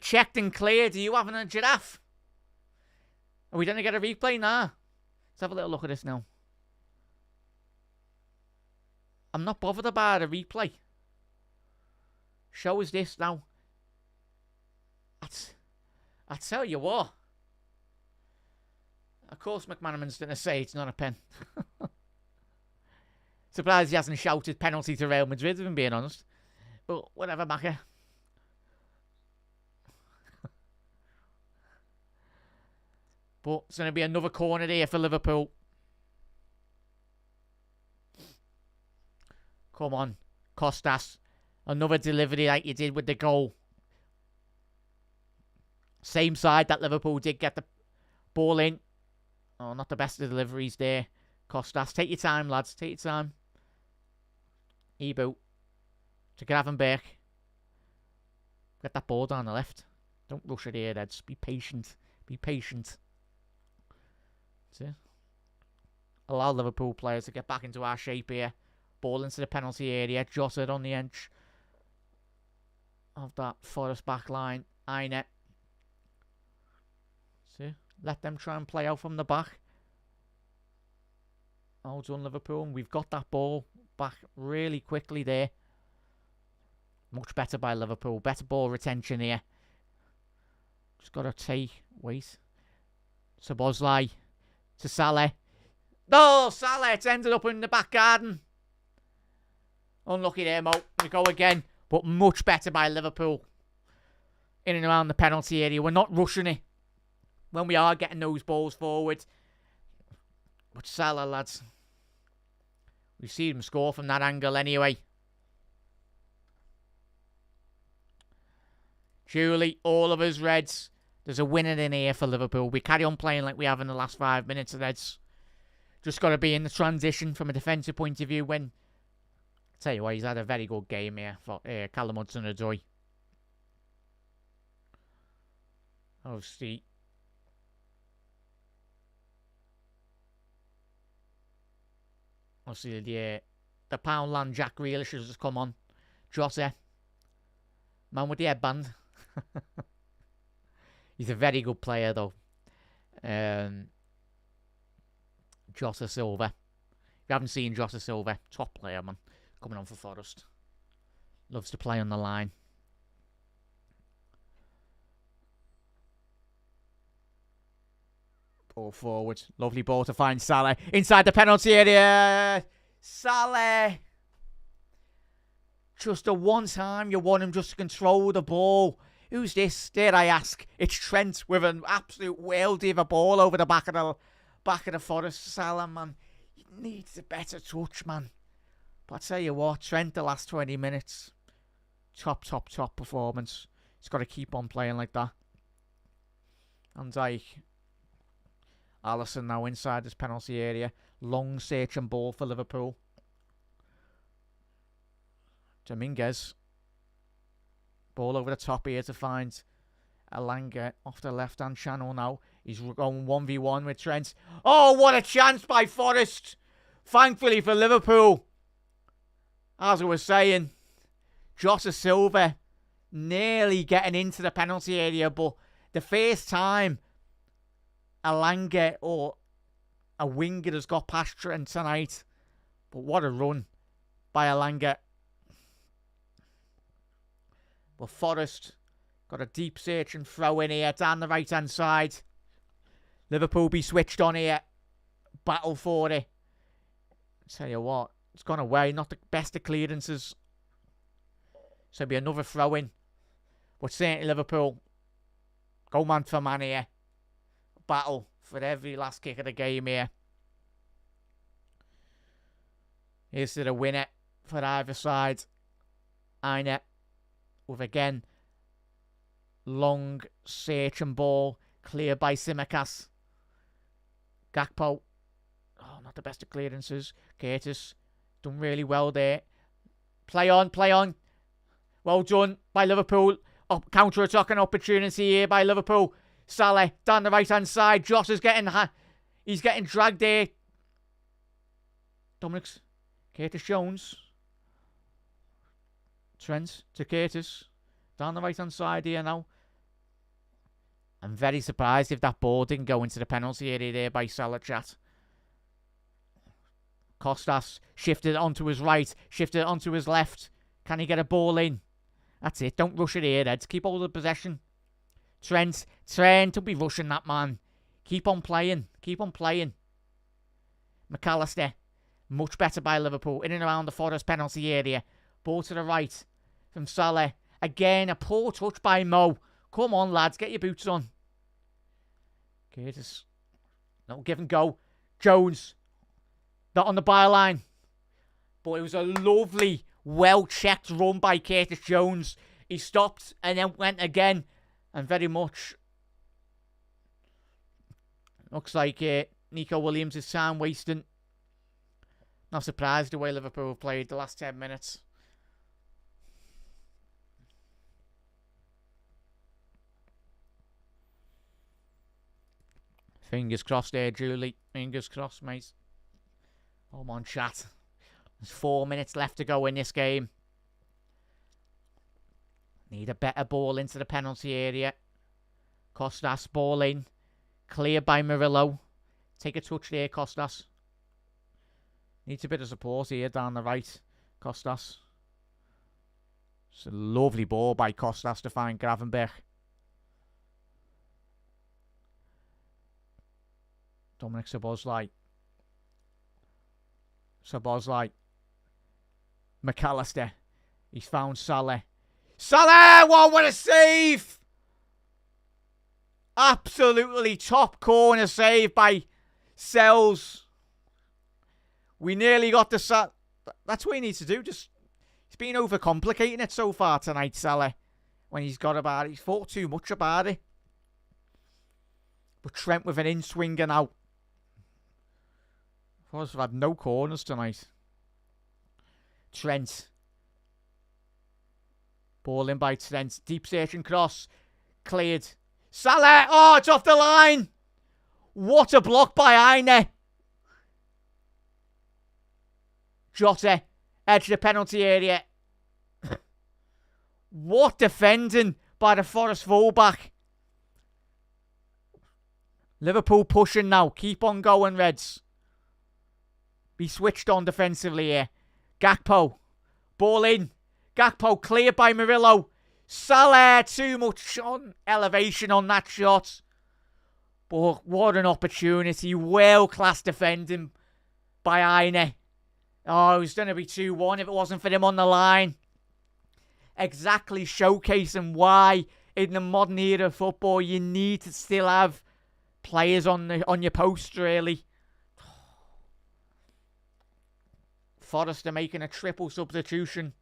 Checked and cleared. Are you having a giraffe? Are we going to get a replay now? Let's have a little look at this now. I'm not bothered about a replay. Show us this now. I tell you what. Of course McManaman's going to say it's not a pen. Surprised he hasn't shouted penalty to Real Madrid, if I'm being honest. But whatever, Macca. But it's going to be another corner here for Liverpool. Come on. Costas. Another delivery like you did with the goal. Same side that Liverpool did get the ball in. Oh, not the best of deliveries there. Costas. Take your time, lads. Take your time. Ebo. To Gravenberch. Get that ball down the left. Don't rush it here, Eds. Be patient. Be patient. That's it. Allow Liverpool players to get back into our shape here. Ball into the penalty area. Jota on the edge of that Forest back line. Aina. See? Let them try and play out from the back. All done, Liverpool. And we've got that ball back really quickly there. Much better by Liverpool. Better ball retention here. Just got to wait. Szoboszlai to Salah. No, Salah. It's ended up in the back garden. Unlucky there, Mo. We go again. But much better by Liverpool. In and around the penalty area. We're not rushing it. When we are getting those balls forward. But Salah, lads. We've seen him score from that angle anyway. Surely, all of us Reds. There's a winner in here for Liverpool. We carry on playing like we have in the last 5 minutes, Reds. Just got to be in the transition from a defensive point of view when... Tell you what, he's had a very good game here for Callum Hudson-Odoi. Obviously, the Poundland Jack Grealish has just come on. Jota, man with the headband. He's a very good player, though. Jota Silva. If you haven't seen Jota Silva, top player, man. Coming on for Forest. Loves to play on the line. Ball forward. Lovely ball to find Salah. Inside the penalty area. Salah. Just the one time you want him just to control the ball. Who's this? Dare I ask? It's Trent with an absolute worldie of a ball over the back of the Forest. Salah, man. He needs a better touch, man. But I tell you what, Trent the last 20 minutes. Top performance. He's got to keep on playing like that. And Alisson now inside this penalty area. Long searching ball for Liverpool. Dominguez. Ball over the top here to find Alanga off the left-hand channel now. He's going 1v1 with Trent. Oh, what a chance by Forest. Thankfully for Liverpool. As I was saying, Jota Silva nearly getting into the penalty area, but the first time Alanga or a winger has got past Trent tonight. But what a run by Alanga. But Forest got a deep search and throw in here down the right hand side. Liverpool be switched on here. Battle for it. Tell you what, it's gone away. Not the best of clearances. So it'll be another throw in. But certainly Liverpool go man for man here. Battle for every last kick of the game here. Here's to the winner for either side. Aina with again long searching ball cleared by Tsimikas. Gakpo, oh, not the best of clearances. Curtis done really well there. Play on. Well done by Liverpool. Counter-attacking opportunity here by Liverpool. Salah down the right hand side. Josh is getting he's getting dragged there. Dominic's Curtis Jones. Trent to Curtis. Down the right hand side here now. I'm very surprised if that ball didn't go into the penalty area there by Salah, chat. Costas shifted onto his right. Shifted onto his left. Can he get a ball in? That's it. Don't rush it here, Eds. Keep hold of the possession. Trent, don't be rushing that, man. Keep on playing. McAllister, much better by Liverpool. In and around the Forest penalty area. Ball to the right from Salah. Again, a poor touch by Mo. Come on, lads. Get your boots on. Curtis. No, give and go. Jones. Not on the byline. But it was a lovely, well-checked run by Curtis Jones. He stopped and then went again. And very much looks like Nico Williams is time wasting. Not surprised the way Liverpool have played the last 10 minutes. Fingers crossed there, Julie. Fingers crossed, mate. Come on, chat. There's 4 minutes left to go in this game. Need a better ball into the penalty area. Costas, ball in. Cleared by Murillo. Take a touch there, Costas. Needs a bit of support here down the right. Costas. It's a lovely ball by Costas to find Gravenberch. Dominic Szoboszlai. McAllister. He's found Salah. Salah! Whoa, what a save! Absolutely top corner save by Sells. We nearly got the That's what he needs to do. He's been overcomplicating it so far tonight, Salah. When he's thought too much about it. But Trent with an in-swinger now. Forest have had no corners tonight. Trent. Ball in by Trent. Deep searching cross. Cleared. Salah. Oh, it's off the line. What a block by Aine. Jota. Edge of the penalty area. What defending by the Forest fullback. Liverpool pushing now. Keep on going, Reds. Be switched on defensively here. Gakpo. Ball in. Gakpo cleared by Murillo. Salah, too much on elevation on that shot. But what an opportunity. World-class defending by Aine. Oh, it was going to be 2-1 if it wasn't for him on the line. Exactly showcasing why in the modern era of football you need to still have players on your post, really. Forrester making a triple substitution.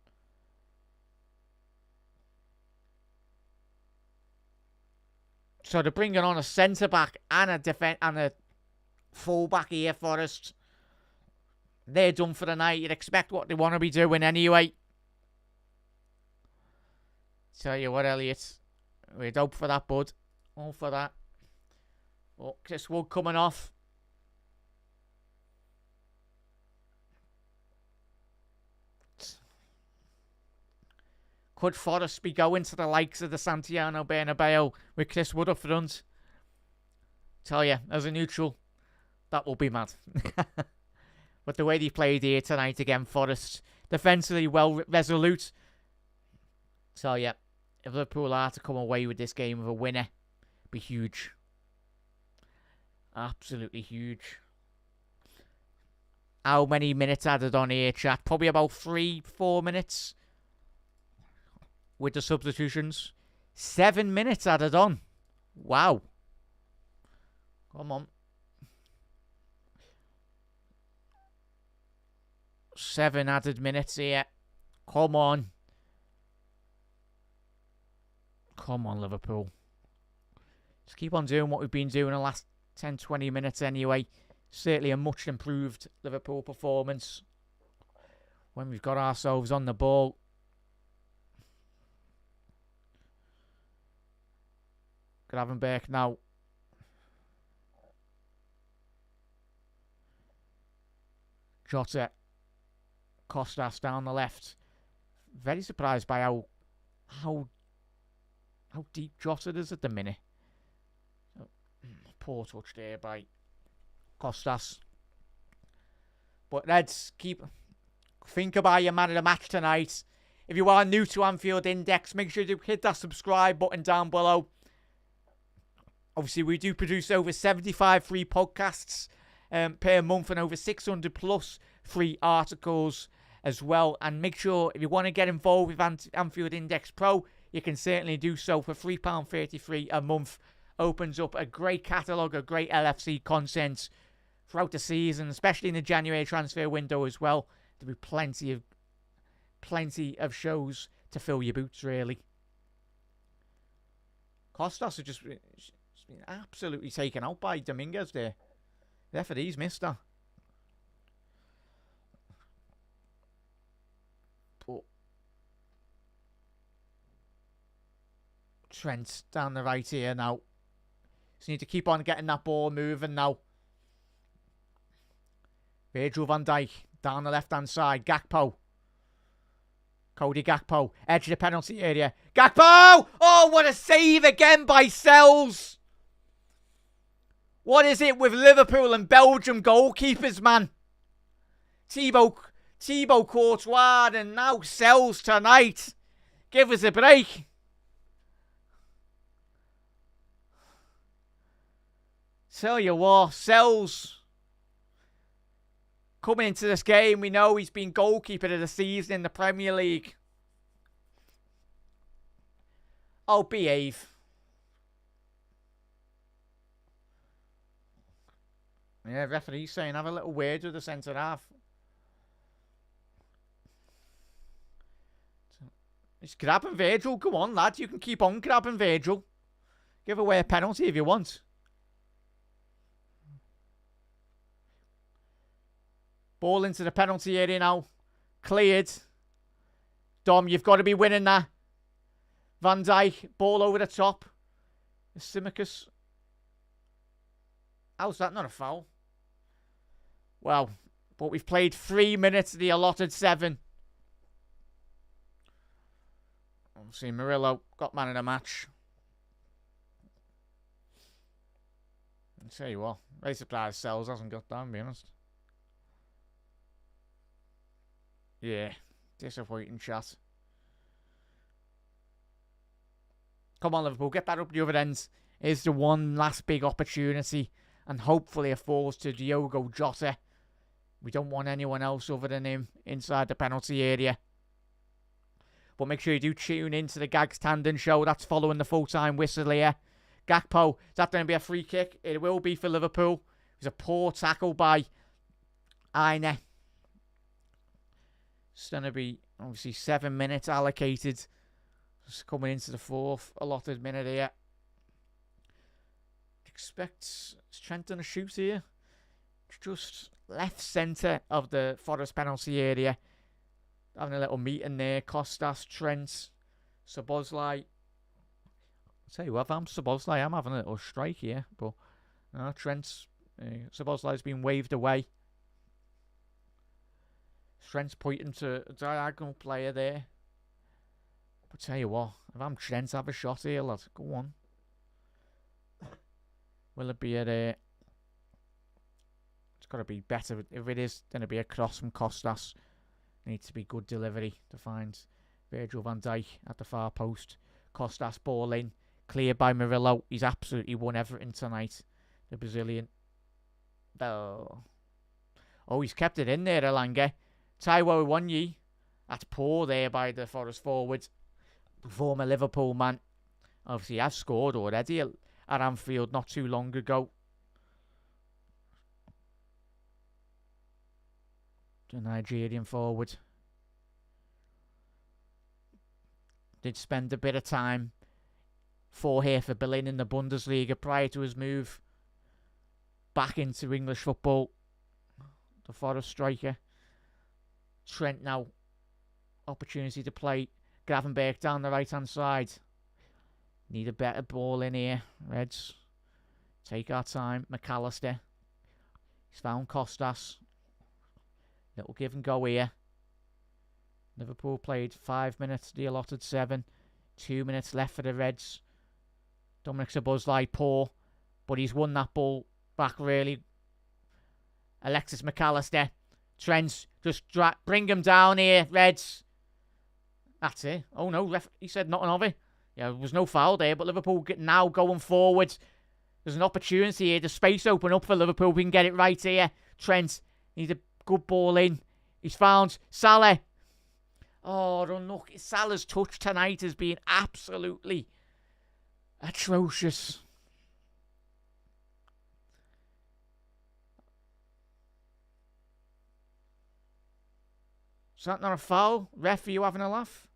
So they're bringing on a centre-back and a full-back here, Forest. They're done for the night. You'd expect what they want to be doing anyway. Tell you what, Elliot. We'd hope for that, bud. All for that. Oh, Chris Wood coming off. Could Forrest be going to the likes of the Santiago Bernabeu with Chris Wood up front? Tell you, as a neutral, that will be mad. But the way they played here tonight again, Forrest, defensively well resolute. So yeah, if Liverpool are to come away with this game with a winner, be huge. Absolutely huge. How many minutes added on here, chat? Probably about 3-4 minutes. With the substitutions. 7 minutes added on. Wow. Come on. 7 added minutes here. Come on. Come on, Liverpool. Just keep on doing what we've been doing the last 10-20 minutes anyway. Certainly a much improved Liverpool performance. When we've got ourselves on the ball. Gravenberch now. Jota. Costas down the left. Very surprised by how deep Jota is at the minute. Oh, poor touch there by Costas. But let's think about your man of the match tonight. If you are new to Anfield Index, make sure to hit that subscribe button down below. Obviously, we do produce over 75 free podcasts per month and over 600 plus free articles as well. And make sure, if you want to get involved with Anfield Index Pro, you can certainly do so for £3.33 a month. Opens up a great catalogue of great LFC content throughout the season, especially in the January transfer window as well. There'll be plenty of shows to fill your boots, really. Costas has just been absolutely taken out by Dominguez there. The referee's missed that. But Trent down the right here now. Just need to keep on getting that ball moving now. Virgil van Dijk down the left-hand side. Gakpo. Cody Gakpo. Edge of the penalty area. Gakpo! Oh, what a save again by Sells. What is it with Liverpool and Belgium goalkeepers, man? Thibaut Courtois and now Sells tonight. Give us a break. Tell you what, Sells coming into this game, we know he's been goalkeeper of the season in the Premier League. Oh, behave. Yeah, referee's saying have a little word with the centre half. Just grabbing Virgil. Go on, lad. You can keep on grabbing Virgil. Give away a penalty if you want. Ball into the penalty area now. Cleared. Dom, you've got to be winning that. Van Dijk, ball over the top. Simicus. How's that not a foul? Well, but we've played 3 minutes of the allotted 7. Obviously, Murillo got man of the match. I'll tell you what, very surprised Sells hasn't got that, to be honest. Yeah, disappointing chat. Come on, Liverpool, get that up the other end. Here's the one last big opportunity, and hopefully it falls to Diogo Jota. We don't want anyone else other than him inside the penalty area. But make sure you do tune in to the Gags Tandon show. That's following the full-time whistle here. Gakpo, is that going to be a free kick? It will be for Liverpool. It was a poor tackle by Aine. It's going to be, obviously, 7 minutes allocated. Just coming into the 4th allotted minute here. Expect Trent to shoot here. Just left centre of the Forest penalty area. Having a little meeting there. Kostas, Trent, Szoboszlai. I'll tell you what, if I'm Szoboszlai, I'm having a little strike here. But Trent's, Szoboszlai's been waved away. Trent's pointing to a diagonal player there. But tell you what, if I'm Trent, have a shot here, lad. Go on. Will it be it's got to be better. If it is, then it'll be a cross from Kostas. Needs to be good delivery to find Virgil van Dijk at the far post. Kostas ball in. Cleared by Murillo. He's absolutely won everything tonight. The Brazilian. Oh, he's kept it in there, Elanga. Taiwo Wanyi. That's poor there by the Forest forward. Former Liverpool man. Obviously, has scored already at Anfield not too long ago. The Nigerian forward. Did spend a bit of time for Hertha Berlin in the Bundesliga prior to his move back into English football. The Forest striker. Trent now. Opportunity to play Gravenberch down the right hand side. Need a better ball in here. Reds. Take our time. McAllister. He's found Kostas. Little give and go here. Liverpool played 5 minutes, the allotted 7. 2 minutes left for the Reds. Dominic Szoboszlai poor, but he's won that ball back really. Alexis McAllister. Trent, just bring him down here, Reds. That's it. Oh no, he said nothing of it. Yeah, there was no foul there, but Liverpool now going forward. There's an opportunity here. The space open up for Liverpool. We can get it right here. Trent needs a good ball in. He's found Salah. Oh, look. Salah's touch tonight has been absolutely atrocious. Is that not a foul? Ref, are you having a laugh?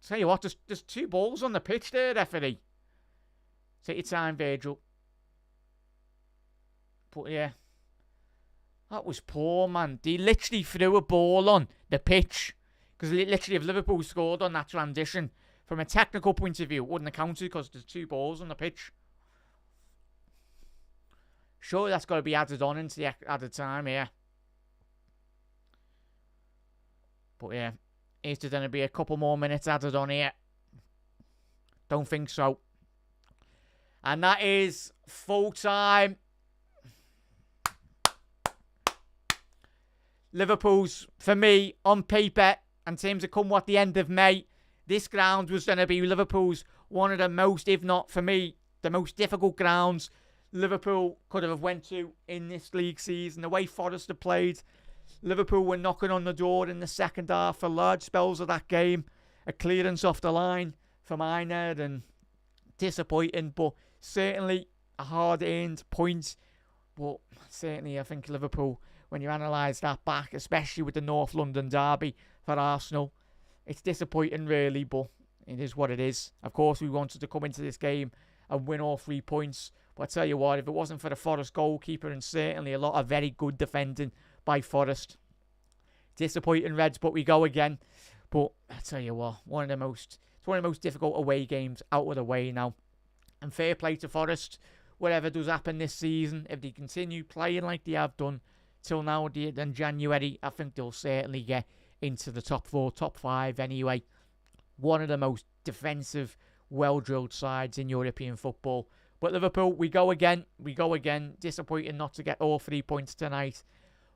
Tell you what, there's 2 balls on the pitch there, referee. Take your time, Virgil. But yeah, that was poor, man. They literally threw a ball on the pitch. Because literally, if Liverpool scored on that transition, from a technical point of view, it wouldn't have counted because there's 2 balls on the pitch. Sure, that's got to be added on into the added time here. But yeah. Is there going to be a couple more minutes added on here? Don't think so. And that is full time. Liverpool's, for me, on paper, and teams have come at the end of May, this ground was going to be Liverpool's one of the most, if not for me, the most difficult grounds Liverpool could have went to in this league season. The way Forest have played, Liverpool were knocking on the door in the second half for large spells of that game. A clearance off the line from Aine and disappointing, but certainly a hard-earned point. But certainly I think Liverpool, when you analyse that back, especially with the North London derby for Arsenal, it's disappointing really, but it is what it is. Of course, we wanted to come into this game and win all 3 points. But I tell you what, if it wasn't for the Forest goalkeeper and certainly a lot of very good defending by Forest, Disappointing, Reds, but we go again. But I tell you what, it's one of the most difficult away games out of the way now. And fair play to Forest. Whatever does happen this season, if they continue playing like they have done till now, then January, I think they'll certainly get into the top 4, top 5 anyway. One of the most defensive, well-drilled sides in European football. But Liverpool, we go again. Disappointing not to get all 3 points tonight.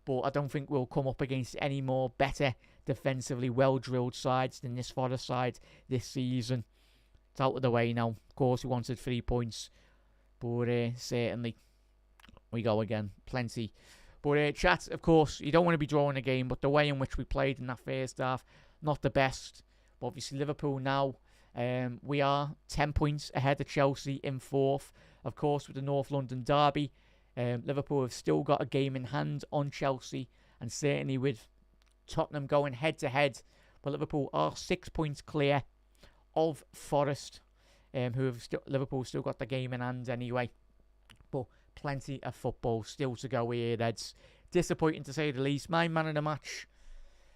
But I don't think we'll come up against any more better defensively well-drilled sides than this Forest side this season. It's out of the way now. Of course, we wanted 3 points. But certainly, we go again. Plenty. But chat, of course, you don't want to be drawing a game, but the way in which we played in that first half, not the best. But obviously, Liverpool now, we are 10 points ahead of Chelsea in 4th. Of course, with the North London derby, Liverpool have still got a game in hand on Chelsea, and certainly with Tottenham going head-to-head. But Liverpool are 6 points clear of Forest, Liverpool still got the game in hand anyway. But plenty of football still to go here, Reds. Disappointing to say the least. My man of the match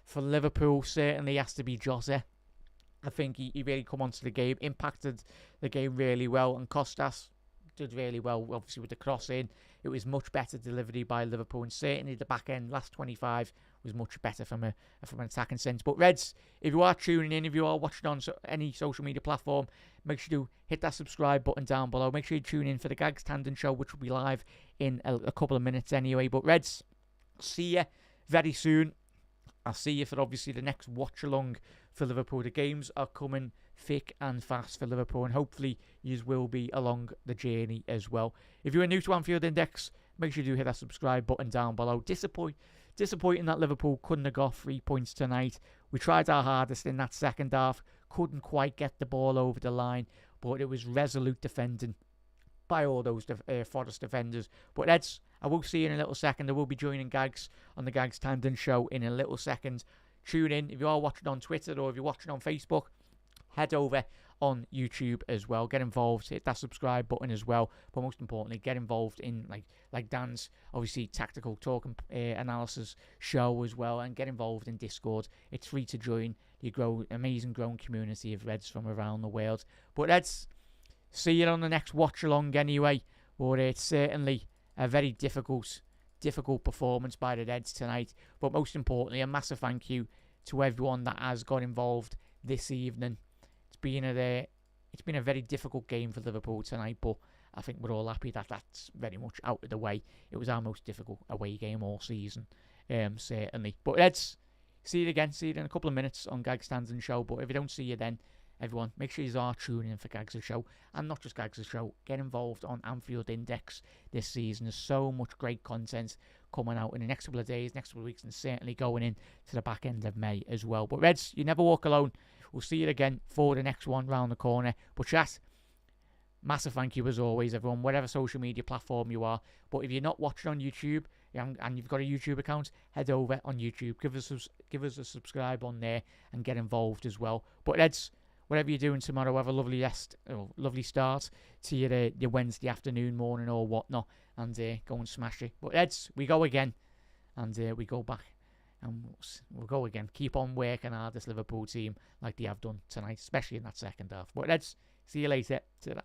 for Liverpool certainly has to be Jose. I think he really come onto the game, impacted the game really well, and Costas did really well, obviously, with the cross in. It was much better delivery by Liverpool, and certainly the back end, last 25, was much better from an attacking sense. But Reds, if you are tuning in, if you are watching on any social media platform, make sure you hit that subscribe button down below. Make sure you tune in for the Gags Tandem Show, which will be live in a couple of minutes anyway. But Reds, see you very soon. I'll see you for obviously the next watch along for Liverpool. The games are coming thick and fast for Liverpool, and hopefully you will be along the journey as well. If you're new to Anfield Index, make sure you do hit that subscribe button down below. Disappointing that Liverpool couldn't have got 3 points tonight. We tried our hardest in that second half, couldn't quite get the ball over the line, but it was resolute defending by all those Forest defenders. But Eds, I will see you in a little second. I will be joining Gags on the Gags Tandem Show in a little second. Tune in. If you are watching on Twitter or if you're watching on Facebook, head over on YouTube as well. Get involved. Hit that subscribe button as well. But most importantly, get involved in like Dan's obviously tactical talk and analysis show as well, and get involved in Discord. It's free to join. You amazing growing community of Reds from around the world. But Reds, see you on the next watch along anyway. But it's certainly a very difficult performance by the Reds tonight. But most importantly, a massive thank you to everyone that has got involved this evening. It's been a very difficult game for Liverpool tonight, but I think we're all happy that that's very much out of the way. It was our most difficult away game all season, certainly. But let's see you again. See you in a couple of minutes on Gags Tandem Show. But if you don't see you then, everyone, make sure you are tuning in for Gags' Show. And not just Gags' Show, get involved on Anfield Index this season. There's so much great content coming out in the next couple of days, next couple of weeks, and certainly going in to the back end of May as well. But Reds, you never walk alone. We'll see you again for the next one round the corner. But chat, massive thank you as always, everyone, whatever social media platform you are. But if you're not watching on YouTube and you've got a YouTube account, head over on YouTube. Give us a subscribe on there and get involved as well. But Reds, whatever you're doing tomorrow, have a lovely start to your Wednesday afternoon, morning, or whatnot, and go and smash it. But Reds, we go again, and we go back, and we'll go again. Keep on working hard, this Liverpool team, like they have done tonight, especially in that second half. But Reds, see you later. Ta-ra.